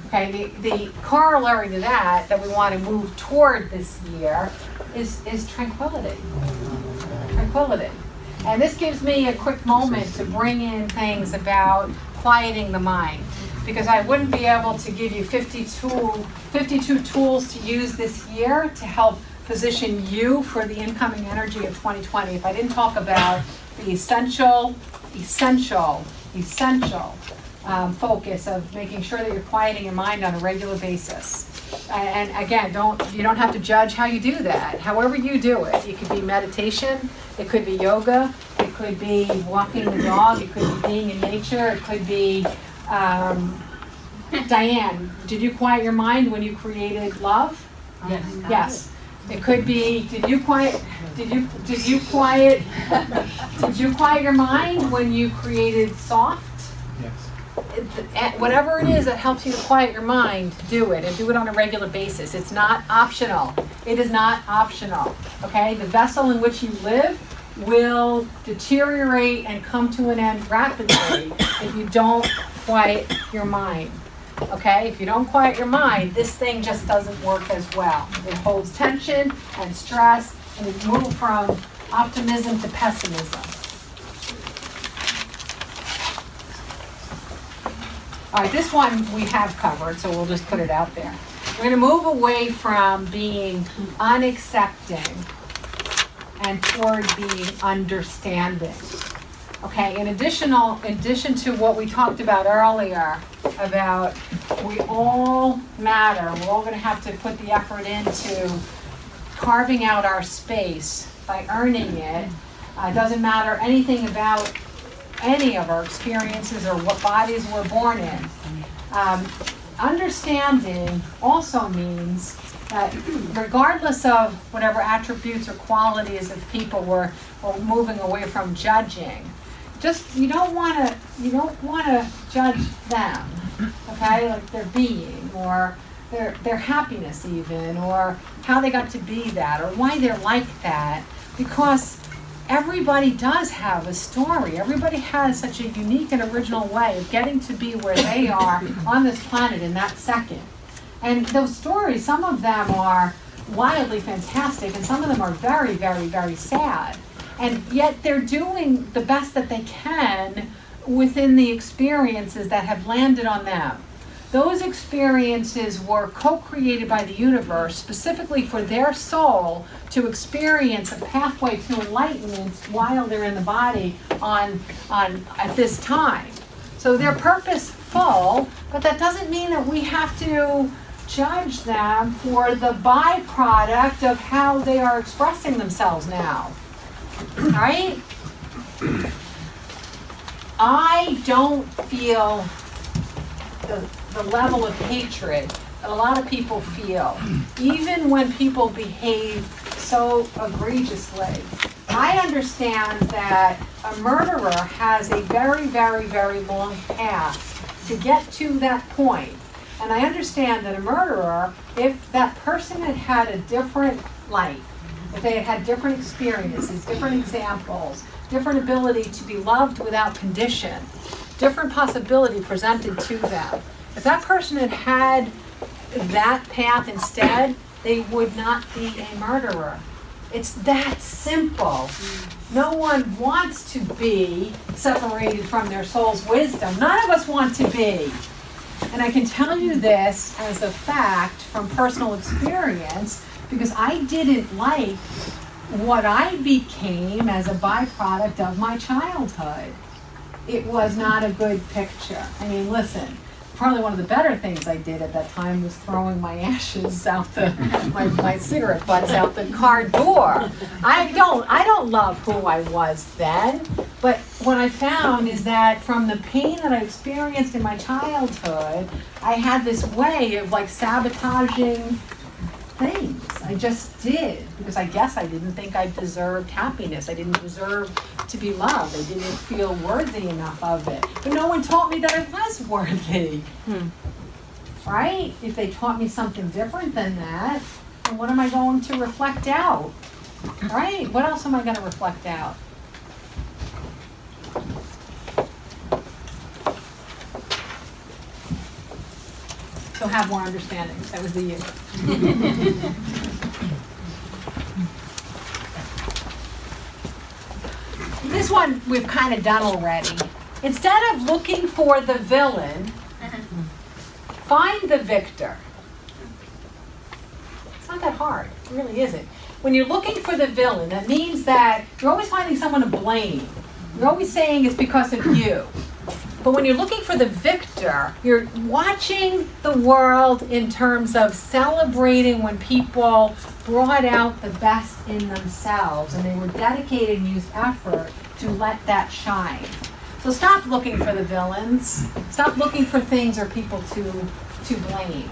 Speaker 9: Okay, the corollary to that we want to move toward this year is tranquility. Tranquility. And this gives me a quick moment to bring in things about quieting the mind. Because I wouldn't be able to give you 52 tools to use this year to help position you for the incoming energy of 2020 if I didn't talk about the essential focus of making sure that you're quieting your mind on a regular basis. And again, you don't have to judge how you do that. However you do it. It could be meditation, it could be yoga, it could be walking the dog, it could be being in nature, it could be Diane, did you quiet your mind when you created love?
Speaker 10: Yes.
Speaker 9: Yes. It could be, did you quiet your mind when you created soft? Whatever it is that helps you to quiet your mind, do it, and do it on a regular basis. It's not optional. It is not optional, okay? The vessel in which you live will deteriorate and come to an end rapidly if you don't quiet your mind, okay? If you don't quiet your mind, this thing just doesn't work as well. It holds tension and stress, and it moves from optimism to pessimism. All right, this one we have covered, so we'll just put it out there. We're going to move away from being unaccepting and toward being understanding. Okay, in addition to what we talked about earlier, about we all matter, we're all going to have to put the effort into carving out our space by earning it. Doesn't matter anything about any of our experiences or what bodies we're born in. Understanding also means that regardless of whatever attributes or qualities of people we're moving away from judging, just you don't want to judge them, okay? Like their being or their happiness even, or how they got to be that, or why they're like that, because everybody does have a story. Everybody has such a unique and original way of getting to be where they are on this planet in that second. And those stories, some of them are wildly fantastic, and some of them are very, very, very sad. And yet they're doing the best that they can within the experiences that have landed on them. Those experiences were co-created by the universe specifically for their soul to experience a pathway to enlightenment while they're in the body at this time. So they're purposeful, but that doesn't mean that we have to judge them for the byproduct of how they are expressing themselves now. All right? I don't feel the level of hatred that a lot of people feel, even when people behave so egregiously. I understand that a murderer has a very, very, very long path to get to that point. And I understand that a murderer, if that person had had a different life, if they had had different experiences, different examples, different ability to be loved without condition, different possibility presented to them. If that person had had that path instead, they would not be a murderer. It's that simple. No one wants to be separated from their soul's wisdom. None of us want to be. And I can tell you this as a fact from personal experience, because I didn't like what I became as a byproduct of my childhood. It was not a good picture. I mean, listen, probably one of the better things I did at that time was throwing my ashes out my cigarette butts out the car door. I don't love who I was then, but what I found is that from the pain that I experienced in my childhood, I had this way of like sabotaging things. I just did, because I guess I didn't think I deserved happiness. I didn't deserve to be loved. I didn't feel worthy enough of it. But no one taught me that I was worthy. Right? If they taught me something different than that, then what am I going to reflect out? Right? What else am I going to reflect out? So have more understanding. That was the you. This one we've kind of done already. Instead of looking for the villain, find the victor. It's not that hard. It really isn't. When you're looking for the villain, that means that you're always finding someone to blame. You're always saying it's because of you. But when you're looking for the victor, you're watching the world in terms of celebrating when people brought out the best in themselves and they were dedicated and used effort to let that shine. So stop looking for the villains. Stop looking for things or people to blame.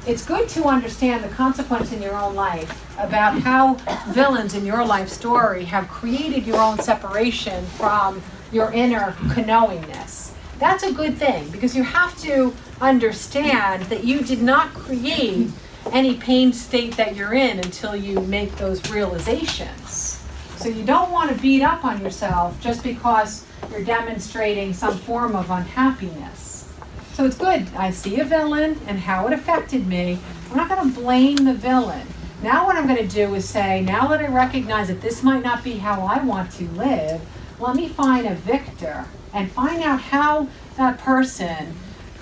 Speaker 9: It's good to understand the consequence in your own life about how villains in your life story have created your own separation from your inner knowingness. That's a good thing, because you have to understand that you did not create any pain state that you're in until you make those realizations. So you don't want to beat up on yourself just because you're demonstrating some form of unhappiness. So it's good. I see a villain and how it affected me. I'm not going to blame the villain. Now what I'm going to do is say, now that I recognize that this might not be how I want to live, let me find a victor and find out how that person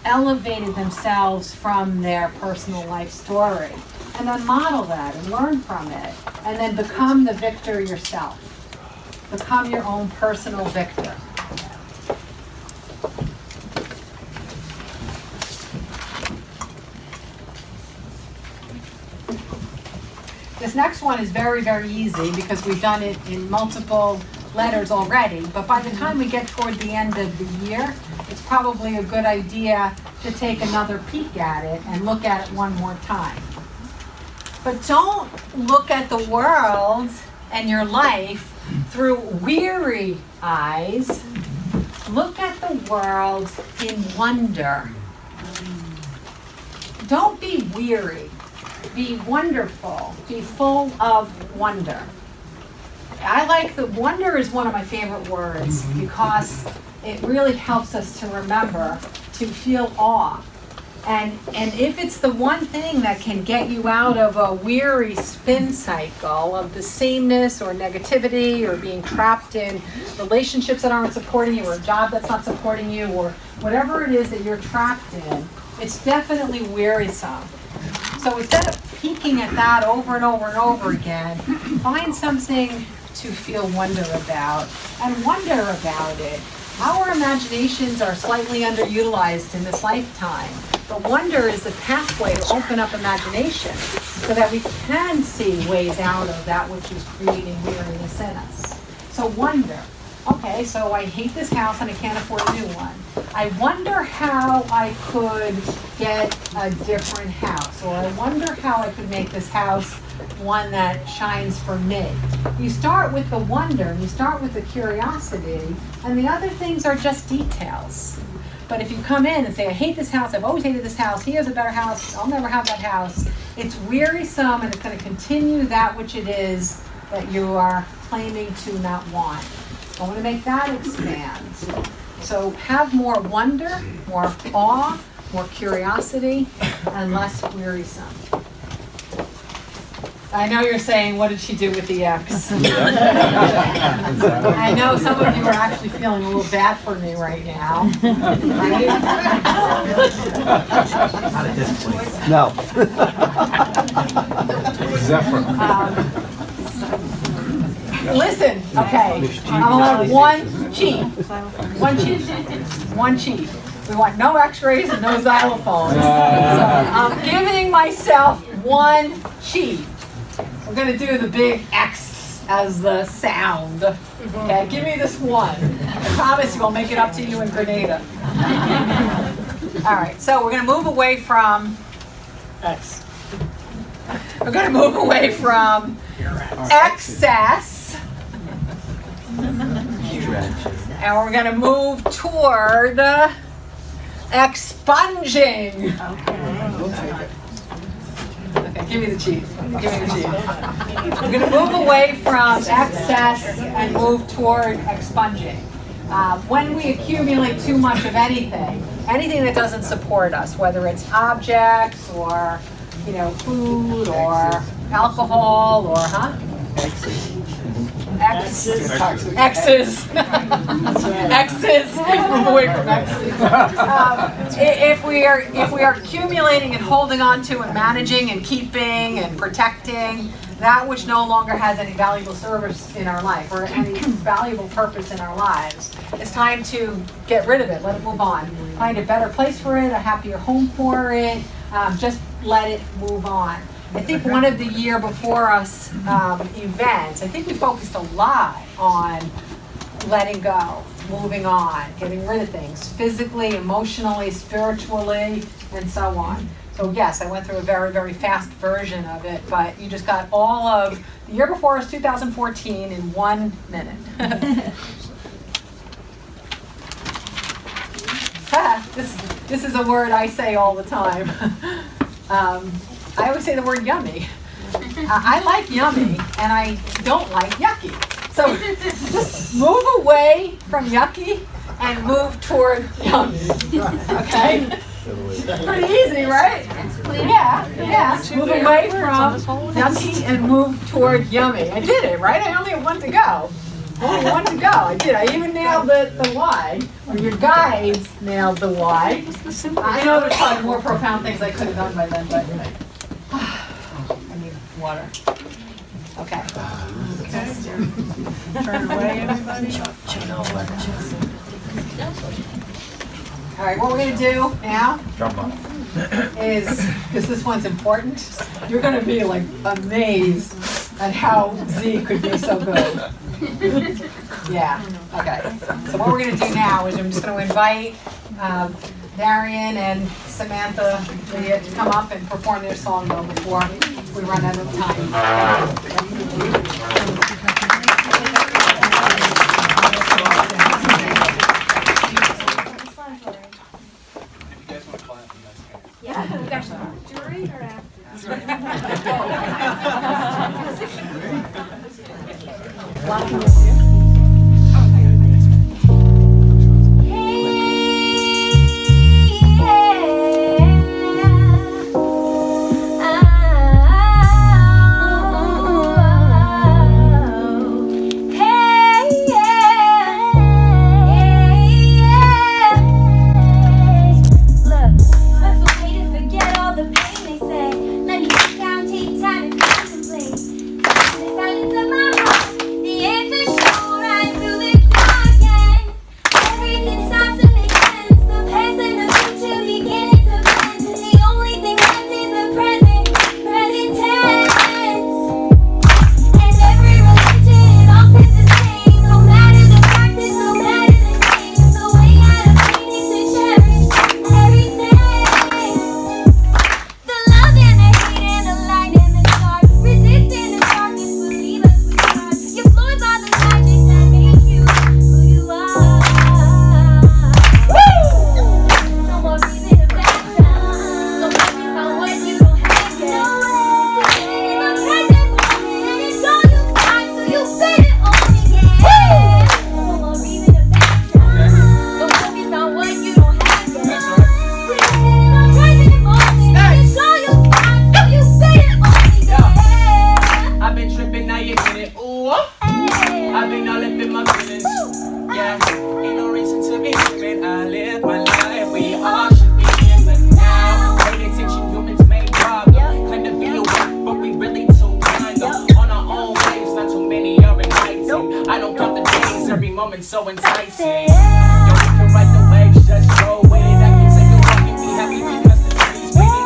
Speaker 9: elevated themselves from their personal life story. And then model that and learn from it. And then become the victor yourself. Become your own personal victor. This next one is very, very easy because we've done it in multiple letters already, but by the time we get toward the end of the year, it's probably a good idea to take another peek at it and look at it one more time. But don't look at the world and your life through weary eyes. Look at the world in wonder. Don't be weary. Be wonderful. Be full of wonder. I like the wonder is one of my favorite words because it really helps us to remember to feel awe. And if it's the one thing that can get you out of a weary spin cycle of the sameness or negativity or being trapped in relationships that aren't supporting you or a job that's not supporting you or whatever it is that you're trapped in, it's definitely wearisome. So instead of peeking at that over and over and over again, find something to feel wonder about and wonder about it. Our imaginations are slightly underutilized in this lifetime, but wonder is the pathway to open up imagination so that we can see ways out of that which is creating weariness in us. So wonder. Okay, so I hate this house and I can't afford a new one. I wonder how I could get a different house, or I wonder how I could make this house one that shines for me. You start with the wonder, and you start with the curiosity, and the other things are just details. But if you come in and say, I hate this house, I've always hated this house, he has a better house, I'll never have that house, it's wearisome and it's going to continue that which it is that you are claiming to not want. I want to make that expand. So have more wonder, more awe, more curiosity, and less wearisome. I know you're saying, what did she do with the X? I know some of you are actually feeling a little bad for me right now. Right?
Speaker 8: No.
Speaker 4: Zephyr.
Speaker 9: Listen, okay, I'm allowed one cheat. One cheat. We want no x-rays and no xylophones. So I'm giving myself one cheat. We're gonna do the big X as the sound. Okay, give me this one. I promise you I'll make it up to you in Grenada. All right, so we're gonna move away from X. We're gonna move away from excess. And we're going to move toward expunging. Okay, give me the cheese. Give me the cheese. We're going to move away from excess and move toward expunging. When we accumulate too much of anything that doesn't support us, whether it's objects or food or alcohol or X's. Move away from X's. If we are accumulating and holding on to and managing and keeping and protecting that which no longer has any valuable service in our life or any valuable purpose in our lives, it's time to get rid of it. Let it move on. Find a better place for it, a happier home for it. Just let it move on. I think one of the year before us events, I think we focused a lot on letting go, moving on, getting rid of things, physically, emotionally, spiritually, and so on. So yes, I went through a very, very fast version of it, but you just got all of the year before us, 2014, in 1 minute. This is a word I say all the time. I always say the word yummy. I like yummy, and I don't like yucky. So just move away from yucky and move toward yummy. Okay? Pretty easy, right? Yeah. Move away from yucky and move toward yummy. I did it, right? I only have one to go. I did. I even nailed the Y. Or your guides nailed the Y. I know there's probably more profound things I could have done by then, but I need water. Okay. Turn away, everybody. All right, what we're going to do now is, because this one's important, you're going to be like amazed at how Z could be so good. Yeah, okay. So what we're going to do now is I'm just going to invite Darian and Samantha to come up and perform their song though before we run out of time.
Speaker 5: Yeah, we got some during or after?
Speaker 6: So enticing. Yo, we can ride the waves, just roll with it. I can take a walk and be happy because the trees with it.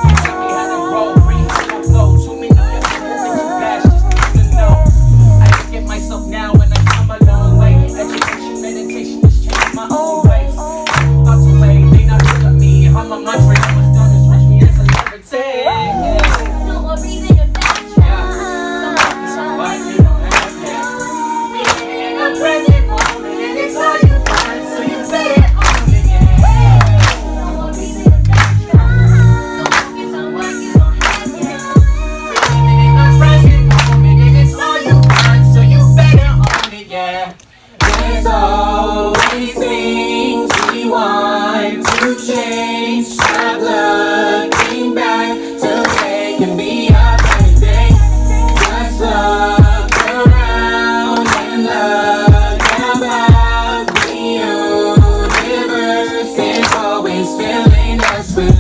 Speaker 6: You tell me how to roll, breathe, slow flow. 2 minutes, moving too fast, just need to know. I look at myself now and I come a long way. Education, meditation, just changing my own ways. Thoughts away, they not look at me. I'm a mantra, I was done, just watch me as a liberty.
Speaker 5: No more breathing in background. Present moment, and it's all you want, so you better own it, yeah. No more reason to backtrack. Don't focus on what you don't have yet. Living in the present moment, and it's all you want, so you better own it, yeah.
Speaker 6: There's always things we want to change. Stop looking back till they can be a better day. Just look around and look. Filling us with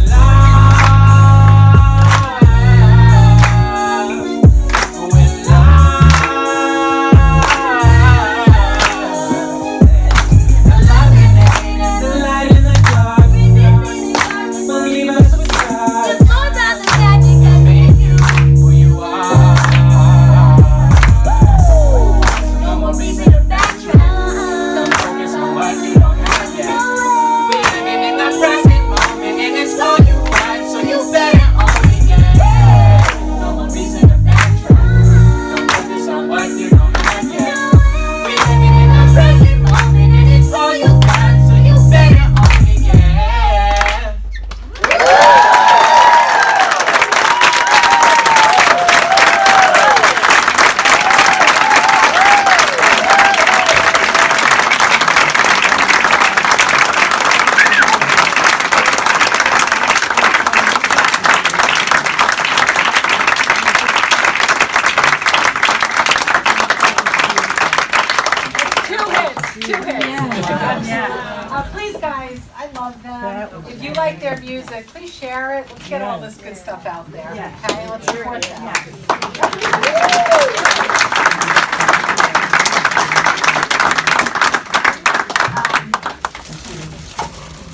Speaker 9: Please, guys, I love them. If you like their music, please share it. Let's get all this good stuff out there. Okay, let's support them.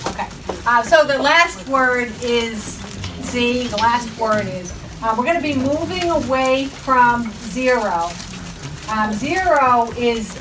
Speaker 9: Okay, so the last word is Z. The last word is, we're going to be moving away from zero. Zero is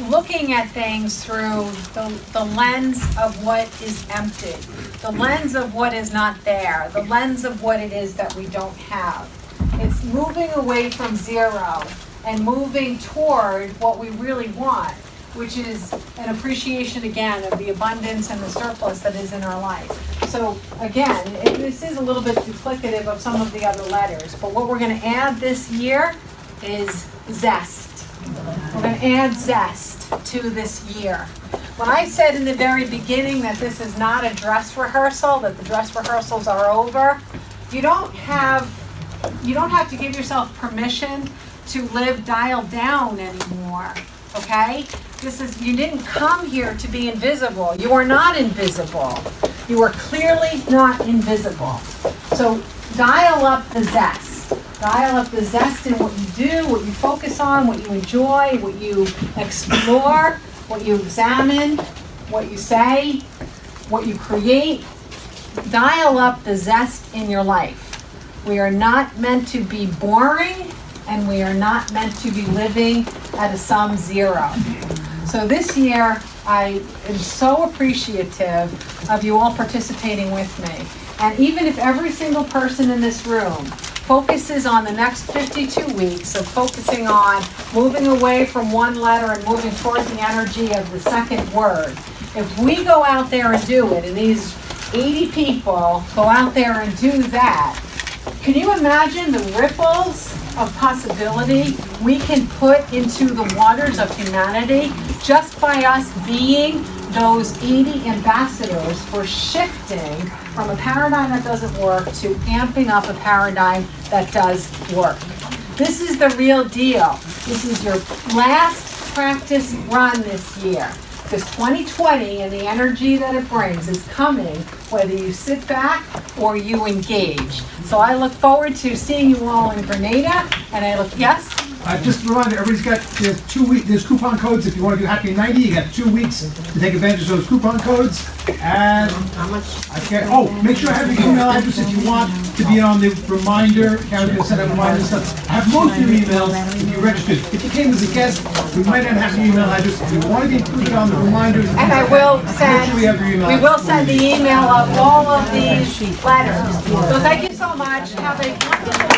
Speaker 9: looking at things through the lens of what is empty, the lens of what is not there, the lens of what it is that we don't have. It's moving away from zero and moving toward what we really want, which is an appreciation again of the abundance and the surplus that is in our life. So again, this is a little bit duplicative of some of the other letters, but what we're going to add this year is zest. We're going to add zest to this year. When I said in the very beginning that this is not a dress rehearsal, that the dress rehearsals are over, you don't have to give yourself permission to live dialed down anymore, okay? You didn't come here to be invisible. You are not invisible. You are clearly not invisible. So dial up the zest. Dial up the zest in what you do, what you focus on, what you enjoy, what you explore, what you examine, what you say, what you create. Dial up the zest in your life. We are not meant to be boring, and we are not meant to be living at a sum zero. So this year, I am so appreciative of you all participating with me. And even if every single person in this room focuses on the next 52 weeks of focusing on moving away from one letter and moving towards the energy of the second word, if we go out there and do it, and these 80 people go out there and do that, can you imagine the ripples of possibility we can put into the waters of humanity just by us being those 80 ambassadors for shifting from a paradigm that doesn't work to amping up a paradigm that does work? This is the real deal. This is your last practice run this year. Because 2020 and the energy that it brings is coming whether you sit back or you engage. So I look forward to seeing you all in Grenada, and yes?
Speaker 2: Just a reminder, everybody's got, there's coupon codes. If you want to do Happy 90, you got 2 weeks to take advantage of those coupon codes. And how much? Make sure I have your email address if you want to be on the reminder. Karen's going to send out reminders and stuff. I have most of your emails if you registered. If you came as a guest, we might not have your email address. If you want to be included on the reminders,
Speaker 9: and I will send,
Speaker 2: we
Speaker 9: will send the email of all of these letters. So thank you so much. Have a wonderful